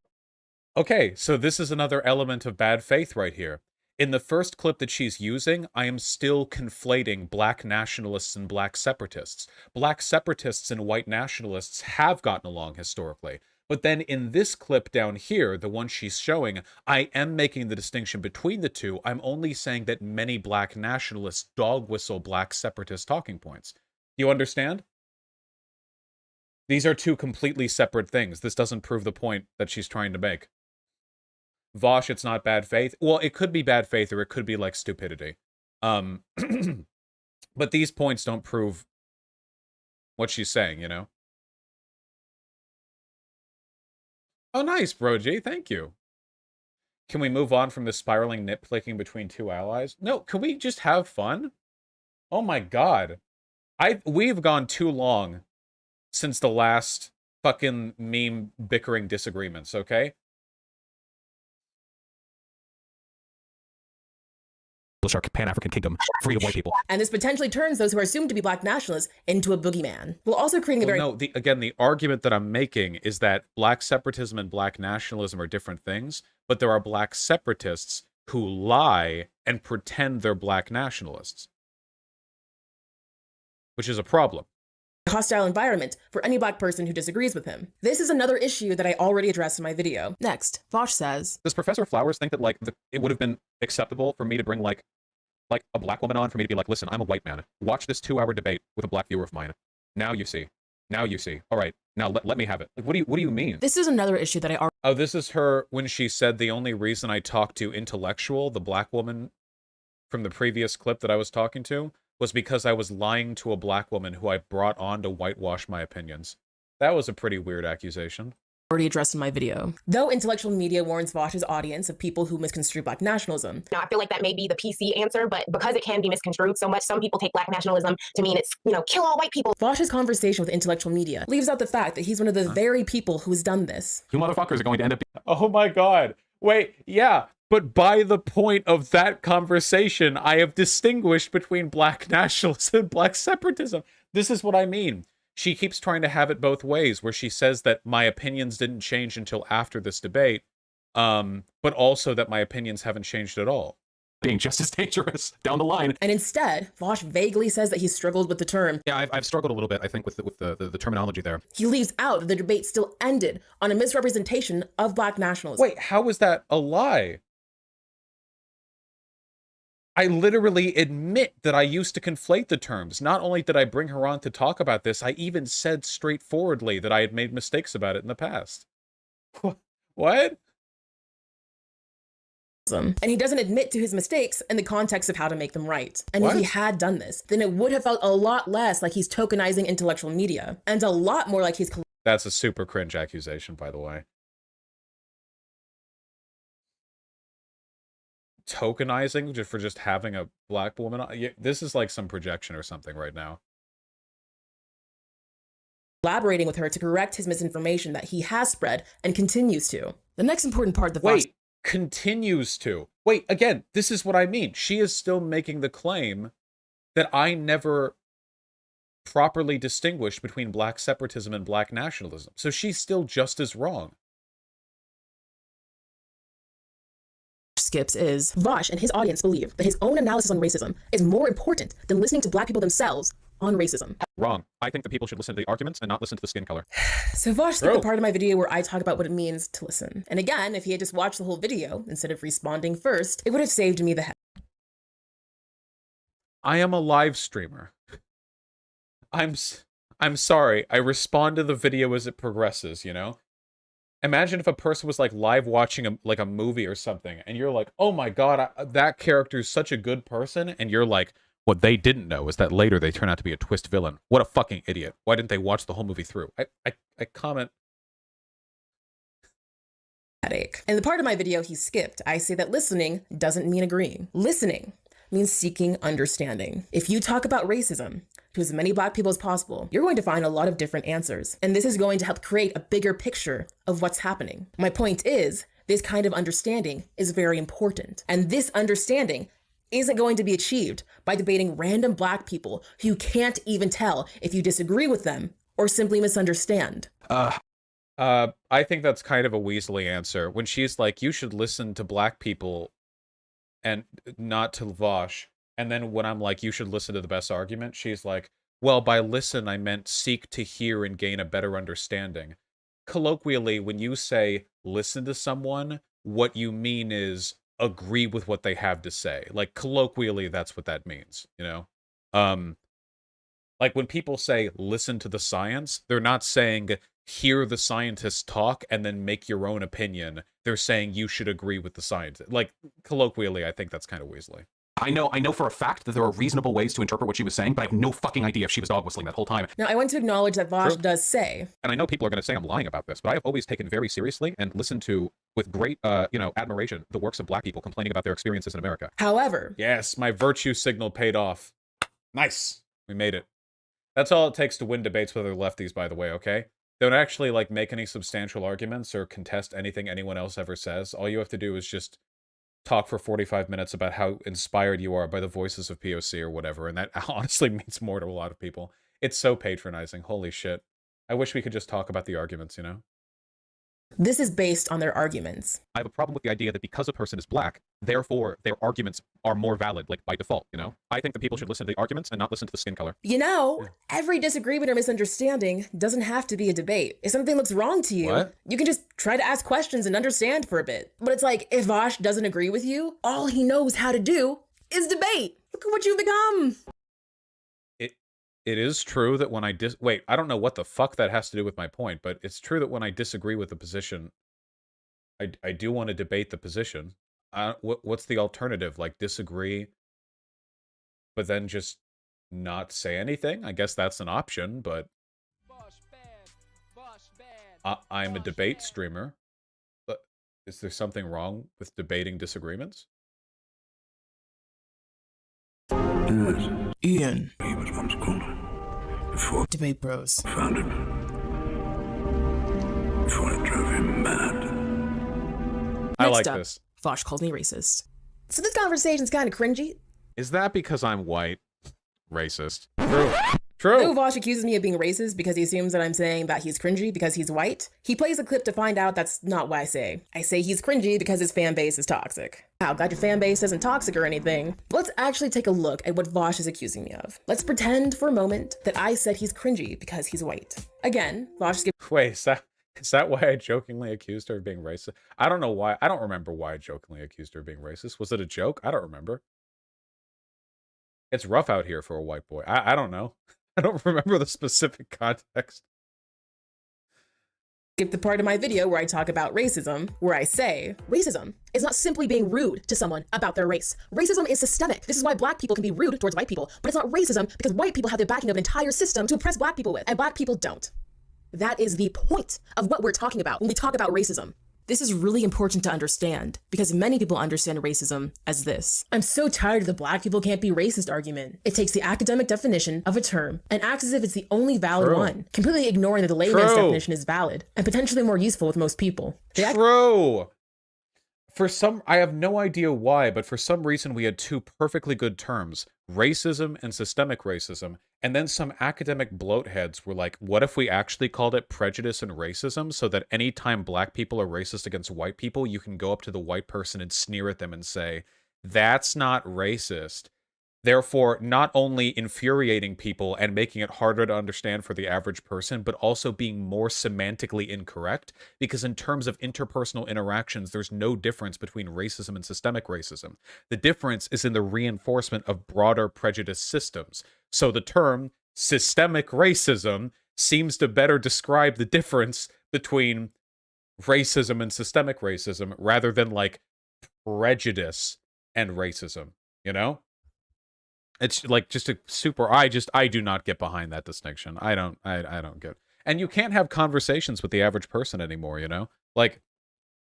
Okay, so this is another element of bad faith right here. In the first clip that she's using, I am still conflating black nationalists and black separatists. Black separatists and white nationalists have gotten along historically. But then in this clip down here, the one she's showing, I am making the distinction between the two. I'm only saying that many black nationalists dog whistle black separatist talking points. Do you understand? These are two completely separate things. This doesn't prove the point that she's trying to make. Vosh, it's not bad faith. Well, it could be bad faith or it could be like stupidity. But these points don't prove what she's saying, you know? Oh, nice, Bro G. Thank you. Can we move on from the spiraling nitpicking between two allies? No, can we just have fun? Oh my god. We've gone too long since the last fucking meme bickering disagreements, okay? Our Pan-African kingdom, free of white people. And this potentially turns those who are assumed to be black nationalists into a boogeyman, while also creating a very... No, again, the argument that I'm making is that black separatism and black nationalism are different things, but there are black separatists who lie and pretend they're black nationalists, which is a problem. hostile environment for any black person who disagrees with him. This is another issue that I already addressed in my video. Next, Vosh says, Does Professor Flowers think that like it would have been acceptable for me to bring like a black woman on, for me to be like, listen, I'm a white man. Watch this 2-hour debate with a black viewer of mine. Now you see. Now you see. All right. Now let me have it. Like, what do you mean? this is another issue that I already... Oh, this is her when she said the only reason I talked to Intellectual, the black woman from the previous clip that I was talking to, was because I was lying to a black woman who I brought on to whitewash my opinions. That was a pretty weird accusation. already addressed in my video. Though intellectual media warns Vosh's audience of people who misconstrue black nationalism. Now, I feel like that may be the PC answer, but because it can be misconstrued so much, some people take black nationalism to mean it's, kill all white people. Vosh's conversation with intellectual media leaves out the fact that he's one of the very people who has done this. You motherfuckers are going to end up... Oh my god. Wait, yeah. But by the point of that conversation, I have distinguished between black nationalism and black separatism. This is what I mean. She keeps trying to have it both ways, where she says that my opinions didn't change until after this debate, but also that my opinions haven't changed at all. being just as dangerous down the line. And instead, Vosh vaguely says that he struggled with the term. Yeah, I've struggled a little bit, I think, with the terminology there. He leaves out that the debate still ended on a misrepresentation of black nationalism. Wait, how is that a lie? I literally admit that I used to conflate the terms. Not only did I bring her on to talk about this, I even said straightforwardly that I had made mistakes about it in the past. What? And he doesn't admit to his mistakes in the context of how to make them right. And What? if he had done this, then it would have felt a lot less like he's tokenizing intellectual media, and a lot more like he's That's a super cringe accusation, by the way. tokenizing just for just having a black woman. This is like some projection or something right now. Collaborating with her to correct his misinformation that he has spread and continues to. The next important part of the Wait, continues to. Wait, again, this is what I mean. She is still making the claim that I never properly distinguished between black separatism and black nationalism. So she's still just as wrong. Skips is Vosh and his audience believe that his own analysis on racism is more important than listening to black people themselves on racism. Wrong. I think that people should listen to the arguments and not listen to the skin color. So Vosh skipped the part of my video where I talk about what it means to listen. And again, if he had just watched the whole video instead of responding first, it would have saved me the head. I am a live streamer. I'm sorry. I respond to the video as it progresses, you know? Imagine if a person was like live watching a movie or something, and you're like, "Oh my god, that character is such a good person," and you're like, "What they didn't know is that later they turn out to be a twist villain. What a fucking idiot! Why didn't they watch the whole movie through?" I comment. In the part of my video he skipped, I say that listening doesn't mean agreeing. Listening means seeking understanding. If you talk about racism to as many black people as possible, you're going to find a lot of different answers. And this is going to help create a bigger picture of what's happening. My point is, this kind of understanding is very important. And this understanding isn't going to be achieved by debating random black people who you can't even tell if you disagree with them or simply misunderstand. I think that's kind of a Weasley answer. When she's like, you should listen to black people and not to Vosh. And then when I'm like, you should listen to the best argument, she's like, well, by listen, I meant seek to hear and gain a better understanding. Colloquially, when you say listen to someone, what you mean is agree with what they have to say. Like, colloquially, that's what that means, you know? Like, when people say listen to the science, they're not saying hear the scientists talk and then make your own opinion. They're saying you should agree with the scientist. Like, colloquially, I think that's kind of Weasley. I know for a fact that there are reasonable ways to interpret what she was saying, but I have no fucking idea if she was dog whistling that whole time. Now, I want to acknowledge that Vosh does say, and I know people are going to say I'm lying about this, but I have always taken very seriously and listened to, with great, admiration, the works of black people complaining about their experiences in America. However, yes, my virtue signal paid off. Nice. We made it. That's all it takes to win debates with other lefties, by the way, okay? Don't actually, like, make any substantial arguments or contest anything anyone else ever says. All you have to do is just talk for 45 minutes about how inspired you are by the voices of POC or whatever, and that honestly means more to a lot of people. It's so patronizing. Holy shit. I wish we could just talk about the arguments, you know? this is based on their arguments. I have a problem with the idea that because a person is black, therefore their arguments are more valid, like by default, you know? I think that people should listen to the arguments and not listen to the skin color. You know, every disagreement or misunderstanding doesn't have to be a debate. If something looks wrong to you, you can just try to ask questions and understand for a bit. But it's like, if Vosh doesn't agree with you, all he knows how to do is debate. Look at what you've become. It is true that when I wait, I don't know what the fuck that has to do with my point, but it's true that when I disagree with the position, I do want to debate the position. What's the alternative? Like, disagree, but then just not say anything? I guess that's an option, but I'm a debate streamer. But is there something wrong with debating disagreements? Ian. He was once called before Debate Bros. Founded. Before I drove him mad. I Next like up, this. Vosh calls me racist. So this conversation's kind of cringy. Is that because I'm white? Racist. True. True. Though Vosh accuses me of being racist because he assumes that I'm saying that he's cringy because he's white, he plays a clip to find out that's not what I say. I say he's cringy because his fan base is toxic. Wow, glad your fan base isn't toxic or anything. But let's actually take a look at what Vosh is accusing me of. Let's pretend for a moment that I said he's cringy because he's white. Again, Vosh skips. Wait, is that why I jokingly accused her of being racist? I don't know why. I don't remember why I jokingly accused her of being racist. Was it a joke? I don't remember. It's rough out here for a white boy. I don't know. I don't remember the specific context. Skip the part of my video where I talk about racism, where I say, racism is not simply being rude to someone about their race. Racism is systemic. This is why black people can be rude towards white people, but it's not racism because white people have the backing of an entire system to oppress black people with, and black people don't. That is the point of what we're talking about when we talk about racism. This is really important to understand because many people understand racism as this. I'm so tired of the black people can't be racist argument. It takes the academic definition of a term and acts as if it's the only valid one, completely ignoring that the layman's definition is valid and potentially more useful with most people. True. I have no idea why, but for some reason we had two perfectly good terms, racism and systemic racism, and then some academic bloatheads were like, what if we actually called it prejudice and racism, so that anytime black people are racist against white people, you can go up to the white person and sneer at them and say, that's not racist. Therefore, not only infuriating people and making it harder to understand for the average person, but also being more semantically incorrect, because in terms of interpersonal interactions, there's no difference between racism and systemic racism. The difference is in the reinforcement of broader prejudice systems. So the term systemic racism seems to better describe the difference between racism and systemic racism, rather than like prejudice and racism, you know? It's like just a super. I do not get behind that distinction. I don't get. And you can't have conversations with the average person anymore. You know, like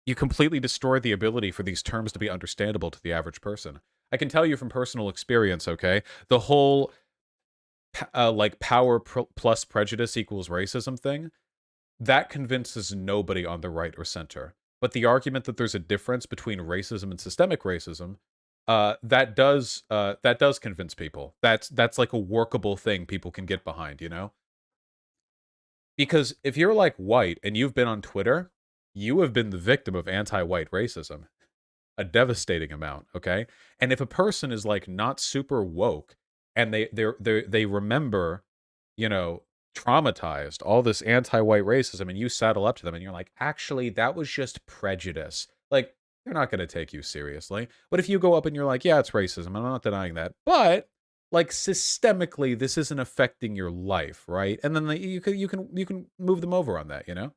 you completely destroy the ability for these terms to be understandable to the average person. I can tell you from personal experience. Okay, the whole like power plus prejudice equals racism thing, that convinces nobody on the right or center. But the argument that there's a difference between racism and systemic racism, that does convince people. That's like a workable thing people can get behind, you know? Because if you're like white and you've been on Twitter, you have been the victim of anti-white racism, a devastating amount, okay? And if a person is like not super woke and they remember, you know, traumatized all this anti-white racism, and you saddle up to them and you're like, actually that was just prejudice, like they're not going to take you seriously. But if you go up and you're like, yeah, it's racism, I'm not denying that, but like systemically this isn't affecting your life, right? And then you can move them over on that, you know?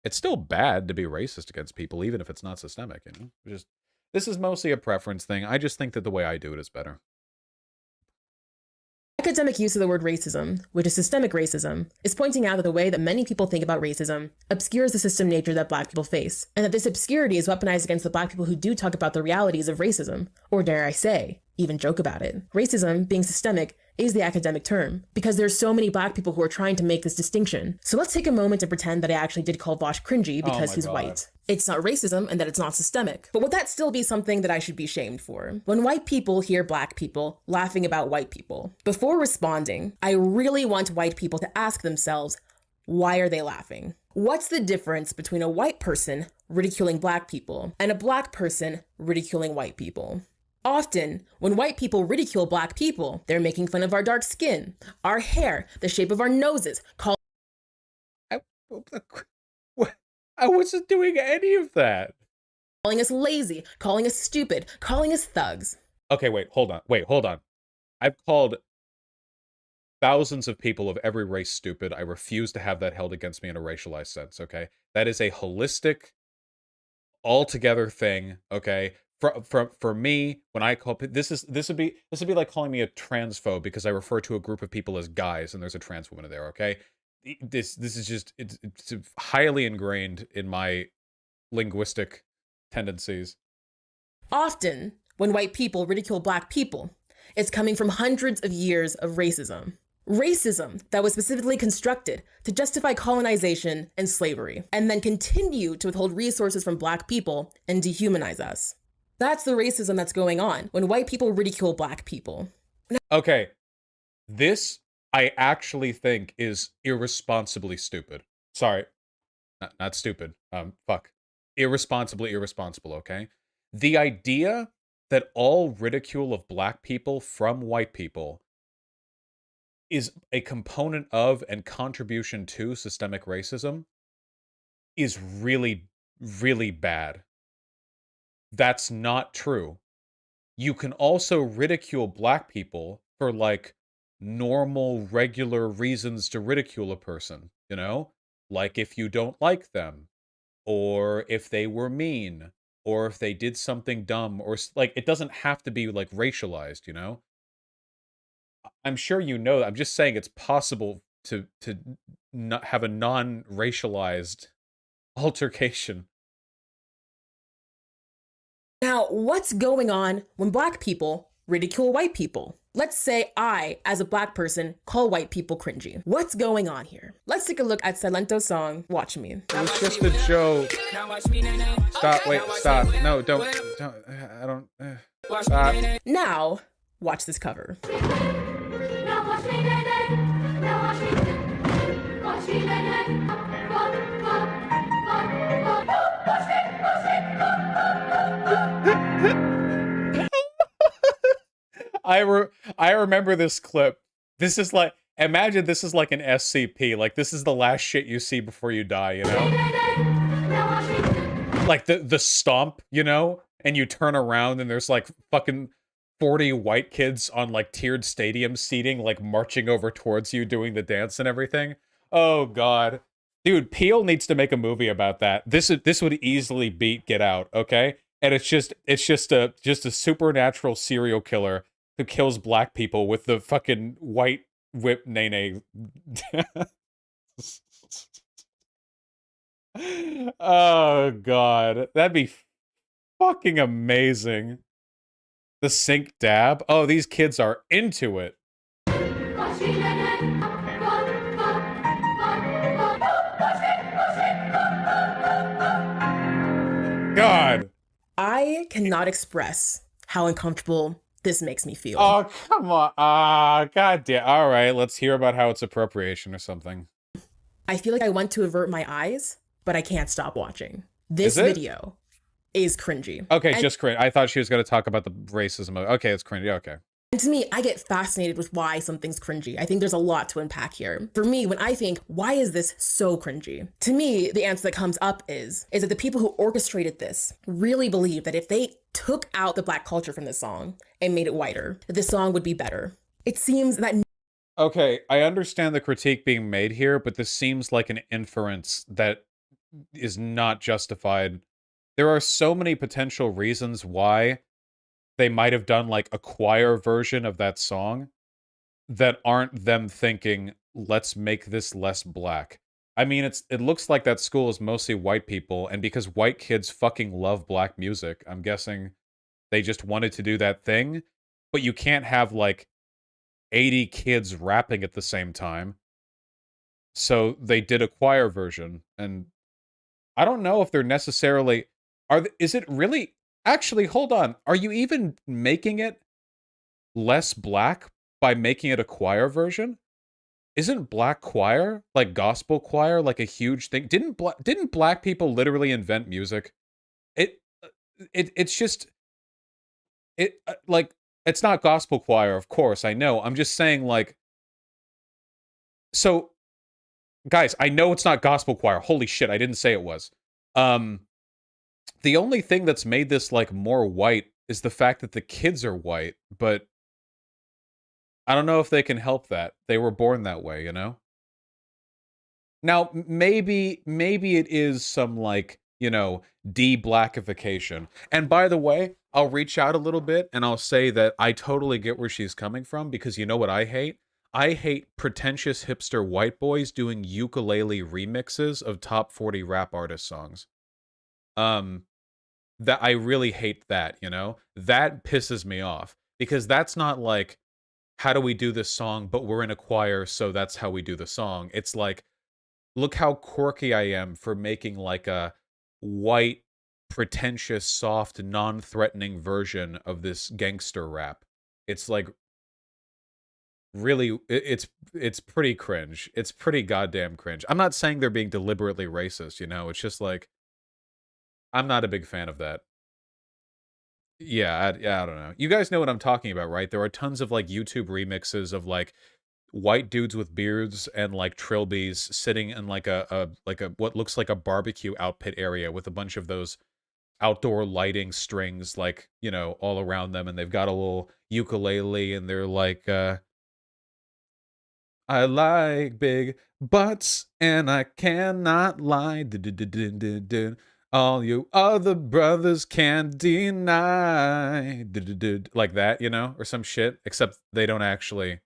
It's still bad to be racist against people even if it's not systemic, you know? This is mostly a preference thing. I just think that the way I do it is better. Academic use of the word racism, which is systemic racism, is pointing out that the way that many people think about racism obscures the system nature that black people face, and that this obscurity is weaponized against the black people who do talk about the realities of racism, or dare I say, even joke about it. Racism, being systemic, is the academic term, because there's so many black people who are trying to make this distinction. So let's take a moment to pretend that I actually did call Vosh cringy because he's white. It's not racism and that it's not systemic. But would that still be something that I should be shamed for? When white people hear black people laughing about white people, before responding, I really want white people to ask themselves, why are they laughing? What's the difference between a white person ridiculing black people and a black person ridiculing white people? Often, when white people ridicule black people, they're making fun of our dark skin, our hair, the shape of our noses, I wasn't doing any of that. Calling us lazy, calling us stupid, calling us thugs. Okay, wait, hold on. I've called thousands of people of every race stupid. I refuse to have that held against me in a racialized sense, okay? That is a holistic, altogether thing, okay? For me, when I call this would be like calling me a transphobe because I refer to a group of people as guys and there's a trans woman in there, okay? This is just it's highly ingrained in my linguistic tendencies. Often, when white people ridicule black people, it's coming from hundreds of years of racism. Racism that was specifically constructed to justify colonization and slavery, and then continue to withhold resources from black people and dehumanize us. That's the racism that's going on when white people ridicule black people. Okay, this I actually think is irresponsibly stupid. Sorry, not stupid. Fuck. Irresponsibly irresponsible, okay? The idea that all ridicule of black people from white people is a component of and contribution to systemic racism is really, really bad. That's not true. You can also ridicule black people for like normal, regular reasons to ridicule a person, you know? Like if you don't like them, or if they were mean, or if they did something dumb, or like it doesn't have to be like racialized, you know? I'm sure you know that. I'm just saying it's possible to not have a non-racialized altercation. Now, what's going on when black people ridicule white people? Let's say I, as a black person, call white people cringy. What's going on here? Let's take a look at Silento's song, Watch Me. It was just a joke. Stop, wait, stop. No, don't, I don't, stop. Now, watch this cover. I remember this clip. This is like, imagine this is like an SCP. Like, this is the last shit you see before you die, you know? Like the stomp, you know? And you turn around and there's like fucking 40 white kids on like tiered stadium seating, like marching over towards you doing the dance and everything. Oh god. Dude, Peele needs to make a movie about that. This would easily beat Get Out, okay? And it's just a supernatural serial killer who kills black people with the fucking white whip nene. Oh god, that'd be fucking amazing. The sync dab. Oh, these kids are into it. God. I cannot express how uncomfortable this makes me feel. Oh, come on. God damn. All right, let's hear about how it's appropriation or something. I feel like I want to avert my eyes, but I can't stop watching. This video is cringy. Okay, and just cringe. I thought she was going to talk about the racism. Okay, it's cringy. Okay. And to me, I get fascinated with why something's cringy. I think there's a lot to unpack here. For me, when I think, why is this so cringy? To me, the answer that comes up is that the people who orchestrated this really believe that if they took out the black culture from this song and made it whiter, that this song would be better. It seems that... Okay, I understand the critique being made here, but this seems like an inference that is not justified. There are so many potential reasons why they might have done like a choir version of that song that aren't them thinking, let's make this less black. I mean, it looks like that school is mostly white people, and because white kids fucking love black music, I'm guessing they just wanted to do that thing, but you can't have like 80 kids rapping at the same time. So they did a choir version, and I don't know if they're necessarily... Is it really... Actually, hold on. Are you even making it less black by making it a choir version? Isn't black choir, like gospel choir, like a huge thing? Didn't black people literally invent music? It's just... like, it's not gospel choir, of course, I know. I'm just saying, like... So, guys, I know it's not gospel choir. Holy shit, I didn't say it was. The only thing that's made this, like, more white is the fact that the kids are white, but I don't know if they can help that. They were born that way, you know? Now, maybe it is some, like, you know, de-blackification. And by the way, I'll reach out a little bit and I'll say that I totally get where she's coming from, because you know what I hate? I hate pretentious hipster white boys doing ukulele remixes of top 40 rap artist songs. That I really hate that, you know? That pisses me off, because that's not like, how do we do this song, but we're in a choir, so that's how we do the song. It's like, look how quirky I am for making like a white, pretentious, soft, non-threatening version of this gangster rap. It's like, really, it's pretty cringe. It's pretty goddamn cringe. I'm not saying they're being deliberately racist, you know? It's just like, I'm not a big fan of that. Yeah, I don't know. You guys know what I'm talking about, right? There are tons of, like, YouTube remixes of, like, white dudes with beards and, like, trilbies sitting in, like, what looks like a barbecue outpit area with a bunch of those outdoor lighting strings, like, you know, all around them, and they've got a little ukulele, and they're like, I like big butts, and I cannot lie. All you other brothers can't deny. Like that, you know? Or some shit. Except they don't actually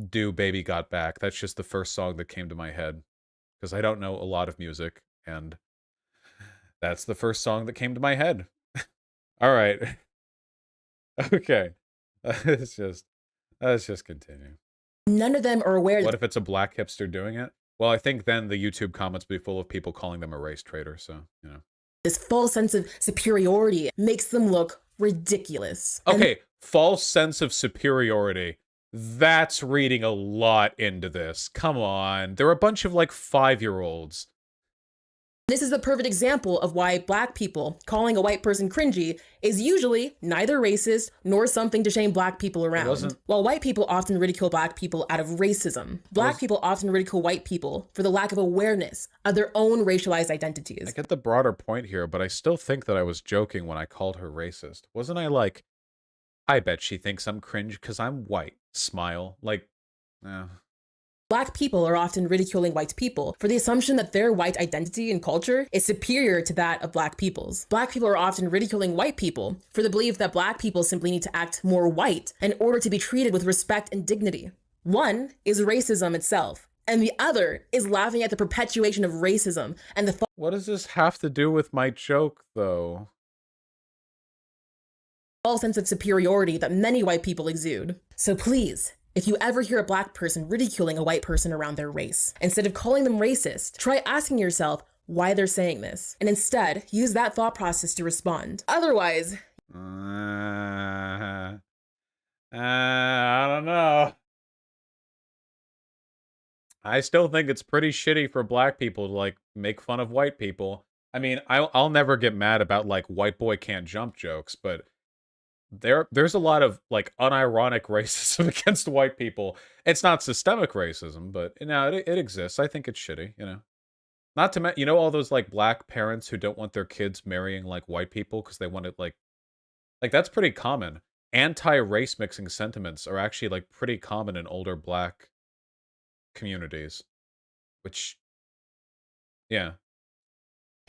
do Baby Got Back. That's just the first song that came to my head. Because I don't know a lot of music, and that's the first song that came to my head. All right. Okay. Let's just continue. None of them are aware What that if it's a black hipster doing it? Well, I think then the YouTube comments will be full of people calling them a race traitor, so, you know. this false sense of superiority makes them look ridiculous. Okay, false sense of superiority. That's reading a lot into this. Come on. They're a bunch of, like, 5-year-olds. This is the perfect example of why black people calling a white person cringy is usually neither racist nor something to shame black people around. While white people often ridicule black people out of racism, black people often ridicule white people for the lack of awareness of their own racialized identities. I get the broader point here, but I still think that I was joking when I called her racist. Wasn't I like, I bet she thinks I'm cringe because I'm white. Smile. Like, Black people are often ridiculing white people for the assumption that their white identity and culture is superior to that of black people's. Black people are often ridiculing white people for the belief that black people simply need to act more white in order to be treated with respect and dignity. One is racism itself, and the other is laughing at the perpetuation of racism and the what does this have to do with my joke, though? false sense of superiority that many white people exude. So please, if you ever hear a black person ridiculing a white person around their race, instead of calling them racist, try asking yourself why they're saying this, and instead use that thought process to respond. Otherwise, I don't know. I still think it's pretty shitty for black people to, like, make fun of white people. I mean, I'll never get mad about, like, white boy can't jump jokes, but there's a lot of, like, unironic racism against white people. It's not systemic racism, but, you know, it exists. I think it's shitty, you know. Not to mention, you know, all those, like, black parents who don't want their kids marrying, like, white people because they want it, like, that's pretty common. Anti-race mixing sentiments are actually, like, pretty common in older black communities. Which, yeah.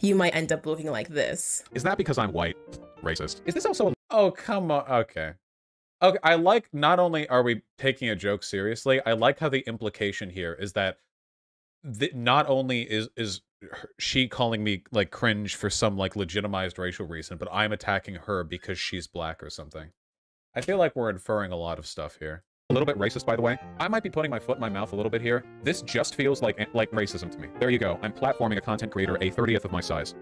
you might end up looking like this. Is that because I'm white? Racist. Is this also Oh, come on. Okay. Okay, I like, not only are we taking a joke seriously, I like how the implication here is that not only is she calling me, like, cringe for some, like, legitimized racial reason, but I'm attacking her because she's black or something. I feel like we're inferring a lot of stuff here. a little bit racist, by the way? I might be putting my foot in my mouth a little bit here. This just feels like racism to me. There you go. I'm platforming a content creator a 30th of my size.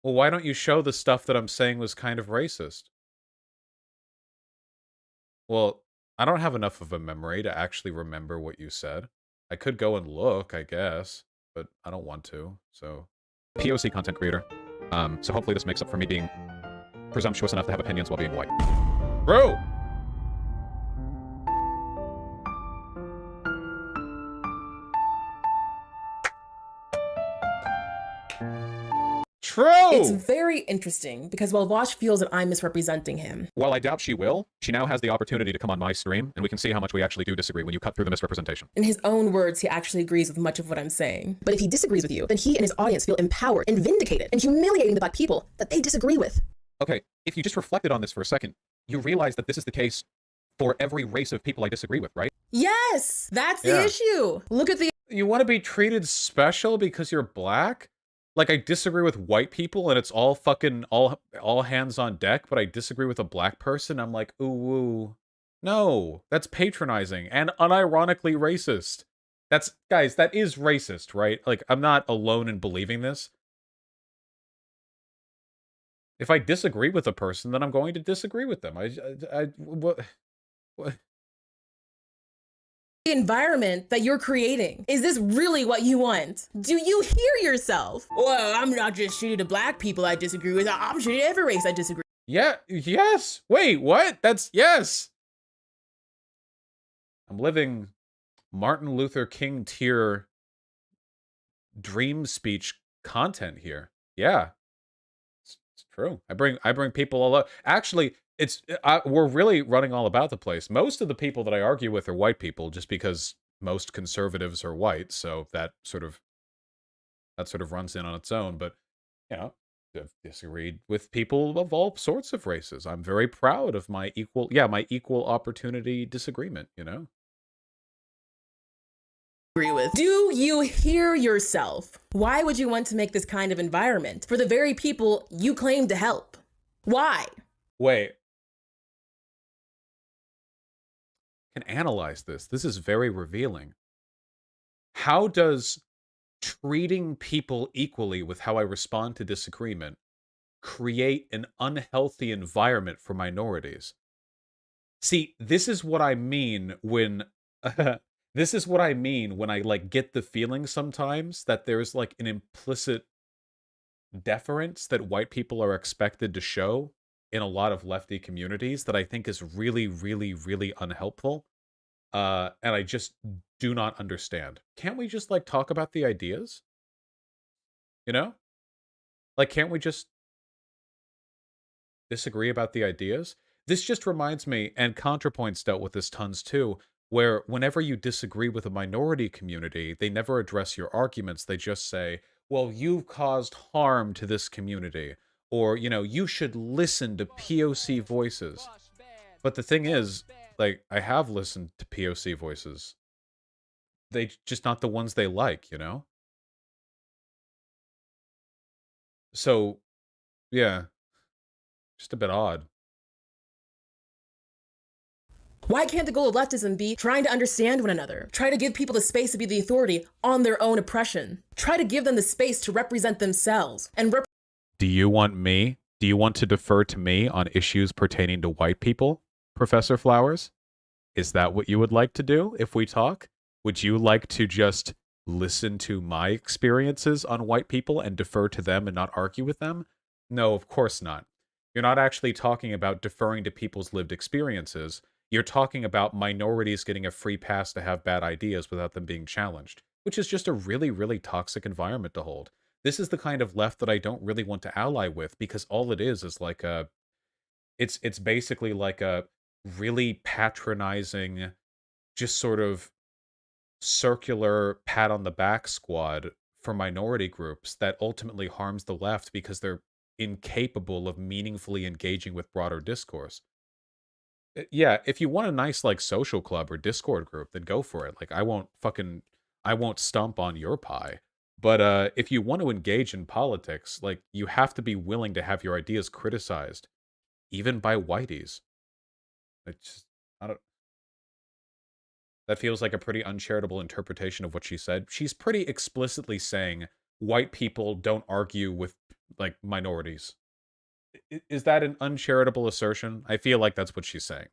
Well, why don't you show the stuff that I'm saying was kind of racist? Well, I don't have enough of a memory to actually remember what you said. I could go and look, I guess, but I don't want to, so... POC content creator. So hopefully this makes up for me being presumptuous enough to have opinions while being white. Bro! True! It's very interesting because while Vosh feels that I'm misrepresenting him, While I doubt she will, she now has the opportunity to come on my stream, and we can see how much we actually do disagree when you cut through the misrepresentation. in his own words, he actually agrees with much of what I'm saying. But if he disagrees with you, then he and his audience feel empowered and vindicated and humiliating the black people that they disagree with. Okay, if you just reflected on this for a second, you realize that this is the case for every race of people I disagree with, right? Yes, that's the Yeah. issue. Look at the You want to be treated special because you're black? Like, I disagree with white people and it's all fucking all hands on deck, but I disagree with a black person. I'm like, ooh. No, that's patronizing and unironically racist. Guys, that is racist, right? Like, I'm not alone in believing this. If I disagree with a person, then I'm going to disagree with them. What? environment that you're creating. Is this really what you want? Do you hear yourself? Well, I'm not just shitty to black people I disagree with. I'm shitty to every race I disagree. Yeah, yes. Wait, what? Yes. I'm living Martin Luther King tier dream speech content here. Yeah. It's true. I bring people a lot. Actually, we're really running all about the place. Most of the people that I argue with are white people, just because most conservatives are white. So that sort of runs in on its own. But, you know, I've disagreed with people of all sorts of races. I'm very proud of my equal opportunity disagreement, you know? Agree with. Do you hear yourself? Why would you want to make this kind of environment for the very people you claim to help? Why? Wait. Can analyze this. This is very revealing. How does treating people equally with how I respond to disagreement create an unhealthy environment for minorities? See, this is what I mean when this is what I mean when I like get the feeling sometimes that there's like an implicit deference that white people are expected to show in a lot of lefty communities that I think is really, really, really unhelpful. And I just do not understand. Can't we just like talk about the ideas? You know? Like, can't we just disagree about the ideas? This just reminds me, and ContraPoints dealt with this tons too, where whenever you disagree with a minority community, they never address your arguments. They just say, well, you've caused harm to this community. Or, you know, you should listen to POC voices. But the thing is, like, I have listened to POC voices. They just not the ones they like, you know? So, yeah, just a bit odd. Why can't the goal of leftism be trying to understand one another? Try to give people the space to be the authority on their own oppression. Try to give them the space to represent themselves and Do you want me? Do you want to defer to me on issues pertaining to white people, Professor Flowers? Is that what you would like to do if we talk? Would you like to just listen to my experiences on white people and defer to them and not argue with them? No, of course not. You're not actually talking about deferring to people's lived experiences. You're talking about minorities getting a free pass to have bad ideas without them being challenged, which is just a really, really toxic environment to hold. This is the kind of left that I don't really want to ally with, because all it is like a it's basically like a really patronizing, just sort of circular pat on the back squad for minority groups that ultimately harms the left because they're incapable of meaningfully engaging with broader discourse. Yeah, if you want a nice like social club or Discord group, then go for it. Like I won't stomp on your pie. But if you want to engage in politics, like you have to be willing to have your ideas criticized, even by whiteys. It's I don't That feels like a pretty uncharitable interpretation of what she said. She's pretty explicitly saying white people don't argue with like minorities. Is that an uncharitable assertion? I feel like that's what she's saying.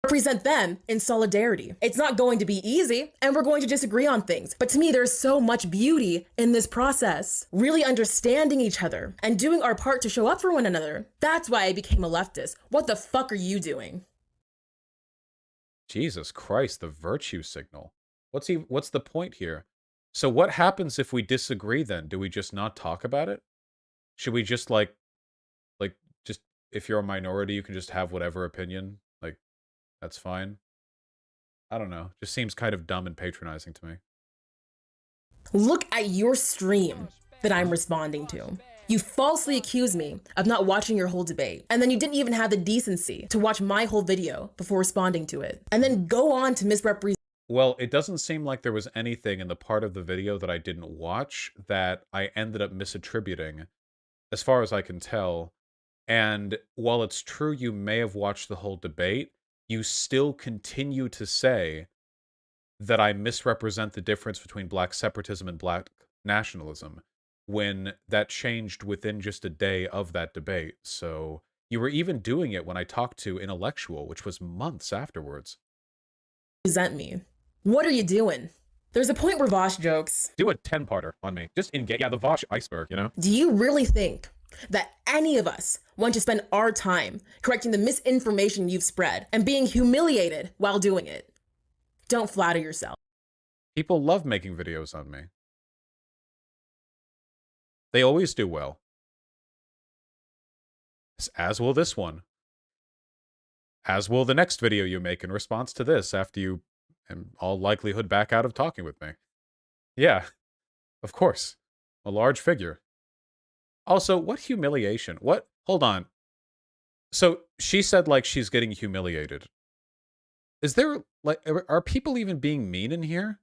represent them in solidarity. It's not going to be easy, and we're going to disagree on things. But to me, there's so much beauty in this process. Really understanding each other and doing our part to show up for one another. That's why I became a leftist. What the fuck are you doing? Jesus Christ, the virtue signal. What's the point here? So what happens if we disagree then? Do we just not talk about it? Should we just like just if you're a minority, you can just have whatever opinion? Like that's fine. I don't know. Just seems kind of dumb and patronizing to me. Look at your stream that I'm responding to. You falsely accused me of not watching your whole debate, and then you didn't even have the decency to watch my whole video before responding to it, and then go on to misrepresent. Well, it doesn't seem like there was anything in the part of the video that I didn't watch that I ended up misattributing, as far as I can tell. And while it's true you may have watched the whole debate, you still continue to say that I misrepresent the difference between black separatism and black nationalism, when that changed within just a day of that debate. So you were even doing it when I talked to Intellectual, which was months afterwards. Resent me. What are you doing? There's a point where Vosh jokes. Do a 10-parter on me. Just engage. Yeah, the Vosh iceberg, you know? Do you really think that any of us want to spend our time correcting the misinformation you've spread and being humiliated while doing it? Don't flatter yourself. People love making videos on me. They always do well. As will this one. As will the next video you make in response to this after you, in all likelihood, back out of talking with me. Yeah, of course. A large figure. Also, what humiliation? What? Hold on. So she said like she's getting humiliated. Is there, like, are people even being mean in here?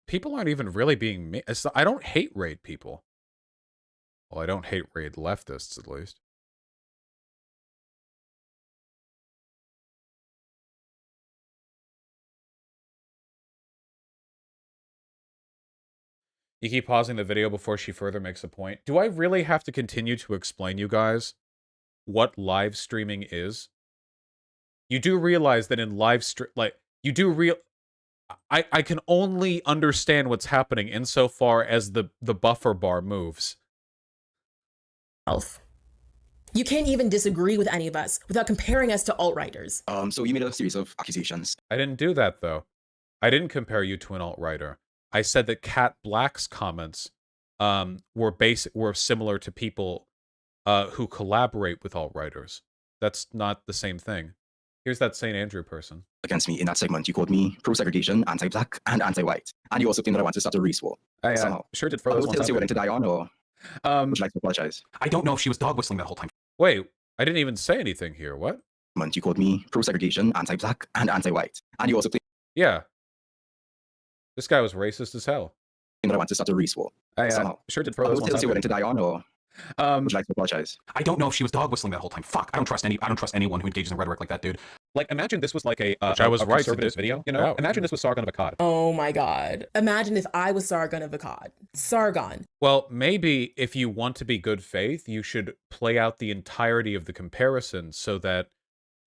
People aren't even really being me. I don't hate raid people. Well, I don't hate raid leftists, at least. You keep pausing the video before she further makes a point. Do I really have to continue to explain you guys what live streaming is? You do realize that in live stream, like, you do real... I can only understand what's happening insofar as the buffer bar moves. You can't even disagree with any of us without comparing us to alt-righters. So you made a series of accusations. I didn't do that, though. I didn't compare you to an alt-righter. I said that Cat Black's comments were similar to people who collaborate with alt-righters. That's not the same thing. Here's that St. Andrew person. Against me in that segment, you called me pro-segregation, anti-black, and anti-white. And you also claimed that I want to start a race war. I Somehow. sure did Are throw those those tales ones you're out willing to die on, or there. would you like to apologize? I don't know if she was dog whistling that whole time. Wait, I didn't even say anything here. What? You called me pro-segregation, anti-black, and anti-white. And you also claimed Yeah. This guy was racist as hell. that I want to start a race war. I Somehow. sure did Are throw those those ones tales out you're there. willing to die on, or would you like to apologize? I don't know if she was dog whistling that whole time. Fuck, I don't trust anyone who engages in rhetoric like that, dude. Like, imagine this was like a Which I was a right to conservatives do. video, you know? Yeah. Imagine this was Sargon of Akkad. Oh my god. Imagine if I was Sargon of Akkad. Sargon. Well, maybe if you want to be good faith, you should play out the entirety of the comparison so that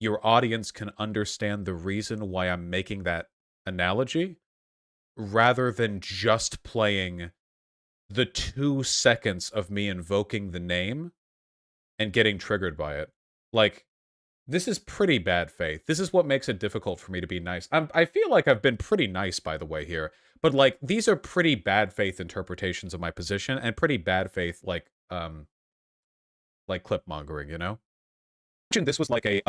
your audience can understand the reason why I'm making that analogy, rather than just playing the 2 seconds of me invoking the name and getting triggered by it. Like, this is pretty bad faith. This is what makes it difficult for me to be nice. I feel like I've been pretty nice, by the way, here. But, like, these are pretty bad faith interpretations of my position, and pretty bad faith, like clip mongering, you know? Imagine this was like a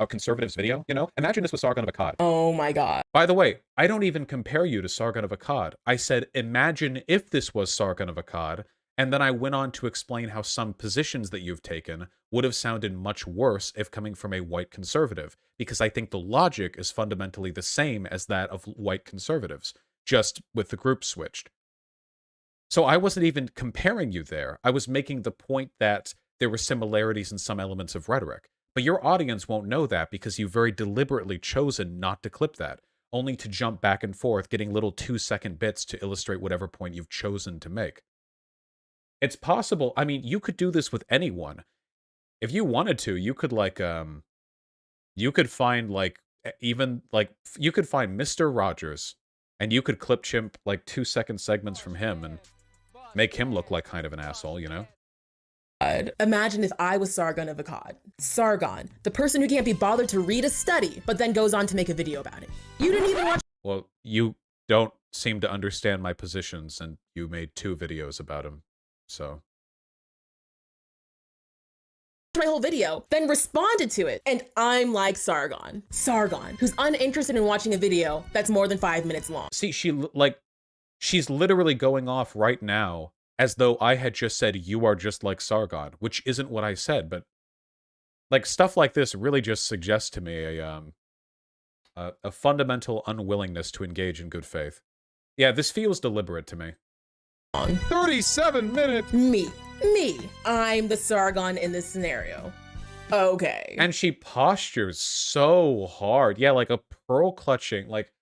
conservatives video, you know? Imagine this was Sargon of Akkad. Oh my god. By the way, I don't even compare you to Sargon of Akkad. I said, imagine if this was Sargon of Akkad, and then I went on to explain how some positions that you've taken would have sounded much worse if coming from a white conservative, because I think the logic is fundamentally the same as that of white conservatives, just with the group switched. So I wasn't even comparing you there. I was making the point that there were similarities in some elements of rhetoric. But your audience won't know that because you've very deliberately chosen not to clip that, only to jump back and forth, getting little 2-second bits to illustrate whatever point you've chosen to make. It's possible. I mean, you could do this with anyone. If you wanted to, you could, like, you could find, like, even, like, you could find Mr. Rogers, and you could clip chimp, like, 2-second segments from him and make him look like kind of an asshole, you know? Imagine if I was Sargon of Akkad. Sargon, the person who can't be bothered to read a study, but then goes on to make a video about it. You didn't even watch Well, you don't seem to understand my positions, and you made 2 videos about him, so... my whole video, then responded to it. And I'm like Sargon. Sargon, who's uninterested in watching a video that's more than 5 minutes long. See, she's literally going off right now as though I had just said, you are just like Sargon, which isn't what I said, but, like, stuff like this really just suggests to me a fundamental unwillingness to engage in good faith. Yeah, this feels deliberate to me. 37 minutes! Me. I'm the Sargon in this scenario. Okay. And she postures so hard. Yeah, like a pearl clutching, like,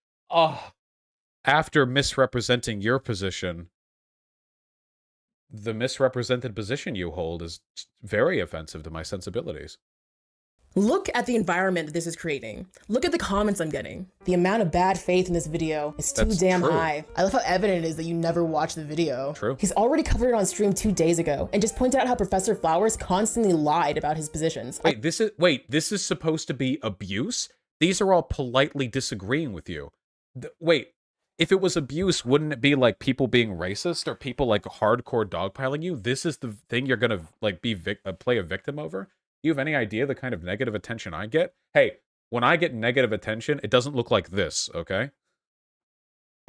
after misrepresenting your position, the misrepresented position you hold is very offensive to my sensibilities. Look at the environment that this is creating. Look at the comments I'm getting. The amount of bad faith in this video is too That's damn true. high. I love how evident it is that you never watched the video. True. He's already covered it on stream 2 days ago and just pointed out how Professor Flowers constantly lied about his positions. Wait, this is supposed to be abuse? These are all politely disagreeing with you. Wait, if it was abuse, wouldn't it be like people being racist or people like hardcore dogpiling you? This is the thing you're gonna like play a victim over? You have any idea the kind of negative attention I get? Hey, when I get negative attention, it doesn't look like this, okay?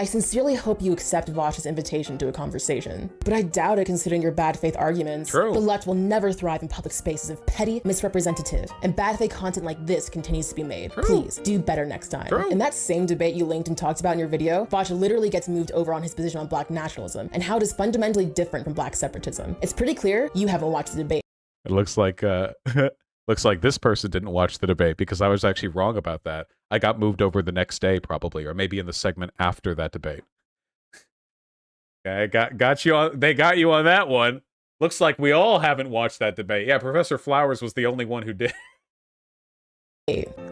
I sincerely hope you accept Vosh's invitation to a conversation, but I doubt it considering your bad faith arguments. True. The left will never thrive in public spaces if petty, misrepresentative, and bad faith content like this continues to be made. True. Please, do better next time. True. In that same debate you linked and talked about in your video, Vosh literally gets moved over on his position on black nationalism and how it is fundamentally different from black separatism. It's pretty clear you haven't watched the debate. It looks like looks like this person didn't watch the debate because I was actually wrong about that. I got moved over the next day probably, or maybe in the segment after that debate. I got you on. They got you on that one. Looks like we all haven't watched that debate. Yeah, Professor Flowers was the only one who did.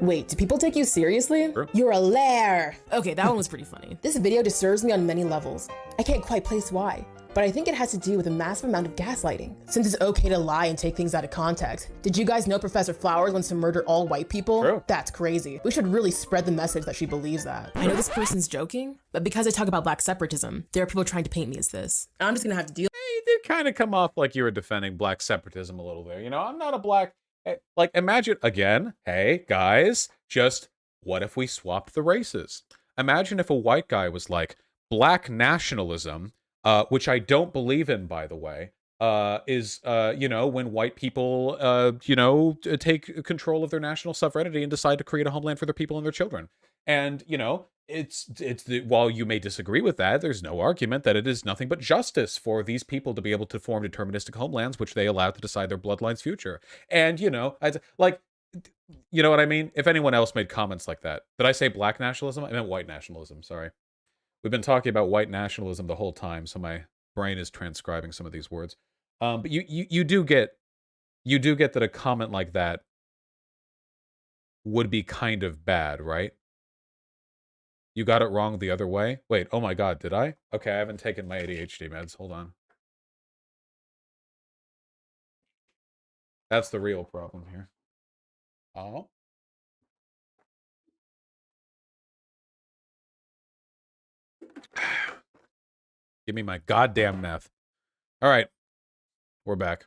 Wait, do people take you seriously? Sure. You're a liar. Okay, that one was pretty funny. This video disturbs me on many levels. I can't quite place why, but I think it has to do with a massive amount of gaslighting. Since it's okay to lie and take things out of context, did you guys know Professor Flowers wants to murder all white people? True. That's crazy. We should really spread the message that she believes that. I know this person's joking, but because I talk about black separatism, there are people trying to paint me as this. And I'm just gonna have to deal. You did kind of come off like you were defending black separatism a little there. You know, I'm not a black. Like, imagine again. Hey guys, just what if we swapped the races? Imagine if a white guy was like, black nationalism, which I don't believe in, by the way, is you know, when white people you know, take control of their national sovereignty and decide to create a homeland for their people and their children. And you know, while you may disagree with that, there's no argument that it is nothing but justice for these people to be able to form deterministic homelands, which they allow to decide their bloodline's future. And you know, like, you know what I mean? If anyone else made comments like that, did I say black nationalism? I meant white nationalism. Sorry. We've been talking about white nationalism the whole time, so my brain is transcribing some of these words. But you do get that a comment like that would be kind of bad, right? You got it wrong the other way? Wait, oh my god, did I? Okay, I haven't taken my ADHD meds. Hold on. That's the real problem here. Oh. Give me my goddamn meth. All right. We're back.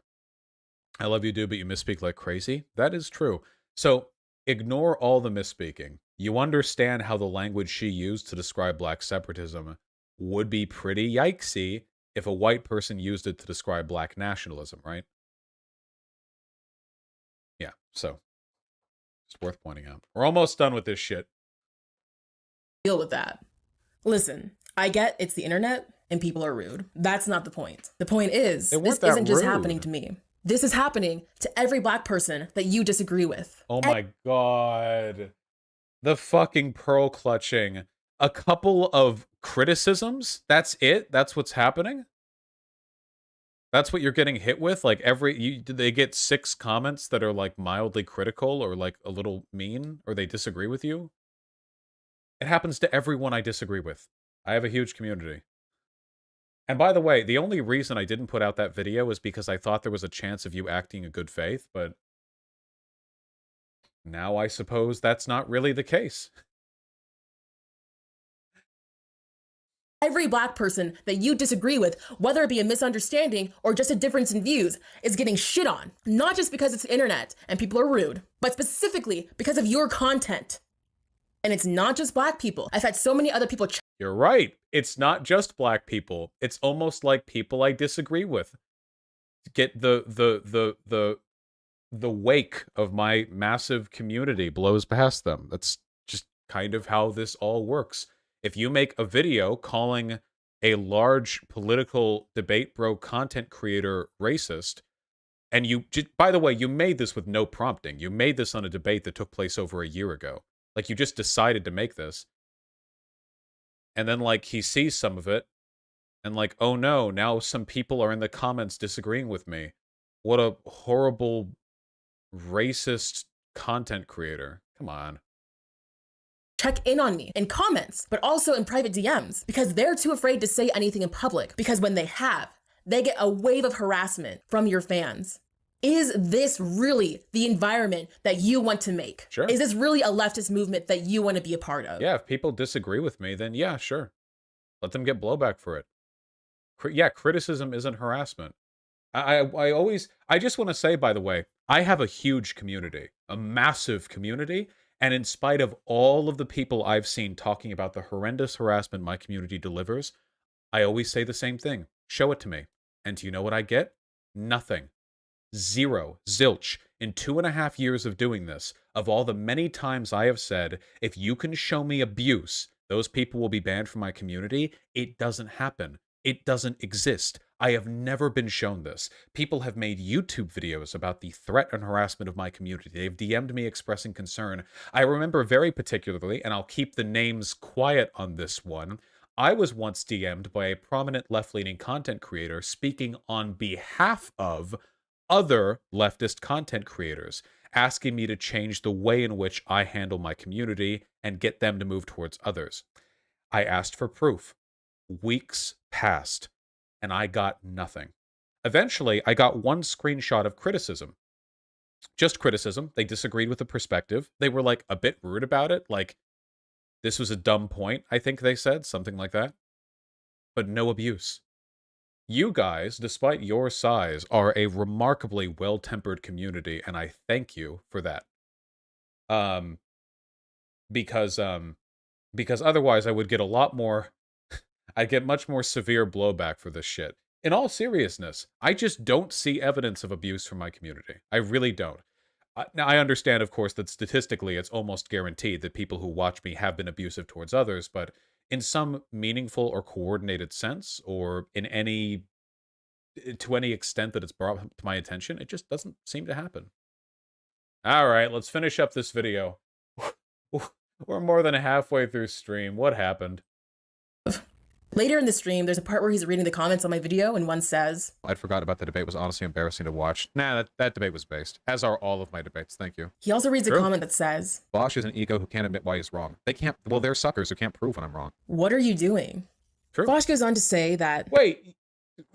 I love you, dude, but you misspeak like crazy. That is true. So ignore all the misspeaking. You understand how the language she used to describe black separatism would be pretty yikesy if a white person used it to describe black nationalism, right? Yeah, so it's worth pointing out. We're almost done with this shit. Deal with that. Listen, I get it's the internet and people are rude. That's not the point. The point is, this isn't just happening to me. This is happening to every black person that you disagree with. Oh my god. The fucking pearl clutching. A couple of criticisms? That's it? That's what's happening? That's what you're getting hit with? Like they get 6 comments that are like mildly critical or like a little mean, or they disagree with you? It happens to everyone I disagree with. I have a huge community. And by the way, the only reason I didn't put out that video is because I thought there was a chance of you acting in good faith, but now I suppose that's not really the case. Every black person that you disagree with, whether it be a misunderstanding or just a difference in views, is getting shit on. Not just because it's the internet and people are rude, but specifically because of your content. And it's not just black people. I've had so many other people. You're right. It's not just black people. It's almost like people I disagree with get the wake of my massive community blows past them. That's just kind of how this all works. If you make a video calling a large political debate bro content creator racist, and by the way, you made this with no prompting. You made this on a debate that took place over a year ago. Like, you just decided to make this. And then, like, he sees some of it, and like, oh no, now some people are in the comments disagreeing with me. What a horrible, racist content creator. Come on. Check in on me in comments, but also in private DMs, because they're too afraid to say anything in public, because when they have, they get a wave of harassment from your fans. Is this really the environment that you want to make? Sure. Is this really a leftist movement that you want to be a part of? Yeah, if people disagree with me, then yeah, sure. Let them get blowback for it. Yeah, criticism isn't harassment. I just want to say, by the way, I have a huge community, a massive community, And in spite of all of the people I've seen talking about the horrendous harassment my community delivers, I always say the same thing. Show it to me. And do you know what I get? Nothing. Zero. Zilch. In 2.5 years of doing this, of all the many times I have said, if you can show me abuse, those people will be banned from my community, it doesn't happen. It doesn't exist. I have never been shown this. People have made YouTube videos about the threat and harassment of my community. They've DM'd me expressing concern. I remember very particularly, and I'll keep the names quiet on this one, I was once DM'd by a prominent left-leaning content creator speaking on behalf of other leftist content creators, asking me to change the way in which I handle my community and get them to move towards others. I asked for proof. Weeks passed, and I got nothing. Eventually, I got one screenshot of criticism. Just criticism. They disagreed with the perspective. They were, like, a bit rude about it. Like, this was a dumb point, I think they said. Something like that. But no abuse. You guys, despite your size, are a remarkably well-tempered community, and I thank you for that. Because otherwise I would get a lot more... I'd get much more severe blowback for this shit. In all seriousness, I just don't see evidence of abuse from my community. I really don't. Now, I understand, of course, that statistically it's almost guaranteed that people who watch me have been abusive towards others, but in some meaningful or coordinated sense, or in to any extent that it's brought to my attention, it just doesn't seem to happen. All right, let's finish up this video. We're more than halfway through stream. What happened? Later in the stream, there's a part where he's reading the comments on my video, and one says, I'd forgot about the debate. It was honestly embarrassing to watch. Nah, that debate was based, as are all of my debates. Thank you. He also reads a comment that says, Bosch is an ego who can't admit why he's wrong. They can't, well, they're suckers who can't prove when I'm wrong. what are you doing? True. Bosch goes on to say that, Wait,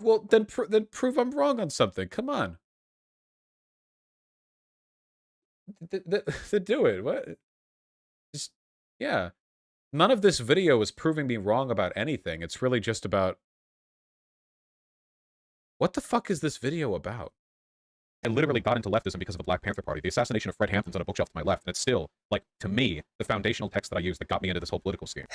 well, then prove I'm wrong on something. Come on. Do it. What? Just, yeah. None of this video is proving me wrong about anything. It's really just about... What the fuck is this video about? I literally got into leftism because of the Black Panther Party. The assassination of Fred Hampton's on a bookshelf to my left, and it's still, like, to me, the foundational text that I used that got me into this whole political scheme.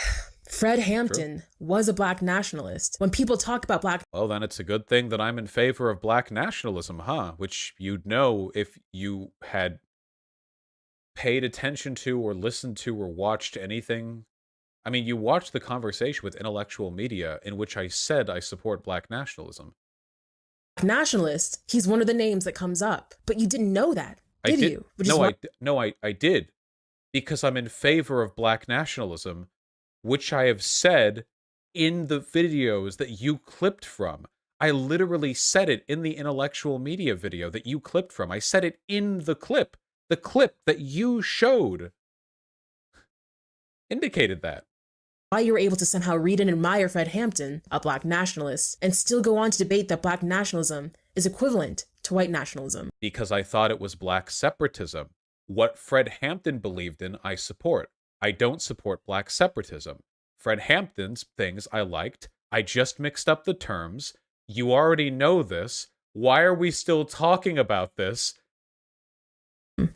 Fred Hampton was a black nationalist. When people talk about black... Well, then it's a good thing that I'm in favor of black nationalism, huh? Which you'd know if you had paid attention to or listened to or watched anything. I mean, you watched the conversation with intellectual media in which I said I support black nationalism. Nationalist, he's one of the names that comes up. But you didn't know that, did you? I did. Because I'm in favor of black nationalism, which I have said in the videos that you clipped from. I literally said it in the intellectual media video that you clipped from. I said it in the clip. The clip that you showed indicated that. Why you were able to somehow read and admire Fred Hampton, a black nationalist, and still go on to debate that black nationalism is equivalent to white nationalism. Because I thought it was black separatism. What Fred Hampton believed in, I support. I don't support black separatism. Fred Hampton's things I liked. I just mixed up the terms. You already know this. Why are we still talking about this?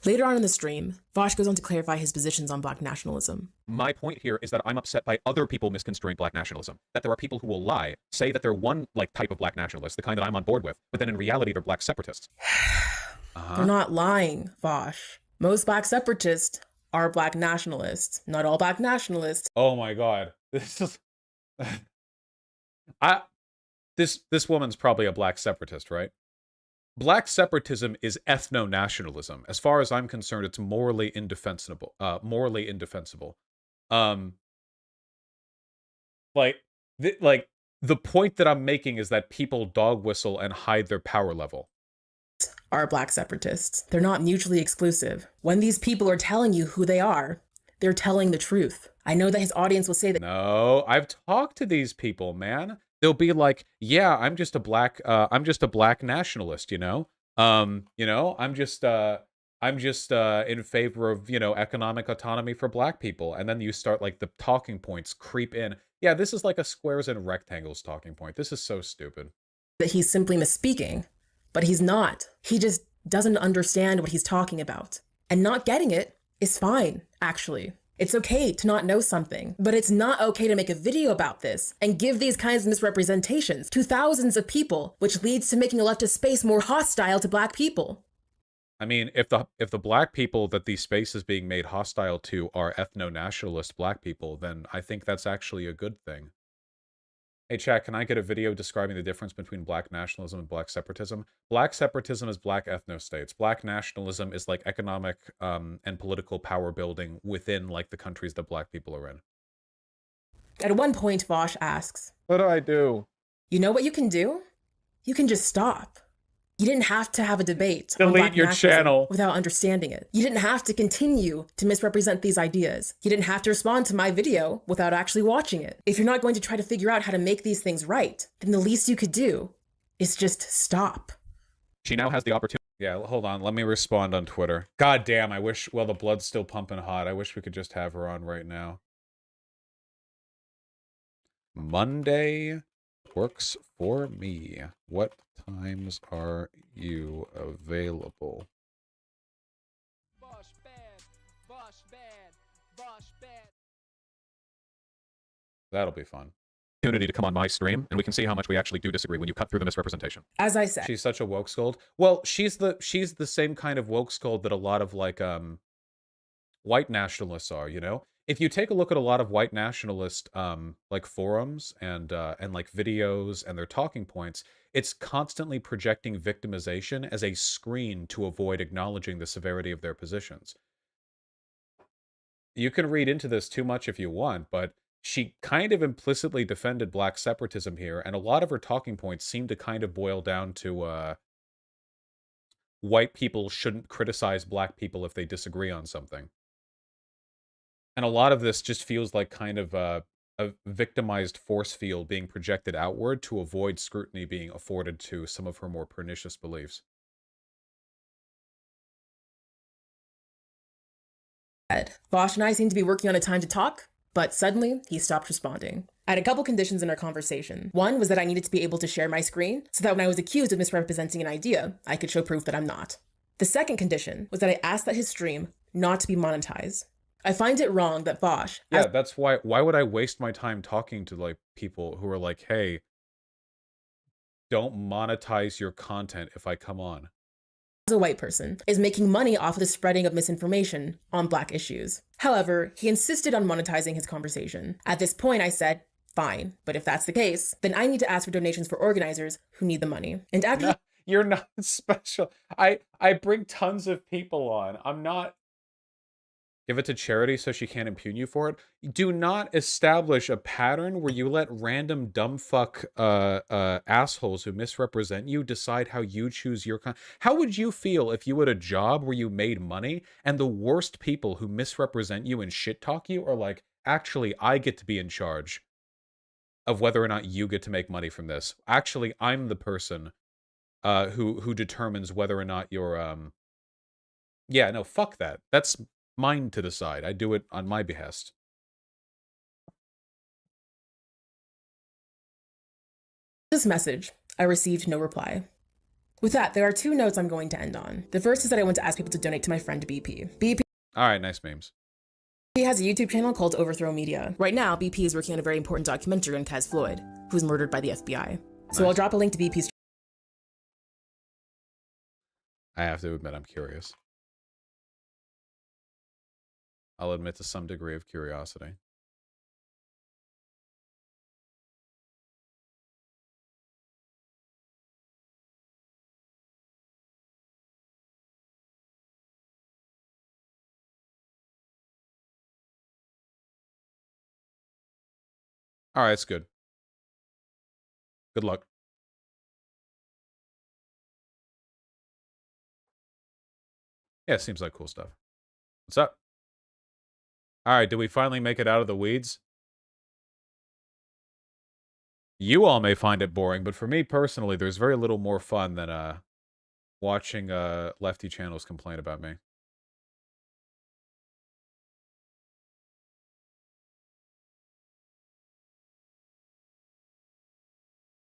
Later on in the stream, Vosh goes on to clarify his positions on black nationalism. My point here is that I'm upset by other people misconstruing black nationalism. That there are people who will lie, say that they're one type of black nationalist, the kind that I'm on board with, but then in reality they're black separatists. They're not lying, Vosh. Most black separatists are black nationalists. Not all black nationalists. Oh my god. This is... This woman's probably a black separatist, right? Black separatism is ethno-nationalism. As far as I'm concerned, it's morally indefensible. The point that I'm making is that people dog whistle and hide their power level. Are black separatists. They're not mutually exclusive. When these people are telling you who they are, they're telling the truth. I know that his audience will say that. No, I've talked to these people, man. They'll be like, yeah, I'm just a black nationalist, you know? I'm just in favor of, economic autonomy for black people. And then you start, like, the talking points creep in. Yeah, this is like a squares and rectangles talking point. This is so stupid. That he's simply misspeaking, but he's not. He just doesn't understand what he's talking about. And not getting it is fine, actually. It's okay to not know something, but it's not okay to make a video about this and give these kinds of misrepresentations to thousands of people, which leads to making a leftist space more hostile to Black people. I mean, if the Black people that these spaces being made hostile to are ethno-nationalist Black people, then I think that's actually a good thing. Hey, chat, can I get a video describing the difference between Black nationalism and Black separatism? Black separatism is Black ethno-states. Black nationalism is like economic and political power building within like the countries that Black people are in. At one point, Vosh asks, "What do I do?" You know what you can do? You can just stop. You didn't have to have a debate on Delete Black your nationalism channel without understanding it. You didn't have to continue to misrepresent these ideas. You didn't have to respond to my video without actually watching it. If you're not going to try to figure out how to make these things right, then the least you could do is just stop. She now has the opportunity. Yeah, hold on. Let me respond on Twitter. God damn, I wish, well, the blood's still pumping hot. I wish we could just have her on right now. Monday works for me. What times are you available? Bosh bad, bosh bad, bosh bad. That'll be fun. To come on my stream, and we can see how much we actually do disagree when you cut through the misrepresentation. As I said, She's such a woke scold. Well, she's the same kind of woke scold that a lot of like white nationalists are, you know? If you take a look at a lot of white nationalist like forums and like videos and their talking points, it's constantly projecting victimization as a screen to avoid acknowledging the severity of their positions. You can read into this too much if you want, but she kind of implicitly defended Black separatism here, and a lot of her talking points seem to kind of boil down to white people shouldn't criticize Black people if they disagree on something. And a lot of this just feels like kind of a victimized force field being projected outward to avoid scrutiny being afforded to some of her more pernicious beliefs. Vosh and I seem to be working on a time to talk, but suddenly he stopped responding. I had a couple conditions in our conversation. One was that I needed to be able to share my screen so that when I was accused of misrepresenting an idea, I could show proof that I'm not. The second condition was that I asked that his stream not to be monetized. I find it wrong that Vosh... Yeah, that's why would I waste my time talking to like people who are like, hey, don't monetize your content if I come on. As a white person, is making money off of the spreading of misinformation on Black issues. However, he insisted on monetizing his conversation. At this point, I said, fine, but if that's the case, then I need to ask for donations for organizers who need the money. And after No, you're not special. I bring tons of people on. I'm not... Give it to charity so she can't impugn you for it. Do not establish a pattern where you let random dumbfuck assholes who misrepresent you decide how you choose your content. How would you feel if you had a job where you made money and the worst people who misrepresent you and shit talk you are like, actually, I get to be in charge of whether or not you get to make money from this. Actually, I'm the person who determines whether or not you're yeah, no, fuck that. That's mine to decide. I do it on my behest. this message, I received no reply. With that, there are two notes I'm going to end on. The first is that I want to ask people to donate to my friend BP. BP Alright, nice memes. has a YouTube channel called Overthrow Media. Right now, BP is working on a very important documentary on Kaz Floyd, who was murdered by the FBI. So I'll drop a link to BP's... I have to admit, I'm curious. I'll admit to some degree of curiosity. Alright, it's good. Good luck. Yeah, it seems like cool stuff. What's up? Alright, did we finally make it out of the weeds? You all may find it boring, but for me personally, there's very little more fun than watching lefty channels complain about me.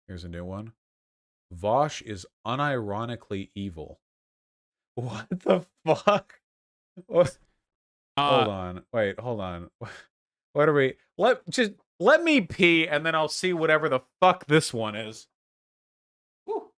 Here's a new one. Vosh is unironically evil. What the fuck? What? Hold on. Wait, hold on. What are we... Let me pee, and then I'll see whatever the fuck this one is. Whew.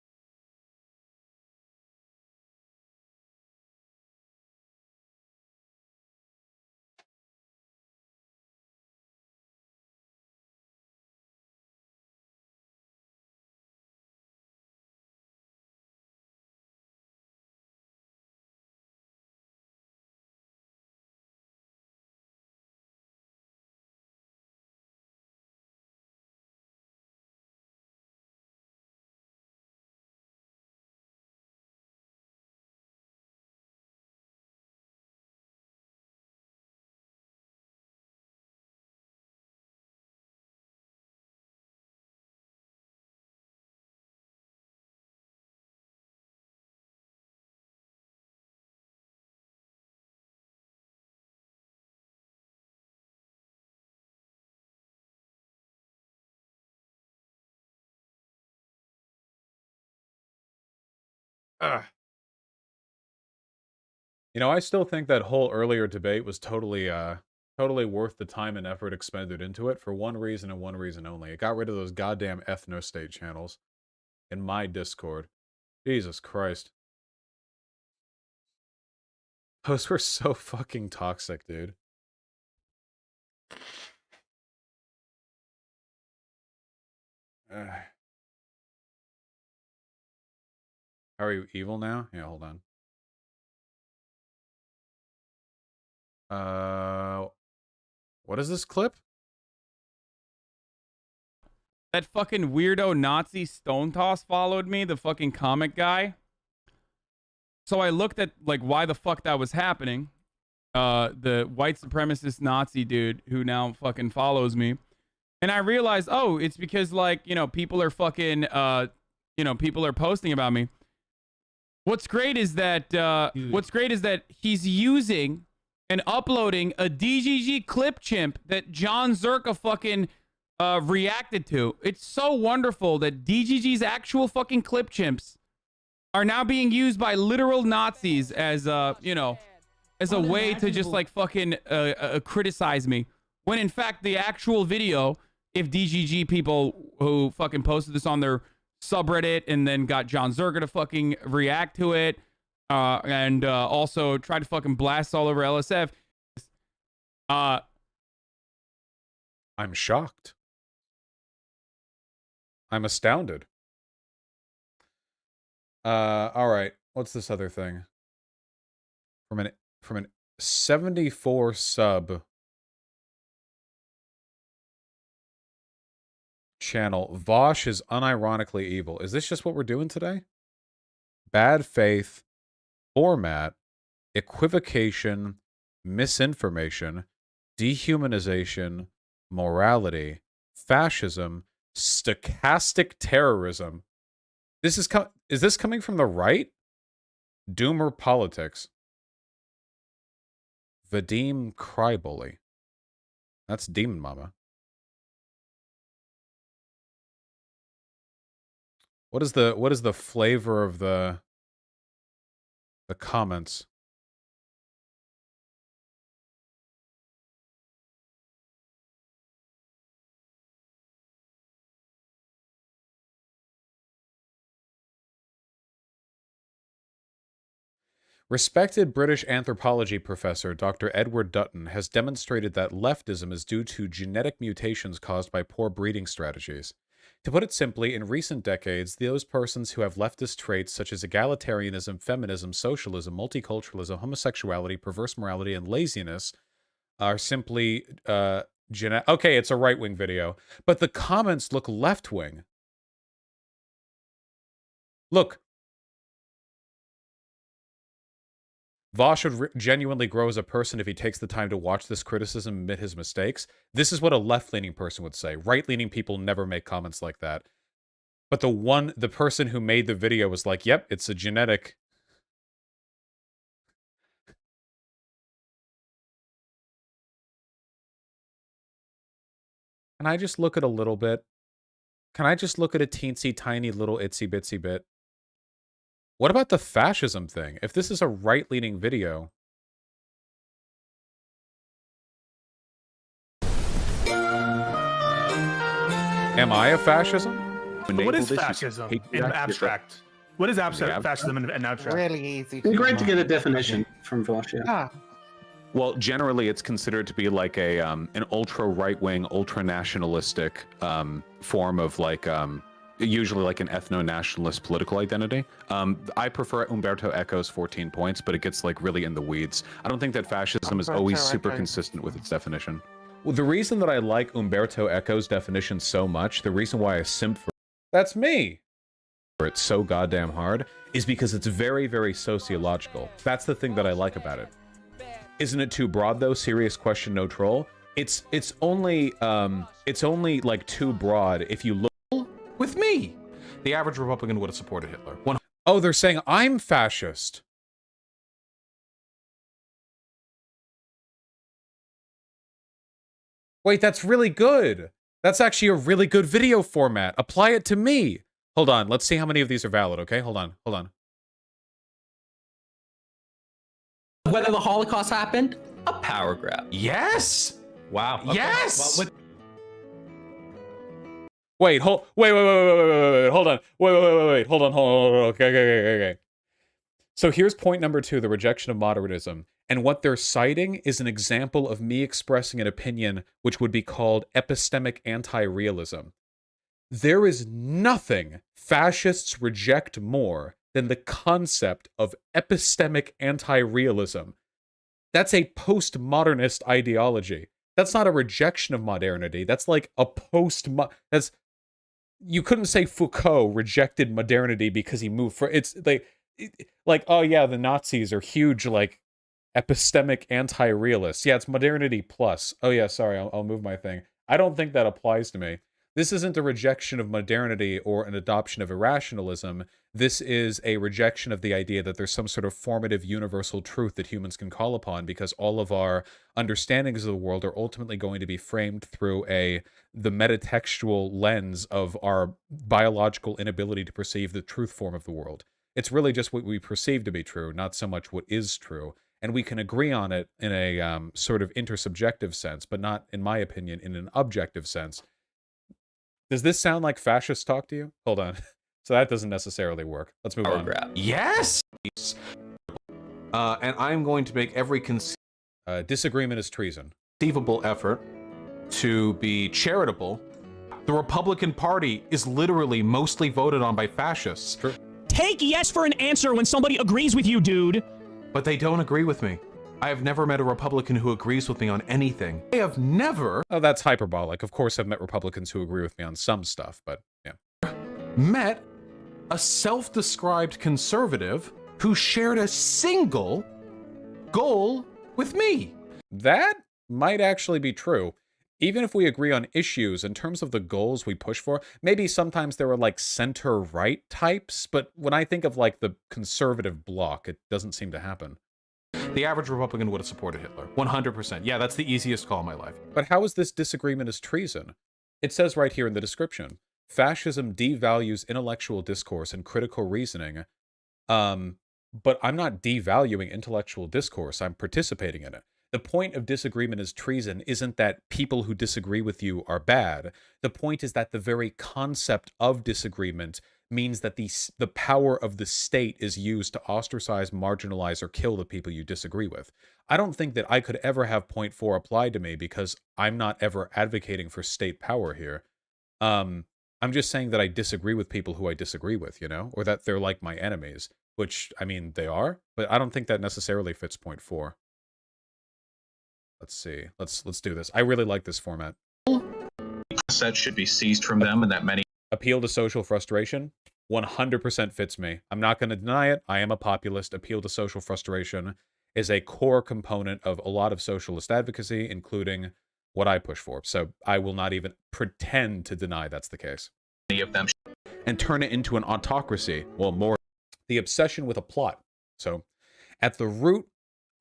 Ugh. You know, I still think that whole earlier debate was totally worth the time and effort expended into it for one reason and one reason only. It got rid of those goddamn ethno-state channels in my Discord. Jesus Christ. Those were so fucking toxic, dude. Are you evil now? Yeah, hold on. What is this clip? That fucking weirdo Nazi Stone Toss followed me, the fucking comic guy. So I looked at, like, why the fuck that was happening. The white supremacist Nazi dude who now fucking follows me. And I realized, oh, it's because, like, you know, people are fucking, people are posting about me. What's great is that, he's using and uploading a DGG clip chimp that John Zerka fucking reacted to. It's so wonderful that DGG's actual fucking clip chimps are now being used by literal Nazis as, as a way to just, like, fucking criticize me. When, in fact, the actual video, if DGG people who fucking posted this on their subreddit and then got John Zerka to fucking react to it, and also try to fucking blast all over LSF. I'm shocked. I'm astounded. All right. What's this other thing? From an 74 sub channel, Vosh is unironically evil. Is this just what we're doing today? Bad faith, format, equivocation, misinformation, dehumanization, morality, fascism, stochastic terrorism. Is this coming from the right? Doomer politics. Vadim Krybully. That's Demon Mama. What is the flavor of the comments? Respected British anthropology professor Dr. Edward Dutton has demonstrated that leftism is due to genetic mutations caused by poor breeding strategies. To put it simply, in recent decades, those persons who have leftist traits such as egalitarianism, feminism, socialism, multiculturalism, homosexuality, perverse morality, and laziness are simply okay, it's a right-wing video, but the comments look left-wing. Look. Vosh would genuinely grow as a person if he takes the time to watch this criticism and admit his mistakes. This is what a left-leaning person would say. Right-leaning people never make comments like that. But the person who made the video was like, yep, it's a genetic. Can I just look at a little bit? Can I just look at a teensy tiny little itsy bitsy bit? What about the fascism thing? If this is a right-leaning video, Am I a fascism? What is fascism in abstract? What is fascism in abstract? Really easy. It'd be great to get a definition from Vosh. Yeah. Well, generally, it's considered to be like a an ultra right-wing, ultra nationalistic form of like usually like an ethno-nationalist political identity. I prefer Umberto Eco's 14 points, but it gets like really in the weeds. I don't think that fascism is always super consistent with its definition. Well, the reason that I like Umberto Eco's definition so much, the reason why I simp for that's me for it so goddamn hard, is because it's very, very sociological. That's the thing that I like about it. Isn't it too broad though? Serious question, no troll. It's only like too broad if you look with me. The average Republican would have supported Hitler. Oh, they're saying I'm fascist. Wait, that's really good. That's actually a really good video format. Apply it to me. Hold on, let's see how many of these are valid, okay? Hold on. Whether the Holocaust happened, a power grab. Yes! Wow. Okay. Yes! Well, wait, hold on. Hold on. Okay. So here's point number 2, the rejection of moderatism. And what they're citing is an example of me expressing an opinion which would be called epistemic anti-realism. There is nothing fascists reject more than the concept of epistemic anti-realism. That's a postmodernist ideology. That's not a rejection of modernity. That's like a that's you couldn't say Foucault rejected modernity because he moved for it's like oh yeah, the Nazis are huge like epistemic anti-realists. Yeah, it's modernity plus. Oh yeah, sorry, I'll move my thing. I don't think that applies to me. This isn't a rejection of modernity or an adoption of irrationalism. This is a rejection of the idea that there's some sort of formative universal truth that humans can call upon, because all of our understandings of the world are ultimately going to be framed through the metatextual lens of our biological inability to perceive the truth form of the world. It's really just what we perceive to be true, not so much what is true. And we can agree on it in a sort of intersubjective sense, but not, in my opinion, in an objective sense. Does this sound like fascist talk to you? Hold on. So that doesn't necessarily work. Let's move on. Yes! And I'm going to make every disagreement is treason. Conceivable effort to be charitable. The Republican Party is literally mostly voted on by fascists. True. Take yes for an answer when somebody agrees with you, dude. But they don't agree with me. I have never met a Republican who agrees with me on anything. I have never... Oh, that's hyperbolic. Of course I've met Republicans who agree with me on some stuff, but yeah. Met a self-described conservative who shared a single goal with me. That might actually be true. Even if we agree on issues, in terms of the goals we push for, maybe sometimes there are like center-right types, but when I think of like the conservative bloc, it doesn't seem to happen. The average Republican would have supported Hitler. 100%. Yeah, that's the easiest call in my life. But how is this disagreement as treason? It says right here in the description, fascism devalues intellectual discourse and critical reasoning. But I'm not devaluing intellectual discourse. I'm participating in it. The point of disagreement as treason isn't that people who disagree with you are bad. The point is that the very concept of disagreement means that the power of the state is used to ostracize, marginalize, or kill the people you disagree with. I don't think that I could ever have point 4 applied to me because I'm not ever advocating for state power here. I'm just saying that I disagree with people who I disagree with, you know, or that they're like my enemies, which, I mean, they are, but I don't think that necessarily fits point 4. Let's see. Let's do this. I really like this format. Assets should be seized from them, and that many appeal to social frustration 100% fits me. I'm not going to deny it. I am a populist. Appeal to social frustration is a core component of a lot of socialist advocacy, including what I push for. So I will not even pretend to deny that's the case. Many of them and turn it into an autocracy. Well, more the obsession with a plot. So at the root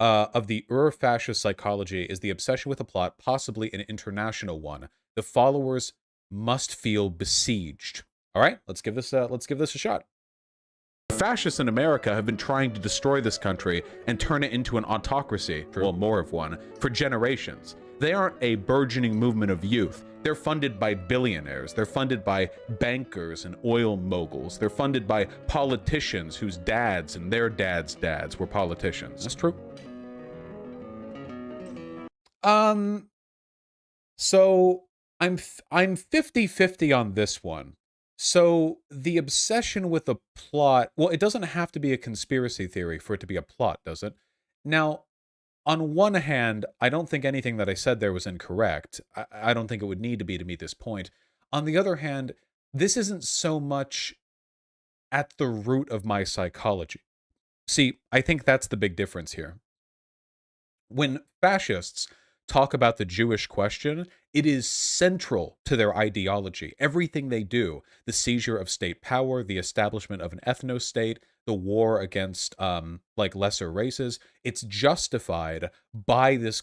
of the fascist psychology is the obsession with a plot, possibly an international one. The followers must feel besieged. All right, let's give this a shot. Fascists in America have been trying to destroy this country and turn it into an autocracy, well, more of one, for generations. They aren't a burgeoning movement of youth. They're funded by billionaires. They're funded by bankers and oil moguls. They're funded by politicians whose dads and their dads' dads were politicians. That's true. So I'm 50-50 on this one. So the obsession with a plot, well, it doesn't have to be a conspiracy theory for it to be a plot, does it? Now, on one hand, I don't think anything that I said there was incorrect. I don't think it would need to be to meet this point. On the other hand, this isn't so much at the root of my psychology. See, I think that's the big difference here. When fascists talk about the Jewish question, it is central to their ideology. Everything they do, the seizure of state power, the establishment of an ethno-state, the war against like lesser races, it's justified by this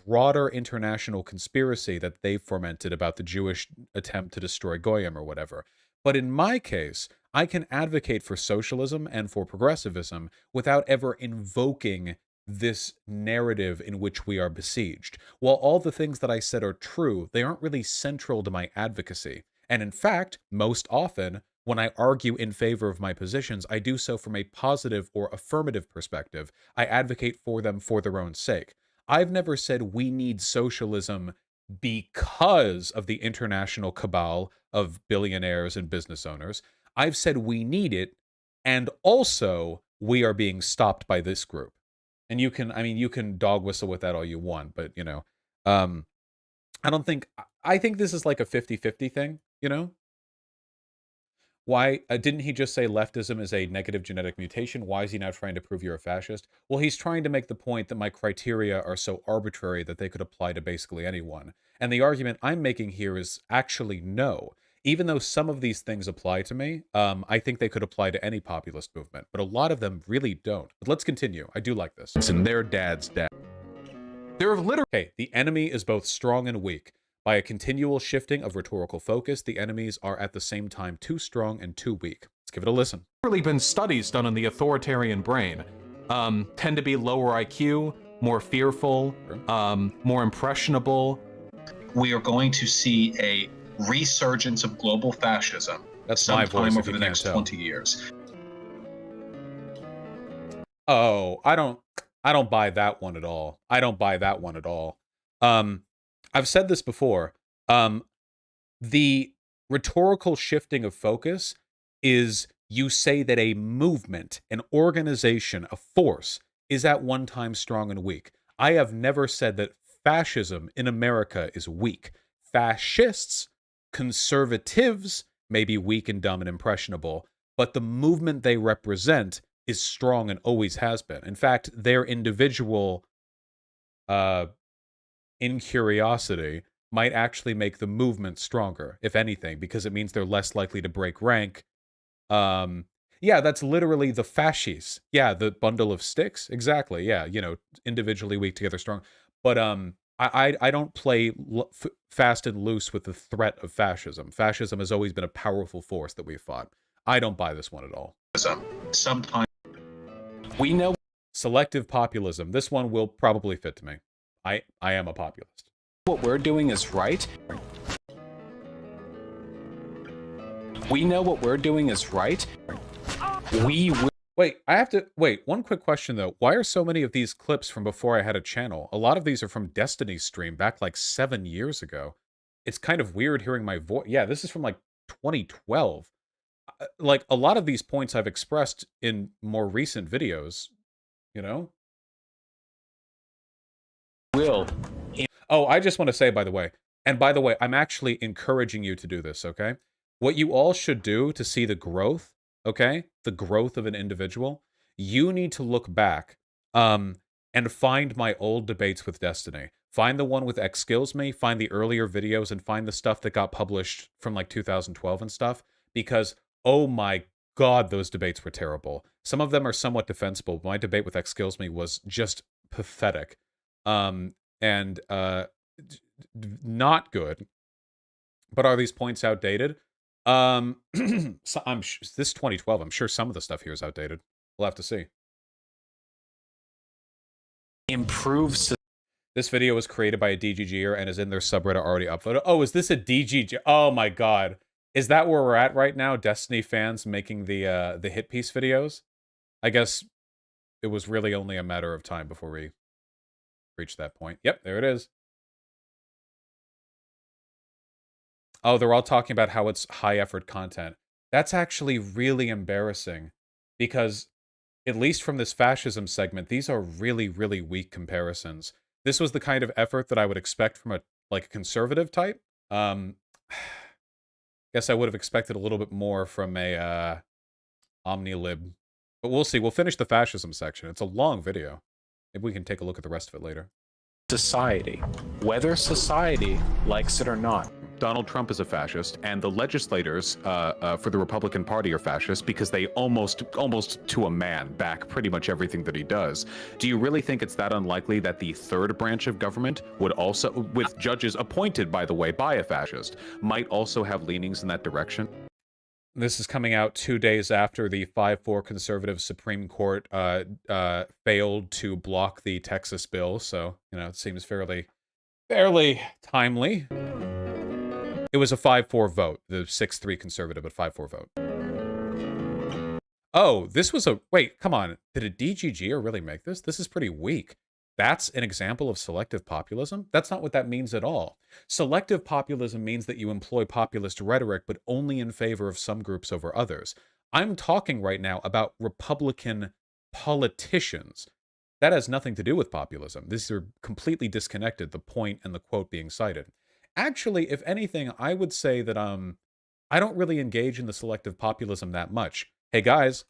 broader international conspiracy that they've fomented about the Jewish attempt to destroy Goyim or whatever. But in my case, I can advocate for socialism and for progressivism without ever invoking this narrative in which we are besieged. While all the things that I said are true, they aren't really central to my advocacy. And in fact, most often, when I argue in favor of my positions, I do so from a positive or affirmative perspective. I advocate for them for their own sake. I've never said we need socialism because of the international cabal of billionaires and business owners. I've said we need it, and also we are being stopped by this group. And you can, I mean, you can dog whistle with that all you want, but, you know, I think this is like a 50-50 thing, you know? Why, didn't he just say leftism is a negative genetic mutation? Why is he now trying to prove you're a fascist? Well, he's trying to make the point that my criteria are so arbitrary that they could apply to basically anyone. And the argument I'm making here is actually no. Even though some of these things apply to me, I think they could apply to any populist movement, but a lot of them really don't. But let's continue. I do like this. It's in their dad's dad. There are literally... Okay, the enemy is both strong and weak. By a continual shifting of rhetorical focus, the enemies are at the same time too strong and too weak. Let's give it a listen. Really been studies done on the authoritarian brain. Tend to be lower IQ, more fearful, more impressionable. We are going to see a resurgence of global fascism sometime over the next 20 years. Oh, I don't buy that one at all. I don't buy that one at all. I've said this before. The rhetorical shifting of focus is you say that a movement, an organization, a force is at one time strong and weak. I have never said that fascism in America is weak. Fascists, conservatives may be weak and dumb and impressionable, but the movement they represent is strong and always has been. In fact, their individual incuriosity might actually make the movement stronger, if anything, because it means they're less likely to break rank. Yeah, that's literally the fascies. Yeah, the bundle of sticks. Exactly. Yeah, you know, individually weak, together strong. But I don't play fast and loose with the threat of fascism. Fascism has always been a powerful force that we've fought. I don't buy this one at all. Sometimes we know selective populism. This one will probably fit to me. I am a populist. What we're doing is right. We know what we're doing is right. We will. Wait, I have to... Wait, one quick question, though. Why are so many of these clips from before I had a channel? A lot of these are from Destiny's stream back like 7 years ago. It's kind of weird hearing my voice. Yeah, this is from like 2012. Like, a lot of these points I've expressed in more recent videos, you know? Oh, I just want to say, by the way, and by the way, I'm actually encouraging you to do this, okay? What you all should do to see the growth, okay? The growth of an individual, you need to look back and find my old debates with Destiny. Find the one with X Skills Me, find the earlier videos, and find the stuff that got published from like 2012 and stuff, because, oh my god, those debates were terrible. Some of them are somewhat defensible. My debate with X Skills Me was just pathetic. And not good. But are these points outdated? So this 2012, I'm sure some of the stuff here is outdated. We'll have to see. Improves. This video was created by a DGGer and is in their subreddit already uploaded. Oh, is this a DGG? Oh my god. Is that where we're at right now? Destiny fans making the hit piece videos? I guess it was really only a matter of time before we reached that point. Yep, there it is. Oh, they're all talking about how it's high effort content. That's actually really embarrassing because, at least from this fascism segment, these are really, really weak comparisons. This was the kind of effort that I would expect from a conservative type. Guess I would have expected a little bit more from a omnilib. But we'll see. We'll finish the fascism section. It's a long video. Maybe we can take a look at the rest of it later. Society, whether society likes it or not. Donald Trump is a fascist, and the legislators for the Republican Party are fascist because they almost to a man back pretty much everything that he does. Do you really think it's that unlikely that the third branch of government would also, with judges appointed, by the way, by a fascist, might also have leanings in that direction? This is coming out 2 days after the 5-4 conservative Supreme Court failed to block the Texas bill, so, you know, it seems fairly timely. It was a 5-4 vote, the 6-3 conservative, but 5-4 vote. Oh, this was a... Wait, come on. Did a DGGer really make this? This is pretty weak. That's an example of selective populism? That's not what that means at all. Selective populism means that you employ populist rhetoric, but only in favor of some groups over others. I'm talking right now about Republican politicians. That has nothing to do with populism. These are completely disconnected, the point and the quote being cited. Actually, if anything, I would say that I don't really engage in the selective populism that much. Hey guys,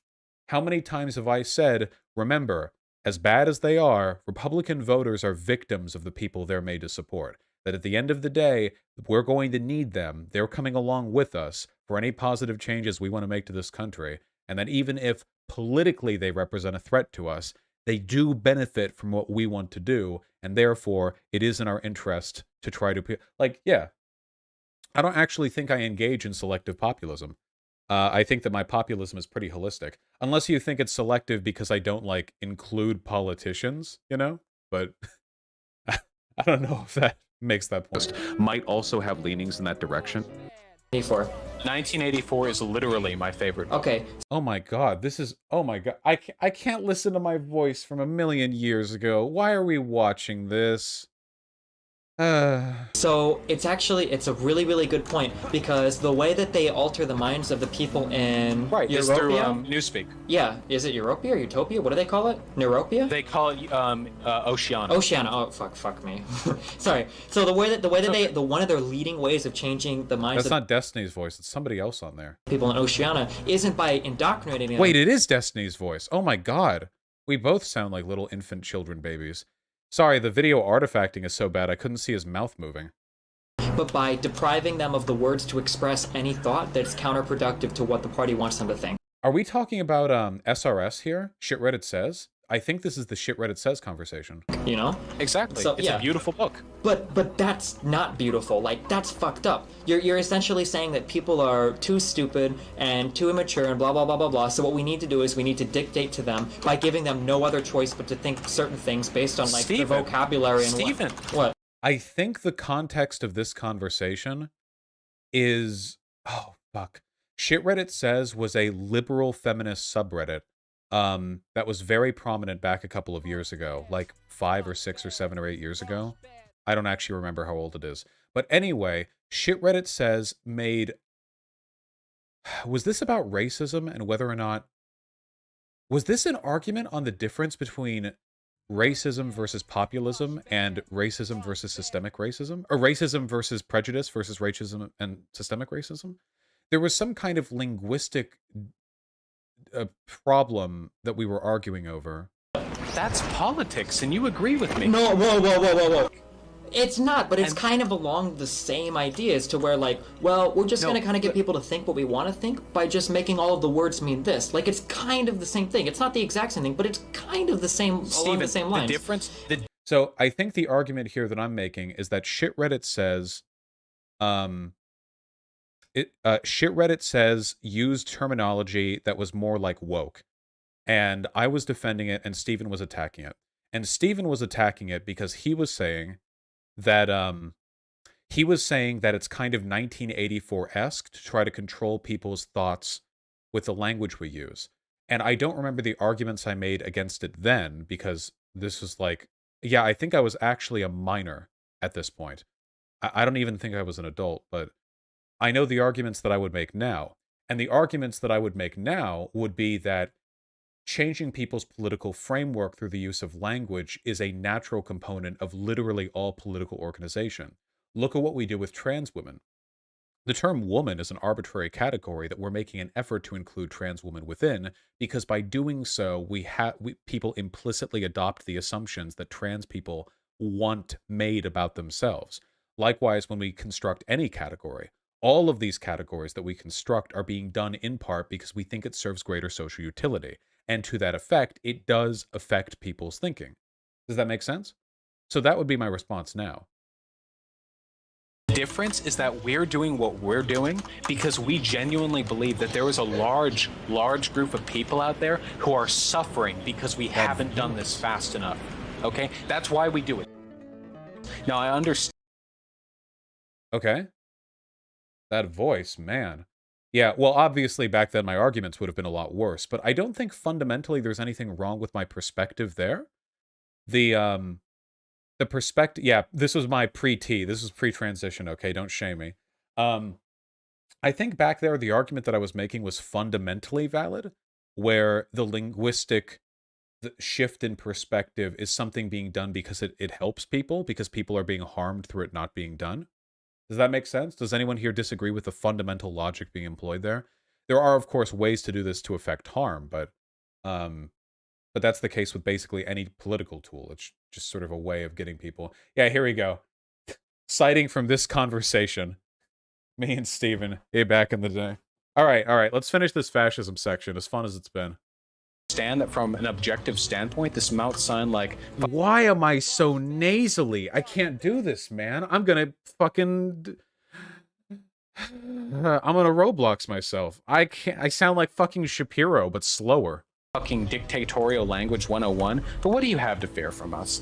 how many times have I said, remember, as bad as they are, Republican voters are victims of the people they're made to support. That at the end of the day, we're going to need them. They're coming along with us for any positive changes we want to make to this country. And that even if politically they represent a threat to us, they do benefit from what we want to do. And therefore, it is in our interest to try to... yeah. I don't actually think I engage in selective populism. I think that my populism is pretty holistic. Unless you think it's selective because I don't, include politicians, you know? But I don't know if that makes that point. Might also have leanings in that direction. 1984 is literally my favorite. Okay. Oh my god, this is... Oh my god. I can't listen to my voice from a million years ago. Why are we watching this? So it's a really, really good point because the way that they alter the minds of the people in is through Newspeak. Yeah, is it Europia or Utopia? What do they call it? Neuropia? They call it Oceana. Oceana. Oh fuck me. Sorry. So the way that they one of their leading ways of changing the minds. That's not Destiny's voice. It's somebody else on there. People in Oceana isn't by indoctrinating them. Wait, it is Destiny's voice. Oh my god, we both sound like little infant children babies. Sorry, the video artifacting is so bad I couldn't see his mouth moving. But by depriving them of the words to express any thought that's counterproductive to what the party wants them to think. Are we talking about SRS here? Shit Reddit Says? I think this is the Shit Reddit Says conversation. You know? Exactly. So, it's a beautiful book. But that's not beautiful. Like, that's fucked up. You're essentially saying that people are too stupid and too immature and blah, blah, blah, blah, blah. So what we need to do is we need to dictate to them by giving them no other choice but to think certain things based on, their vocabulary and what? I think the context of this conversation is... Oh, fuck. Shit Reddit Says was a liberal feminist subreddit that was very prominent back a couple of years ago, like 5 or 6 or 7 or 8 years ago. I don't actually remember how old it is. But anyway, Shit Reddit Says made... Was this about racism and whether or not... Was this an argument on the difference between racism versus populism and racism versus systemic racism? Or racism versus prejudice versus racism and systemic racism? There was some kind of linguistic problem that we were arguing over. That's politics, and you agree with me. No, whoa. It's not, but it's kind of along the same ideas to where, we're just going to kind of get people to think what we want to think by just making all of the words mean this. It's kind of the same thing. It's not the exact same thing, but it's kind of the same, along the same lines. The difference... So I think the argument here that I'm making is that Shit Reddit Says... Shit Reddit Says used terminology that was more like woke. And I was defending it and Steven was attacking it. And Steven was attacking it because he was saying that it's kind of 1984-esque to try to control people's thoughts with the language we use. And I don't remember the arguments I made against it then, because this was like, yeah, I think I was actually a minor at this point. I don't even think I was an adult, but I know the arguments that I would make now. And the arguments that I would make now would be that changing people's political framework through the use of language is a natural component of literally all political organization. Look at what we do with trans women. The term woman is an arbitrary category that we're making an effort to include trans women within, because by doing so, people implicitly adopt the assumptions that trans people want made about themselves. Likewise, when we construct any category, all of these categories that we construct are being done in part because we think it serves greater social utility. And to that effect, it does affect people's thinking. Does that make sense? So that would be my response now. The difference is that we're doing what we're doing because we genuinely believe that there is a large group of people out there who are suffering because we haven't done this fast enough. Okay? That's why we do it. Now, I understand. Okay. That voice, man. Yeah, well, obviously back then my arguments would have been a lot worse, but I don't think fundamentally there's anything wrong with my perspective there. The perspective, yeah, this was my pre-T. This was pre-transition, okay? Don't shame me. I think back there the argument that I was making was fundamentally valid, where the linguistic shift in perspective is something being done because it helps people, because people are being harmed through it not being done. Does that make sense? Does anyone here disagree with the fundamental logic being employed there? There are, of course, ways to do this to affect harm, but that's the case with basically any political tool. It's just sort of a way of getting people. Yeah, here we go. Citing from this conversation, me and Steven, back in the day. All right, let's finish this fascism section, as fun as it's been. Understand that from an objective standpoint, this might sound like... Why am I so nasally? I can't do this, man. I'm gonna fucking... I'm gonna Roblox myself. I sound like fucking Shapiro, but slower. Fucking dictatorial language 101, but what do you have to fear from us?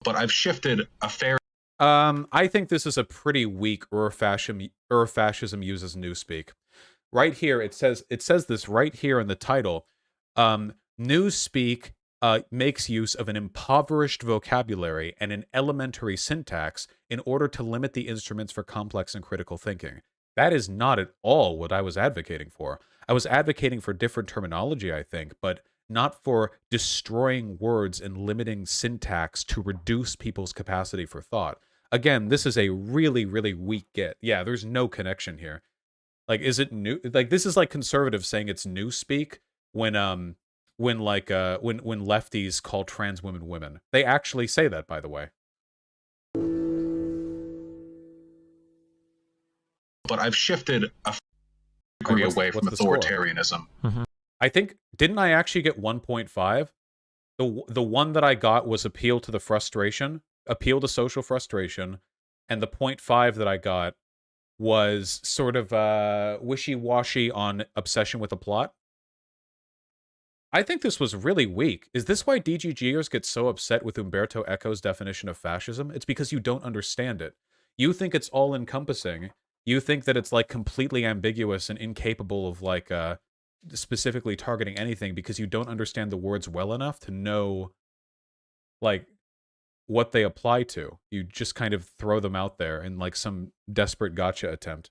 But I've shifted a fair... I think this is a pretty weak fascism uses newspeak. Right here, it says this right here in the title. Newspeak makes use of an impoverished vocabulary and an elementary syntax in order to limit the instruments for complex and critical thinking. That is not at all what I was advocating for. I was advocating for different terminology, I think, but not for destroying words and limiting syntax to reduce people's capacity for thought. Again, this is a really, really weak get. Yeah, there's no connection here. Like, is it new? Like, this is like conservatives saying it's newspeak when lefties call trans women women. They actually say that, by the way. But I've shifted a degree away from authoritarianism. I think, didn't I actually get 1.5? The one that I got was appeal to social frustration, and the 0.5 that I got was sort of wishy-washy on obsession with a plot. I think this was really weak. Is this why DGGers get so upset with Umberto Eco's definition of fascism? It's because you don't understand it. You think it's all-encompassing. You think that it's like completely ambiguous and incapable of like specifically targeting anything because you don't understand the words well enough to know like what they apply to. You just kind of throw them out there in like some desperate gotcha attempt.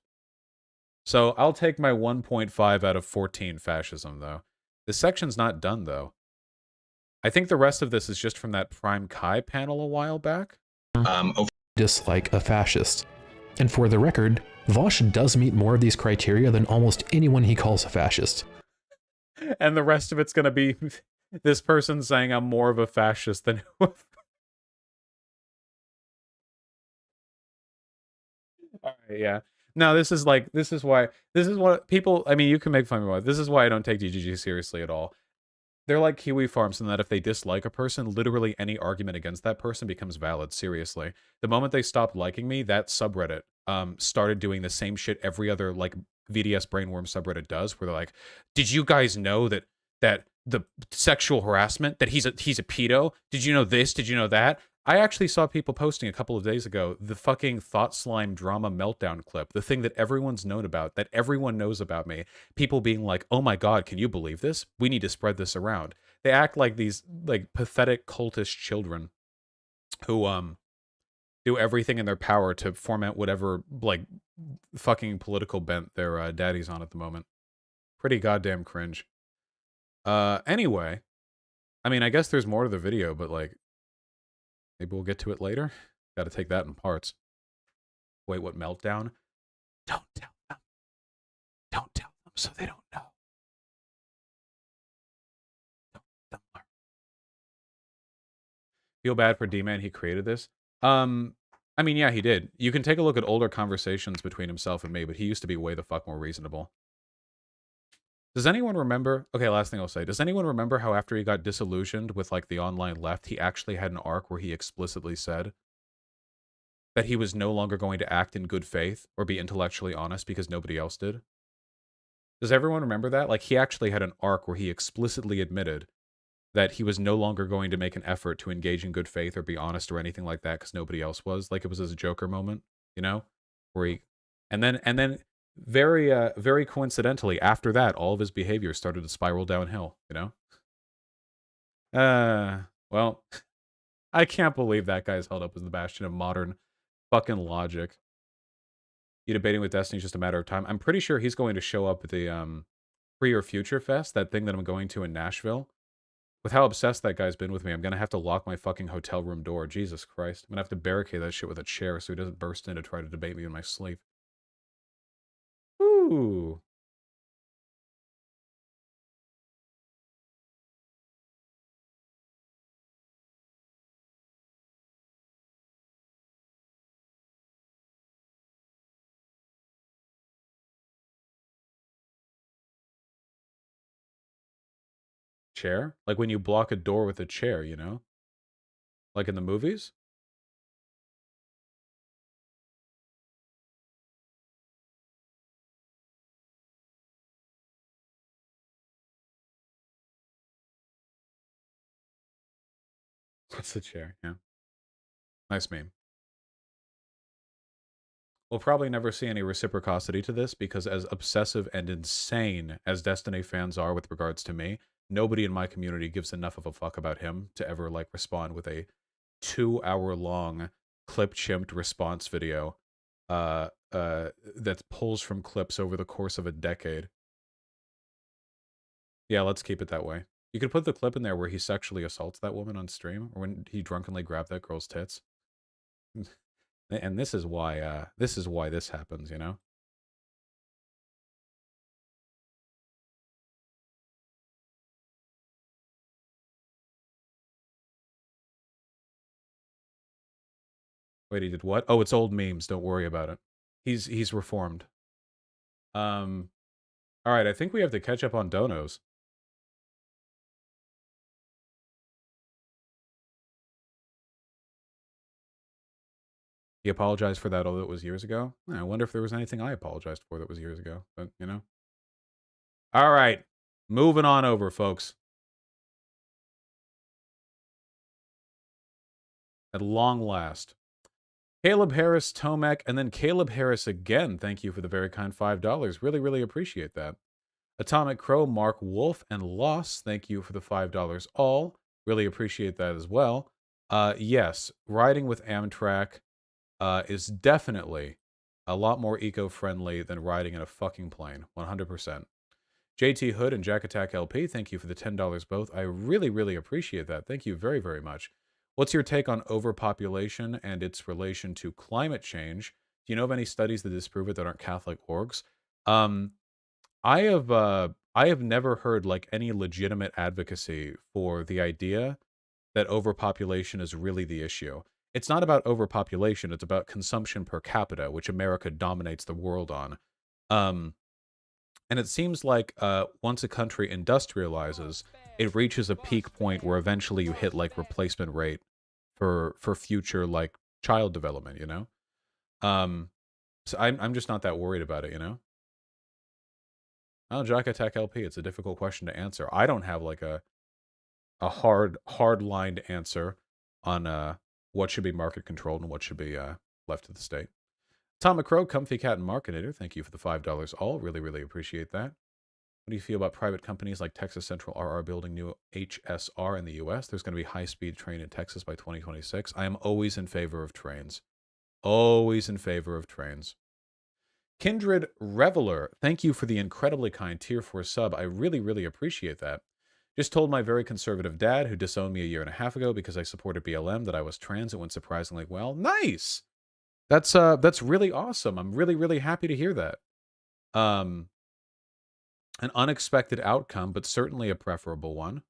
So I'll take my 1.5 out of 14 fascism though. This section's not done though. I think the rest of this is just from that Prime Kai panel a while back. Dislike a fascist. And for the record, Vosh does meet more of these criteria than almost anyone he calls a fascist. And the rest of it's going to be this person saying I'm more of a fascist than whoever. All right, yeah. No, this is what people, I mean, you can make fun of me. This is why I don't take DGG seriously at all. They're like Kiwi Farms in that if they dislike a person, literally any argument against that person becomes valid, seriously. The moment they stopped liking me, that subreddit started doing the same shit every other like VDS Brainworm subreddit does, where they're like, did you guys know that the sexual harassment, that he's a pedo. Did you know this? Did you know that? I actually saw people posting a couple of days ago the fucking Thought Slime drama meltdown clip, the thing that everyone's known about, that everyone knows about me. People being like, "Oh my god, can you believe this? We need to spread this around." They act like these like pathetic cultist children who do everything in their power to foment whatever like fucking political bent their daddy's on at the moment. Pretty goddamn cringe. Anyway, I mean, I guess there's more to the video, but like, maybe we'll get to it later. Got to take that in parts. Wait, what meltdown? Don't tell them. Don't tell them so they don't know. Don't let them learn. Feel bad for D-Man, he created this. I mean, yeah, he did. You can take a look at older conversations between himself and me, but he used to be way the fuck more reasonable. Does anyone remember? Okay, last thing I'll say. Does anyone remember how after he got disillusioned with like the online left, he actually had an arc where he explicitly said that he was no longer going to act in good faith or be intellectually honest because nobody else did? Does everyone remember that? Like, he actually had an arc where he explicitly admitted that he was no longer going to make an effort to engage in good faith or be honest or anything like that because nobody else was. Like, it was his Joker moment, you know, where he, and then very coincidentally, after that, all of his behavior started to spiral downhill, you know? Well, I can't believe that guy's held up as the bastion of modern fucking logic. You debating with Destiny is just a matter of time. I'm pretty sure he's going to show up at the Free or Future Fest, that thing that I'm going to in Nashville. With how obsessed that guy's been with me, I'm going to have to lock my fucking hotel room door. Jesus Christ. I'm going to have to barricade that shit with a chair so he doesn't burst in to try to debate me in my sleep. Ooh. Chair? Like when you block a door with a chair, you know? Like in the movies? What's the chair? Yeah. Nice meme. We'll probably never see any reciprocity to this because as obsessive and insane as Destiny fans are with regards to me, nobody in my community gives enough of a fuck about him to ever like respond with a 2-hour-long clip-chimped response video that pulls from clips over the course of a decade. Yeah, let's keep it that way. You could put the clip in there where he sexually assaults that woman on stream, or when he drunkenly grabbed that girl's tits. And this is why this happens, you know? Wait, he did what? Oh, it's old memes. Don't worry about it. He's reformed. All right, I think we have to catch up on donos. He apologized for that, although it was years ago. I wonder if there was anything I apologized for that was years ago, but you know. All right, moving on over, folks. At long last. Caleb Harris, Tomek, and then Caleb Harris again. Thank you for the very kind $5. Really, really appreciate that. Atomic Crow, Mark Wolf, and Loss. Thank you for the $5 all. Really appreciate that as well. Yes, riding with Amtrak is definitely a lot more eco-friendly than riding in a fucking plane. 100%. JT Hood and Jack Attack LP, thank you for the $10 both. I really, really appreciate that. Thank you very, very much. What's your take on overpopulation and its relation to climate change? Do you know of any studies that disprove it that aren't Catholic orgs? I have never heard like any legitimate advocacy for the idea that overpopulation is really the issue. It's not about overpopulation, it's about consumption per capita, which America dominates the world on. And it seems like once a country industrializes, it reaches a peak point where eventually you hit like replacement rate for future like child development, you know? So I'm just not that worried about it, you know? Oh, Jack Attack LP, it's a difficult question to answer. I don't have like a hard-lined answer on what should be market controlled and what should be left to the state. Tom McCrow, Comfy Cat and Marketer, thank you for the $5 all. Really, really appreciate that. What do you feel about private companies like Texas Central RR building new HSR in the U.S.? There's going to be high-speed train in Texas by 2026. I am always in favor of trains. Always in favor of trains. Kindred Reveler, thank you for the incredibly kind Tier 4 sub. I really, really appreciate that. Just told my very conservative dad, who disowned me a year and a half ago because I supported BLM, that I was trans. It went surprisingly well. Nice! That's really awesome. I'm really, really happy to hear that. An unexpected outcome, but certainly a preferable one.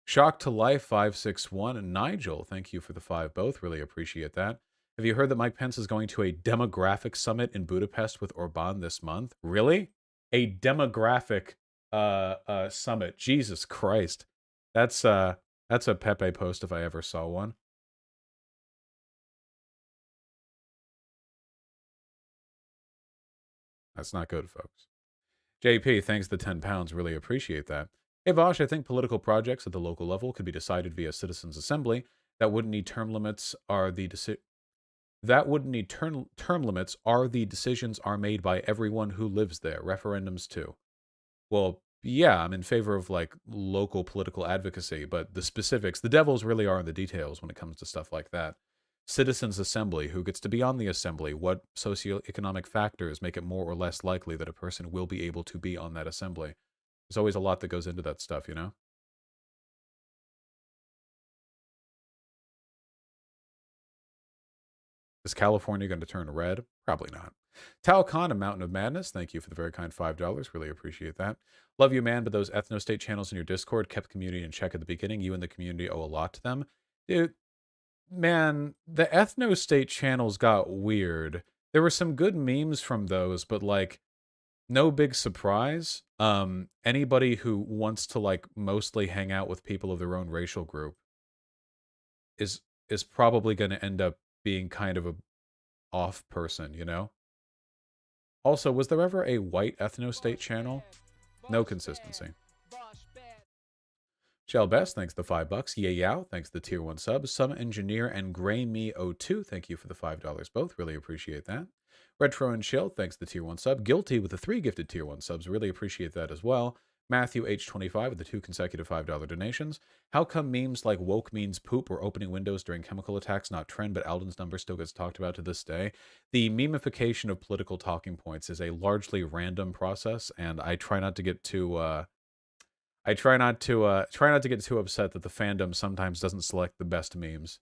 Shock to Life 561 and Nigel, thank you for the 5 both. Really appreciate that. Have you heard that Mike Pence is going to a demographic summit in Budapest with Orban this month? Really? A demographic summit. Jesus Christ. That's a Pepe post if I ever saw one. That's not good, folks. JP, thanks the 10 pounds. Really appreciate that. Hey, Vosh, I think political projects at the local level could be decided via citizens' assembly. That wouldn't need term limits. That wouldn't need term limits. The decisions are made by everyone who lives there. Referendums too. Well, yeah, I'm in favor of like local political advocacy, but the specifics, the devils really are in the details when it comes to stuff like that. Citizens' assembly, who gets to be on the assembly? What socioeconomic factors make it more or less likely that a person will be able to be on that assembly? There's always a lot that goes into that stuff, you know? Is California going to turn red? Probably not. Tao Khan, a Mountain of Madness, thank you for the very kind $5. Really appreciate that. Love you, man, but those ethno-state channels in your Discord kept community in check at the beginning. You and the community owe a lot to them. Dude, man, the ethno-state channels got weird. There were some good memes from those, but like, no big surprise. Anybody who wants to like mostly hang out with people of their own racial group is probably going to end up being kind of a off person, you know? Also, was there ever a white ethno-state channel? No consistency. Shell Best, thanks the $5. Yay Yow, thanks the tier 1 sub. Some Engineer and Gray Me 02, thank you for the $5 both. Really appreciate that. Retro and Chill, thanks the tier 1 sub. Guilty with the 3 gifted tier 1 subs. Really appreciate that as well. Matthew H25 with the 2 consecutive $5 donations. How come memes like woke means poop or opening windows during chemical attacks not trend, but Alden's number still gets talked about to this day? The memification of political talking points is a largely random process, and I try not to get too try not to get too upset that the fandom sometimes doesn't select the best memes.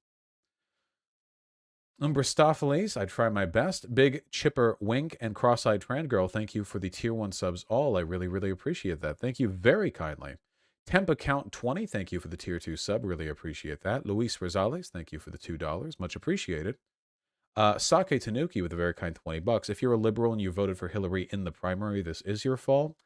Umbristopheles, I try my best. Big Chipper Wink and Cross-Eyed Trangirl, thank you for the tier 1 subs all. I really, really appreciate that. Thank you very kindly. Temp Account 20, thank you for the tier 2 sub. Really appreciate that. Luis Rosales, thank you for the $2. Much appreciated. Sake Tanuki with a very kind $20. If you're a liberal and you voted for Hillary in the primary, this is your fault.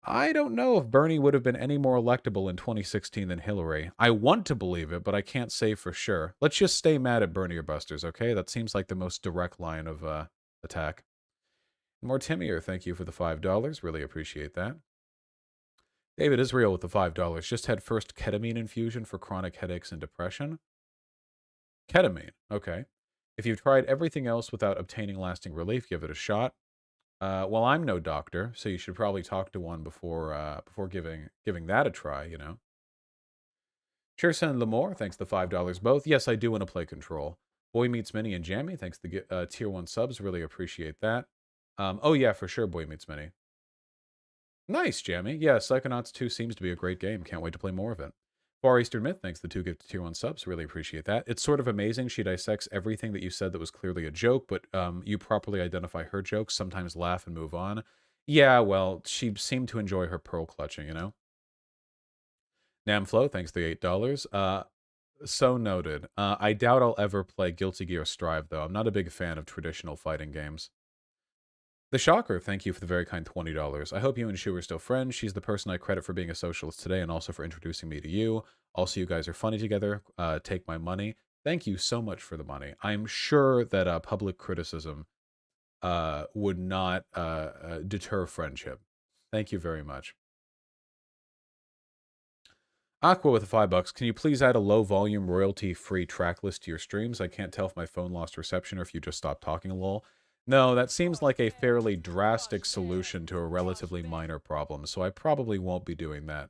I don't know if Bernie would have been any more electable in 2016 than Hillary. I want to believe it, but I can't say for sure. Let's just stay mad at Bernie or Busters, okay? That seems like the most direct line of attack. Mortimier, thank you for the $5. Really appreciate that. David Israel with the $5. Just had first ketamine infusion for chronic headaches and depression. Ketamine, okay. If you've tried everything else without obtaining lasting relief, give it a shot. Well, I'm no doctor, so you should probably talk to one before giving that a try, you know. Cherson and Lamore, thanks the $5 both. Yes, I do want to play Control. Boy Meets Mini and Jammy, thanks the tier 1 subs. Really appreciate that. Oh yeah, for sure, Boy Meets Mini. Nice, Jammy. Yeah, Psychonauts 2 seems to be a great game. Can't wait to play more of it. Far Eastern Myth, thanks the 2 gifted tier 1 subs. Really appreciate that. It's sort of amazing. She dissects everything that you said that was clearly a joke, but you properly identify her jokes, sometimes laugh and move on. Yeah, well, she seemed to enjoy her pearl clutching, you know? Namflo, thanks the $8. So noted. I doubt I'll ever play Guilty Gear Strive, though. I'm not a big fan of traditional fighting games. The Shocker, thank you for the very kind $20. I hope you and Shu are still friends. She's the person I credit for being a socialist today and also for introducing me to you. Also, you guys are funny together. Take my money. Thank you so much for the money. I'm sure that public criticism deter friendship. Thank you very much. Aqua with the $5. Can you please add a low volume royalty free track list to your streams? I can't tell if my phone lost reception or if you just stopped talking a little. No, that seems like a fairly drastic solution to a relatively minor problem, so I probably won't be doing that.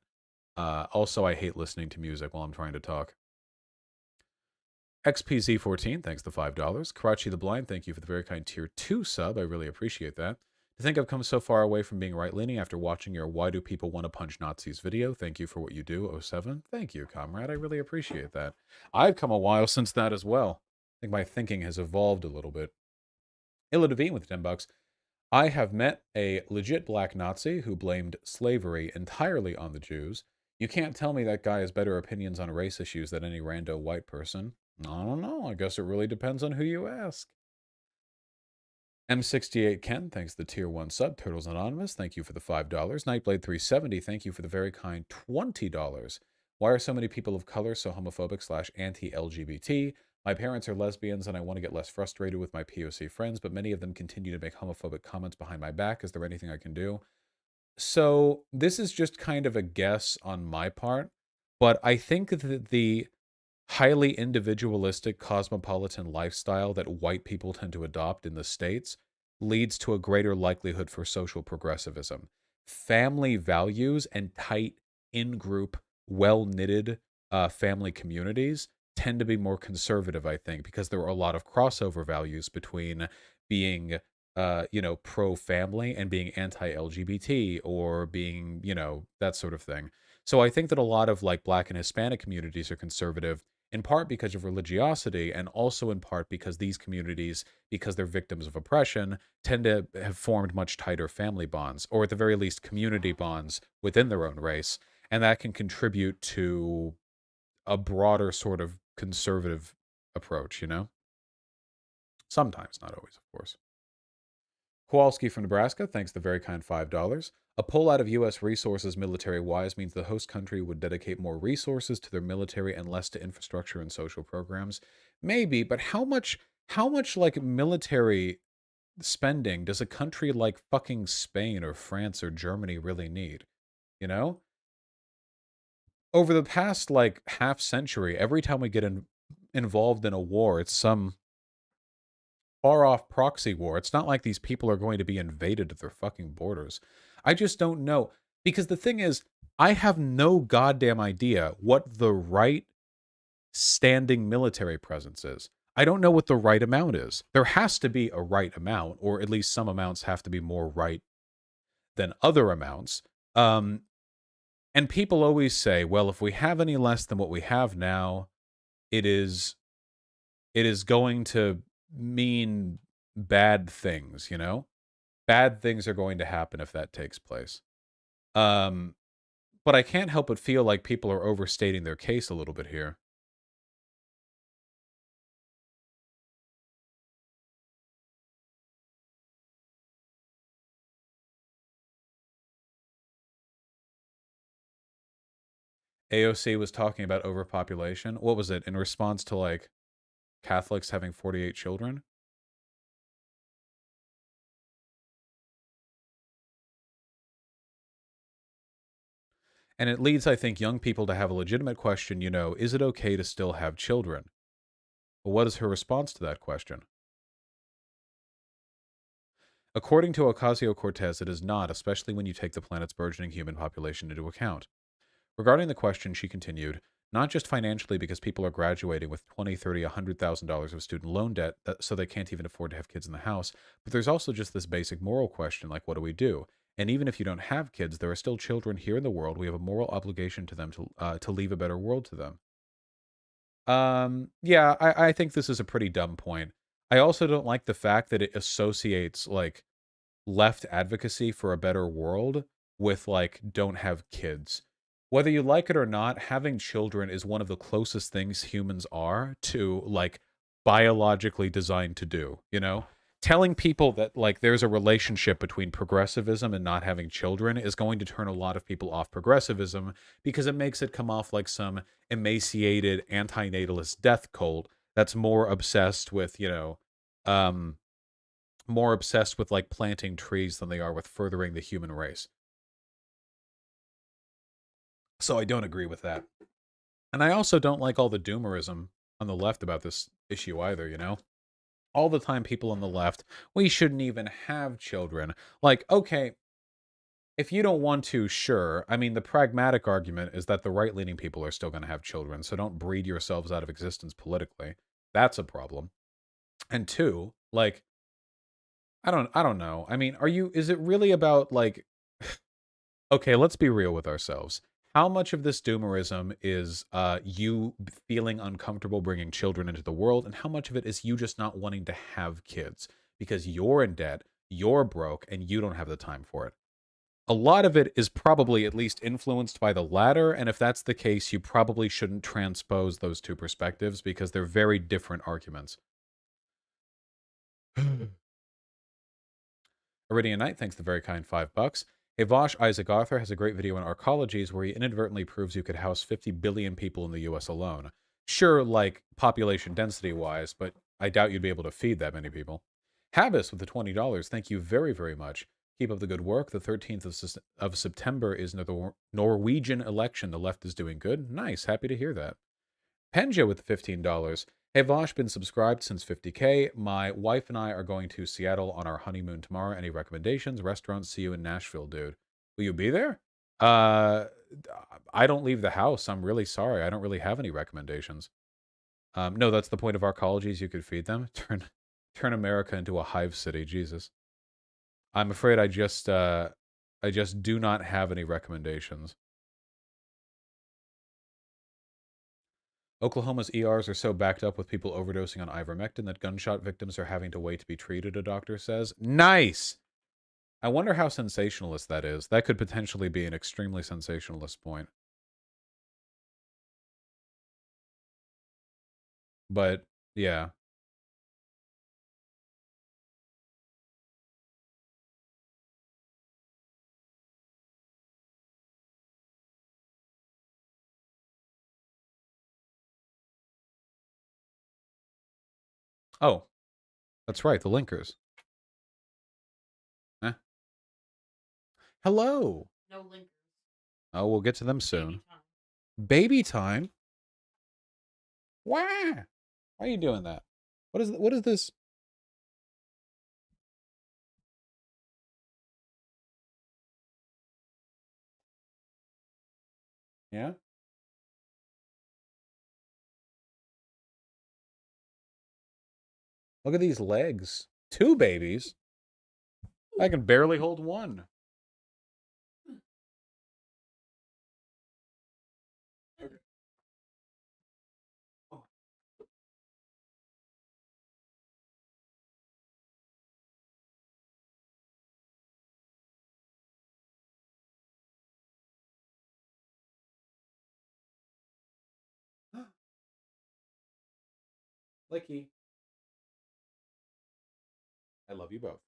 Also, I hate listening to music while I'm trying to talk. XPZ14, thanks the $5. Karachi the Blind, thank you for the very kind tier 2 sub. I really appreciate that. To think I've come so far away from being right-leaning after watching your Why Do People Want to Punch Nazis video. Thank you for what you do, 07. Thank you, comrade. I really appreciate that. I've come a while since that as well. I think my thinking has evolved a little bit. Illa Devine with $10. I have met a legit black Nazi who blamed slavery entirely on the Jews. You can't tell me that guy has better opinions on race issues than any rando white person. I don't know. I guess it really depends on who you ask. M68 Ken, thanks the tier 1 sub. Turtles Anonymous, thank you for the $5. Nightblade 370, thank you for the very kind $20. Why are so many people of color so homophobic / anti-LGBT? My parents are lesbians and I want to get less frustrated with my POC friends, but many of them continue to make homophobic comments behind my back. Is there anything I can do? So this is just kind of a guess on my part, but I think that the highly individualistic cosmopolitan lifestyle that white people tend to adopt in the States leads to a greater likelihood for social progressivism. Family values and tight in-group, well-knitted family communities tend to be more conservative, I think, because there are a lot of crossover values between being pro-family and being anti-LGBT or being, that sort of thing. So I think that a lot of like Black and Hispanic communities are conservative in part because of religiosity and also in part because these communities, because they're victims of oppression, tend to have formed much tighter family bonds, or at the very least community bonds within their own race. And that can contribute to a broader sort of conservative approach, Sometimes, not always, of course. Kowalski from Nebraska, thanks the very kind $5. A pull out of U.S. resources military-wise means the host country would dedicate more resources to their military and less to infrastructure and social programs. Maybe, but how much like military spending does a country like fucking Spain or France or Germany really need? Over the past like half century, every time we get involved in a war, it's some far-off proxy war. It's not like these people are going to be invaded at their fucking borders. I just don't know. Because the thing is, I have no goddamn idea what the right standing military presence is. I don't know what the right amount is. There has to be a right amount, or at least some amounts have to be more right than other amounts. And people always say, well, if we have any less than what we have now, it is going to mean bad things, Bad things are going to happen if that takes place. But I can't help but feel like people are overstating their case a little bit here. AOC was talking about overpopulation. What was it? In response to like Catholics having 48 children? And it leads, I think, young people to have a legitimate question, is it okay to still have children? Well, what is her response to that question? According to Ocasio-Cortez, it is not, especially when you take the planet's burgeoning human population into account. Regarding the question, she continued, not just financially because people are graduating with $20, $30, $100,000 of student loan debt, so they can't even afford to have kids in the house, but there's also just this basic moral question, like what do we do? And even if you don't have kids, there are still children here in the world. We have a moral obligation to them to leave a better world to them. Yeah, I think this is a pretty dumb point. I also don't like the fact that it associates like left advocacy for a better world with like don't have kids. Whether you like it or not, having children is one of the closest things humans are to like biologically designed to do, Telling people that like there's a relationship between progressivism and not having children is going to turn a lot of people off progressivism because it makes it come off like some emaciated antinatalist death cult that's more obsessed with, more obsessed with like planting trees than they are with furthering the human race. So I don't agree with that. And I also don't like all the doomerism on the left about this issue either, you know? All the time people on the left, we shouldn't even have children. Like, okay, if you don't want to, sure. I mean, the pragmatic argument is that the right-leaning people are still going to have children, so don't breed yourselves out of existence politically. That's a problem. And two, like, I don't know. I mean, is it really about like okay, let's be real with ourselves. How much of this doomerism is you feeling uncomfortable bringing children into the world, and how much of it is you just not wanting to have kids because you're in debt, you're broke, and you don't have the time for it? A lot of it is probably at least influenced by the latter, and if that's the case, you probably shouldn't transpose those two perspectives because they're very different arguments. Iridian Knight, thanks the very kind $5. Hey Vosh, Isaac Arthur has a great video on Arcologies where he inadvertently proves you could house 50 billion people in the US alone. Sure, like, population density-wise, but I doubt you'd be able to feed that many people. Habis with the $20, thank you very, very much. Keep up the good work. The 13th of September is the Norwegian election. The left is doing good. Nice, happy to hear that. Penja with $15. Hey Vosh, been subscribed since 50K. My wife and I are going to Seattle on our honeymoon tomorrow. Any recommendations? Restaurants? See you in Nashville, dude. Will you be there? I don't leave the house. I'm really sorry. I don't really have any recommendations. No, that's the point of Arcologies. You could feed them. Turn America into a hive city. Jesus. I'm afraid I just do not have any recommendations. Oklahoma's ERs are so backed up with people overdosing on ivermectin that gunshot victims are having to wait to be treated, a doctor says. Nice! I wonder how sensationalist that is. That could potentially be an extremely sensationalist point. But, yeah. Oh, that's right, the linkers. Eh? Hello! No linkers. Oh, we'll get to them soon. Baby time? Why? Why are you doing that? What is this? Yeah? Look at these legs. 2 babies? I can barely hold one. Licky. I love you both.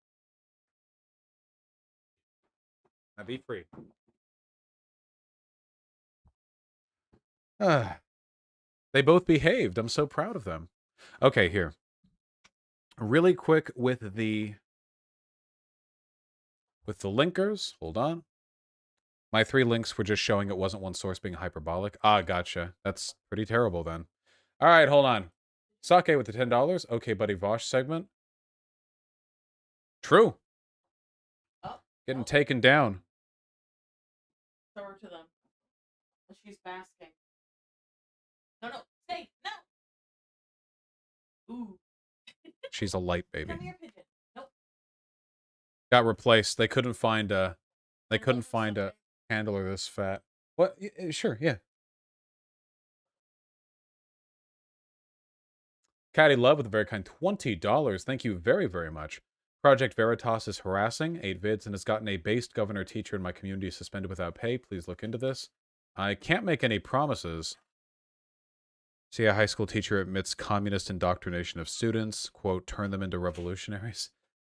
Now be free. They both behaved. I'm so proud of them. Okay, here. Really quick with the linkers. Hold on. My 3 links were just showing it wasn't one source being hyperbolic. Ah, gotcha. That's pretty terrible then. All right, hold on. Sake with the $10. Okay, buddy Vosh segment. True. Getting taken down. Throw her to them. She's basking. No, stay, no. Ooh. She's a light baby. Come here, pigeon. Nope. Got replaced. They couldn't find a handler this fat. What? Sure, yeah. Caddy Love with a very kind $20. Thank you very, very much. Project Veritas is harassing 8 vids and has gotten a based governor teacher in my community suspended without pay. Please look into this. I can't make any promises. See, a high school teacher admits communist indoctrination of students. Quote, turn them into revolutionaries.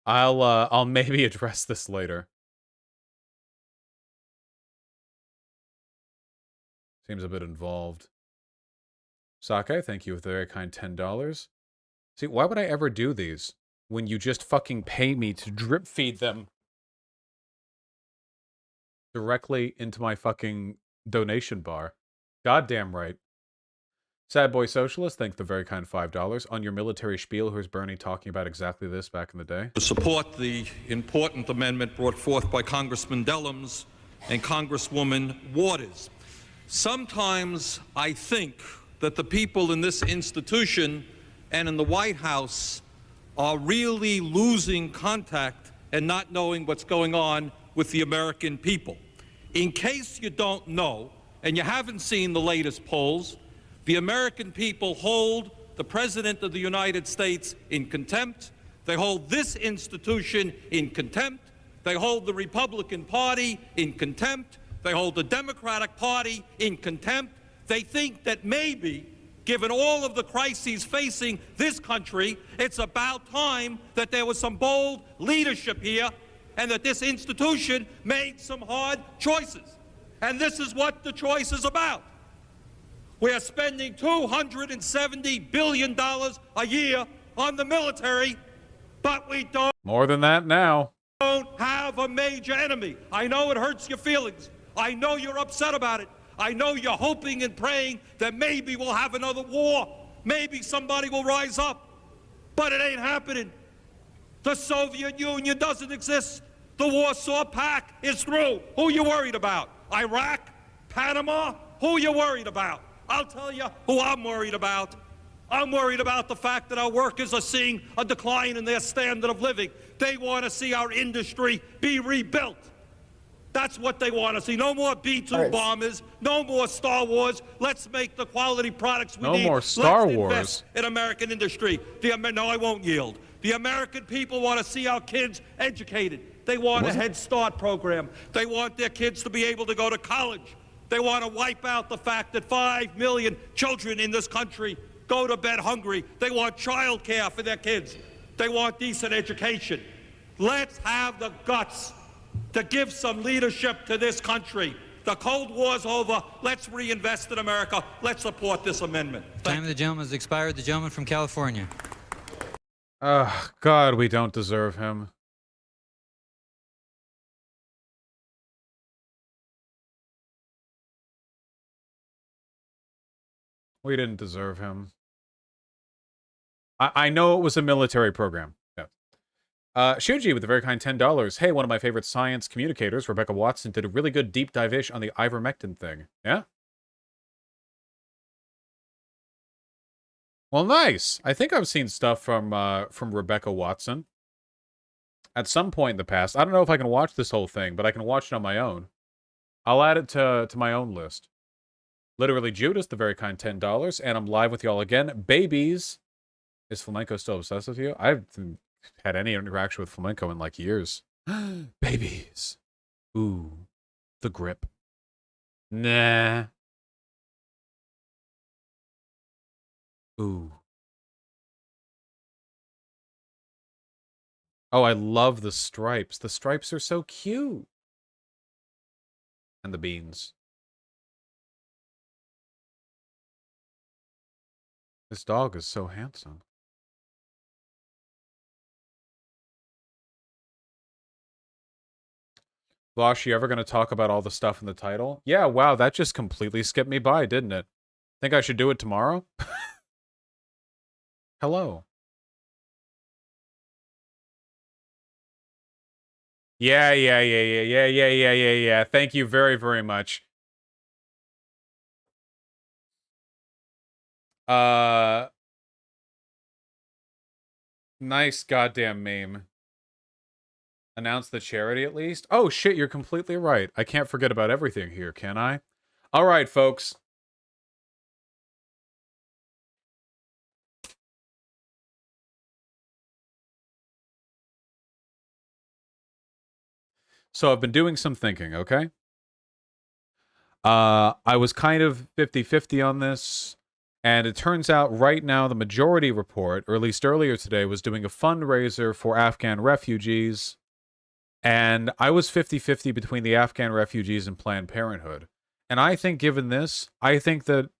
I'll maybe address this later. Seems a bit involved. Sake, thank you with a very kind $10. See, why would I ever do these? when you just fucking pay me to drip feed them directly into my fucking donation bar. Goddamn right. Sad Boy Socialist, thank the very kind $5. On your military spiel, here's Bernie talking about exactly this back in the day. To support the important amendment brought forth by Congressman Dellums and Congresswoman Waters. Sometimes I think that the people in this institution and in the White House are really losing contact and not knowing what's going on with the American people. In case you don't know, and you haven't seen the latest polls, the American people hold the President of the United States in contempt. They hold this institution in contempt. They hold the Republican Party in contempt. They hold the Democratic Party in contempt. They think that maybe, given all of the crises facing this country, it's about time that there was some bold leadership here and that this institution made some hard choices. And this is what the choice is about. We are spending $270 billion a year on the military, but we don't More than that now. have a major enemy. I know it hurts your feelings. I know you're upset about it. I know you're hoping and praying that maybe we'll have another war. Maybe somebody will rise up. But it ain't happening. The Soviet Union doesn't exist. The Warsaw Pact is through. Who you worried about? Iraq? Panama? Who you worried about? I'll tell you who I'm worried about. I'm worried about the fact that our workers are seeing a decline in their standard of living. They want to see our industry be rebuilt. That's what they want to see. No more B-2 bombers. No more Star Wars. Let's make the quality products we need. No more Star Let's Wars. invest in American industry. No, I won't yield. The American people want to see our kids educated. They want a Head Start program. They want their kids to be able to go to college. They want to wipe out the fact that 5 million children in this country go to bed hungry. They want child care for their kids. They want decent education. Let's have the guts to give some leadership to this country. The Cold War's over. Let's reinvest in America. Let's support this amendment. Time of the gentleman has expired. The gentleman from California. God, we don't deserve him. We didn't deserve him. I know it was a military program. Yeah. Shuji with a very kind $10. Hey, one of my favorite science communicators, Rebecca Watson, did a really good deep dive-ish on the ivermectin thing. Yeah? Well, nice. I think I've seen stuff from Rebecca Watson at some point in the past. I don't know if I can watch this whole thing, but I can watch it on my own. I'll add it to my own list. Literally Judas, the very kind $10, and I'm live with y'all again. Babies. Is flamenco still obsessed with you? I haven't had any interaction with flamenco in like years. Babies. Ooh. The grip. Nah. Ooh. Oh, I love the stripes. The stripes are so cute. And the beans. This dog is so handsome. Vosh, you ever going to talk about all the stuff in the title? Yeah, wow, that just completely skipped me by, didn't it? Think I should do it tomorrow? Hello. Yeah. Thank you very, very much. Nice goddamn meme. Announce the charity at least? Oh shit, you're completely right. I can't forget about everything here, can I? All right, folks. So I've been doing some thinking, okay? I was kind of 50-50 on this, and it turns out right now the majority report, or at least earlier today, was doing a fundraiser for Afghan refugees, and I was 50-50 between the Afghan refugees and Planned Parenthood. And I think given this, I think that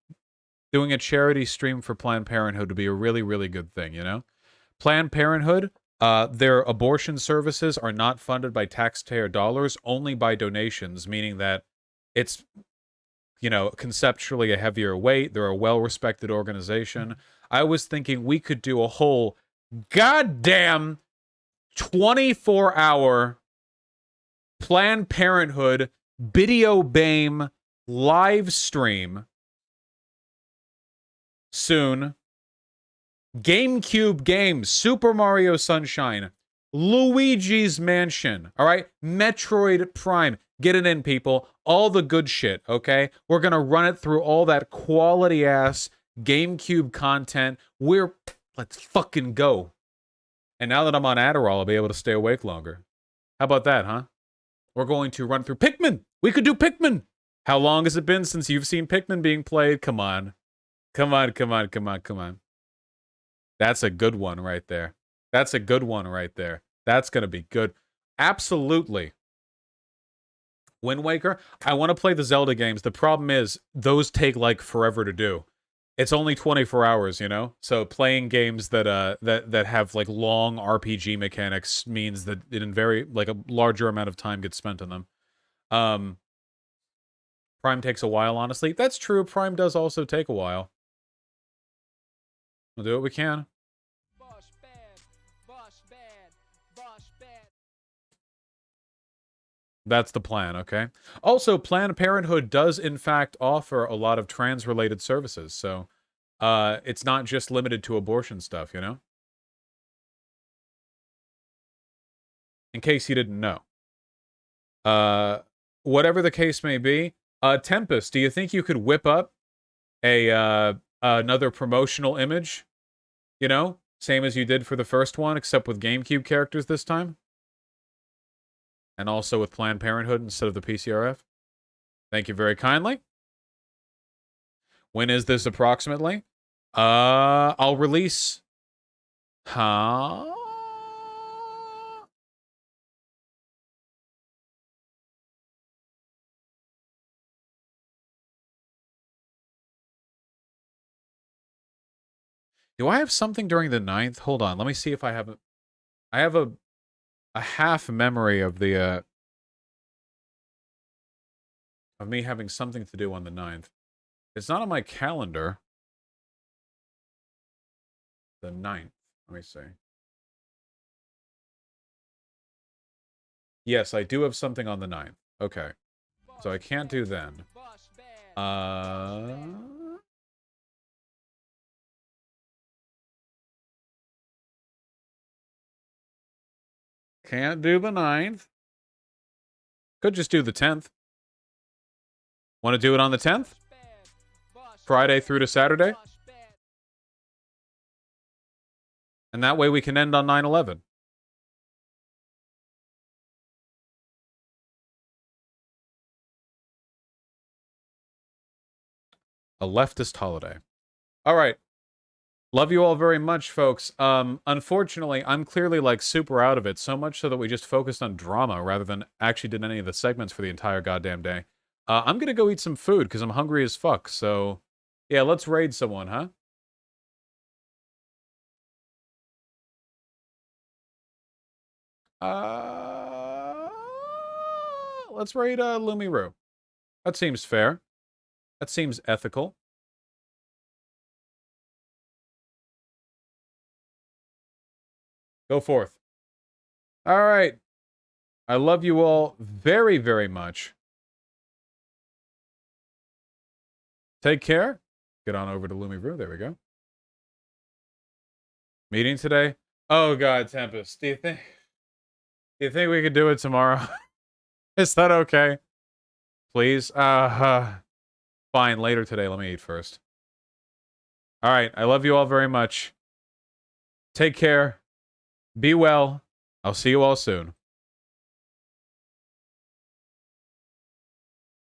doing a charity stream for Planned Parenthood would be a really, really good thing, you know? Planned Parenthood, Their abortion services are not funded by taxpayer dollars, only by donations, meaning that it's, conceptually a heavier weight. They're a well-respected organization. I was thinking we could do a whole goddamn 24-hour Planned Parenthood video BAME live stream soon. GameCube games, Super Mario Sunshine, Luigi's Mansion, all right? Metroid Prime. Get it in, people. All the good shit, okay? We're going to run it through all that quality-ass GameCube content. Let's fucking go. And now that I'm on Adderall, I'll be able to stay awake longer. How about that, huh? We're going to run through Pikmin. We could do Pikmin. How long has it been since you've seen Pikmin being played? Come on. Come on, come on, come on, come on. That's a good one right there. That's a good one right there. That's going to be good. Absolutely. Wind Waker. I want to play the Zelda games. The problem is those take like forever to do. It's only 24 hours, So playing games that that have like long RPG mechanics means that a larger amount of time gets spent on them. Prime takes a while, honestly. That's true. Prime does also take a while. We'll do what we can. That's the plan, okay? Also, Planned Parenthood does, in fact, offer a lot of trans-related services, so it's not just limited to abortion stuff, In case you didn't know. Whatever the case may be, Tempest, do you think you could whip up another promotional image? Same as you did for the first one, except with GameCube characters this time? And also with Planned Parenthood instead of the PCRF? Thank you very kindly. When is this approximately? I'll release... Huh? Do I have something during the 9th? Hold on, let me see if I have a... I have a half memory of the of me having something to do on the 9th. It's not on my calendar. The 9th. Let me see. Yes, I do have something on the 9th. Okay. So I can't do then. Can't do the 9th. Could just do the 10th. Want to do it on the 10th? Friday through to Saturday? And that way we can end on 9/11. A leftist holiday. All right. Love you all very much, folks. Unfortunately, I'm clearly, like, super out of it, so much so that we just focused on drama rather than actually did any of the segments for the entire goddamn day. I'm gonna go eat some food, because I'm hungry as fuck, so... Yeah, let's raid someone, huh? Let's raid, Lumiru. That seems fair. That seems ethical. Go forth. All right. I love you all very, very much. Take care. Get on over to Lumiru. There we go. Meeting today? Oh, God, Tempest. Do you think we could do it tomorrow? Is that okay? Please? Fine, later today. Let me eat first. All right. I love you all very much. Take care. Be well. I'll see you all soon.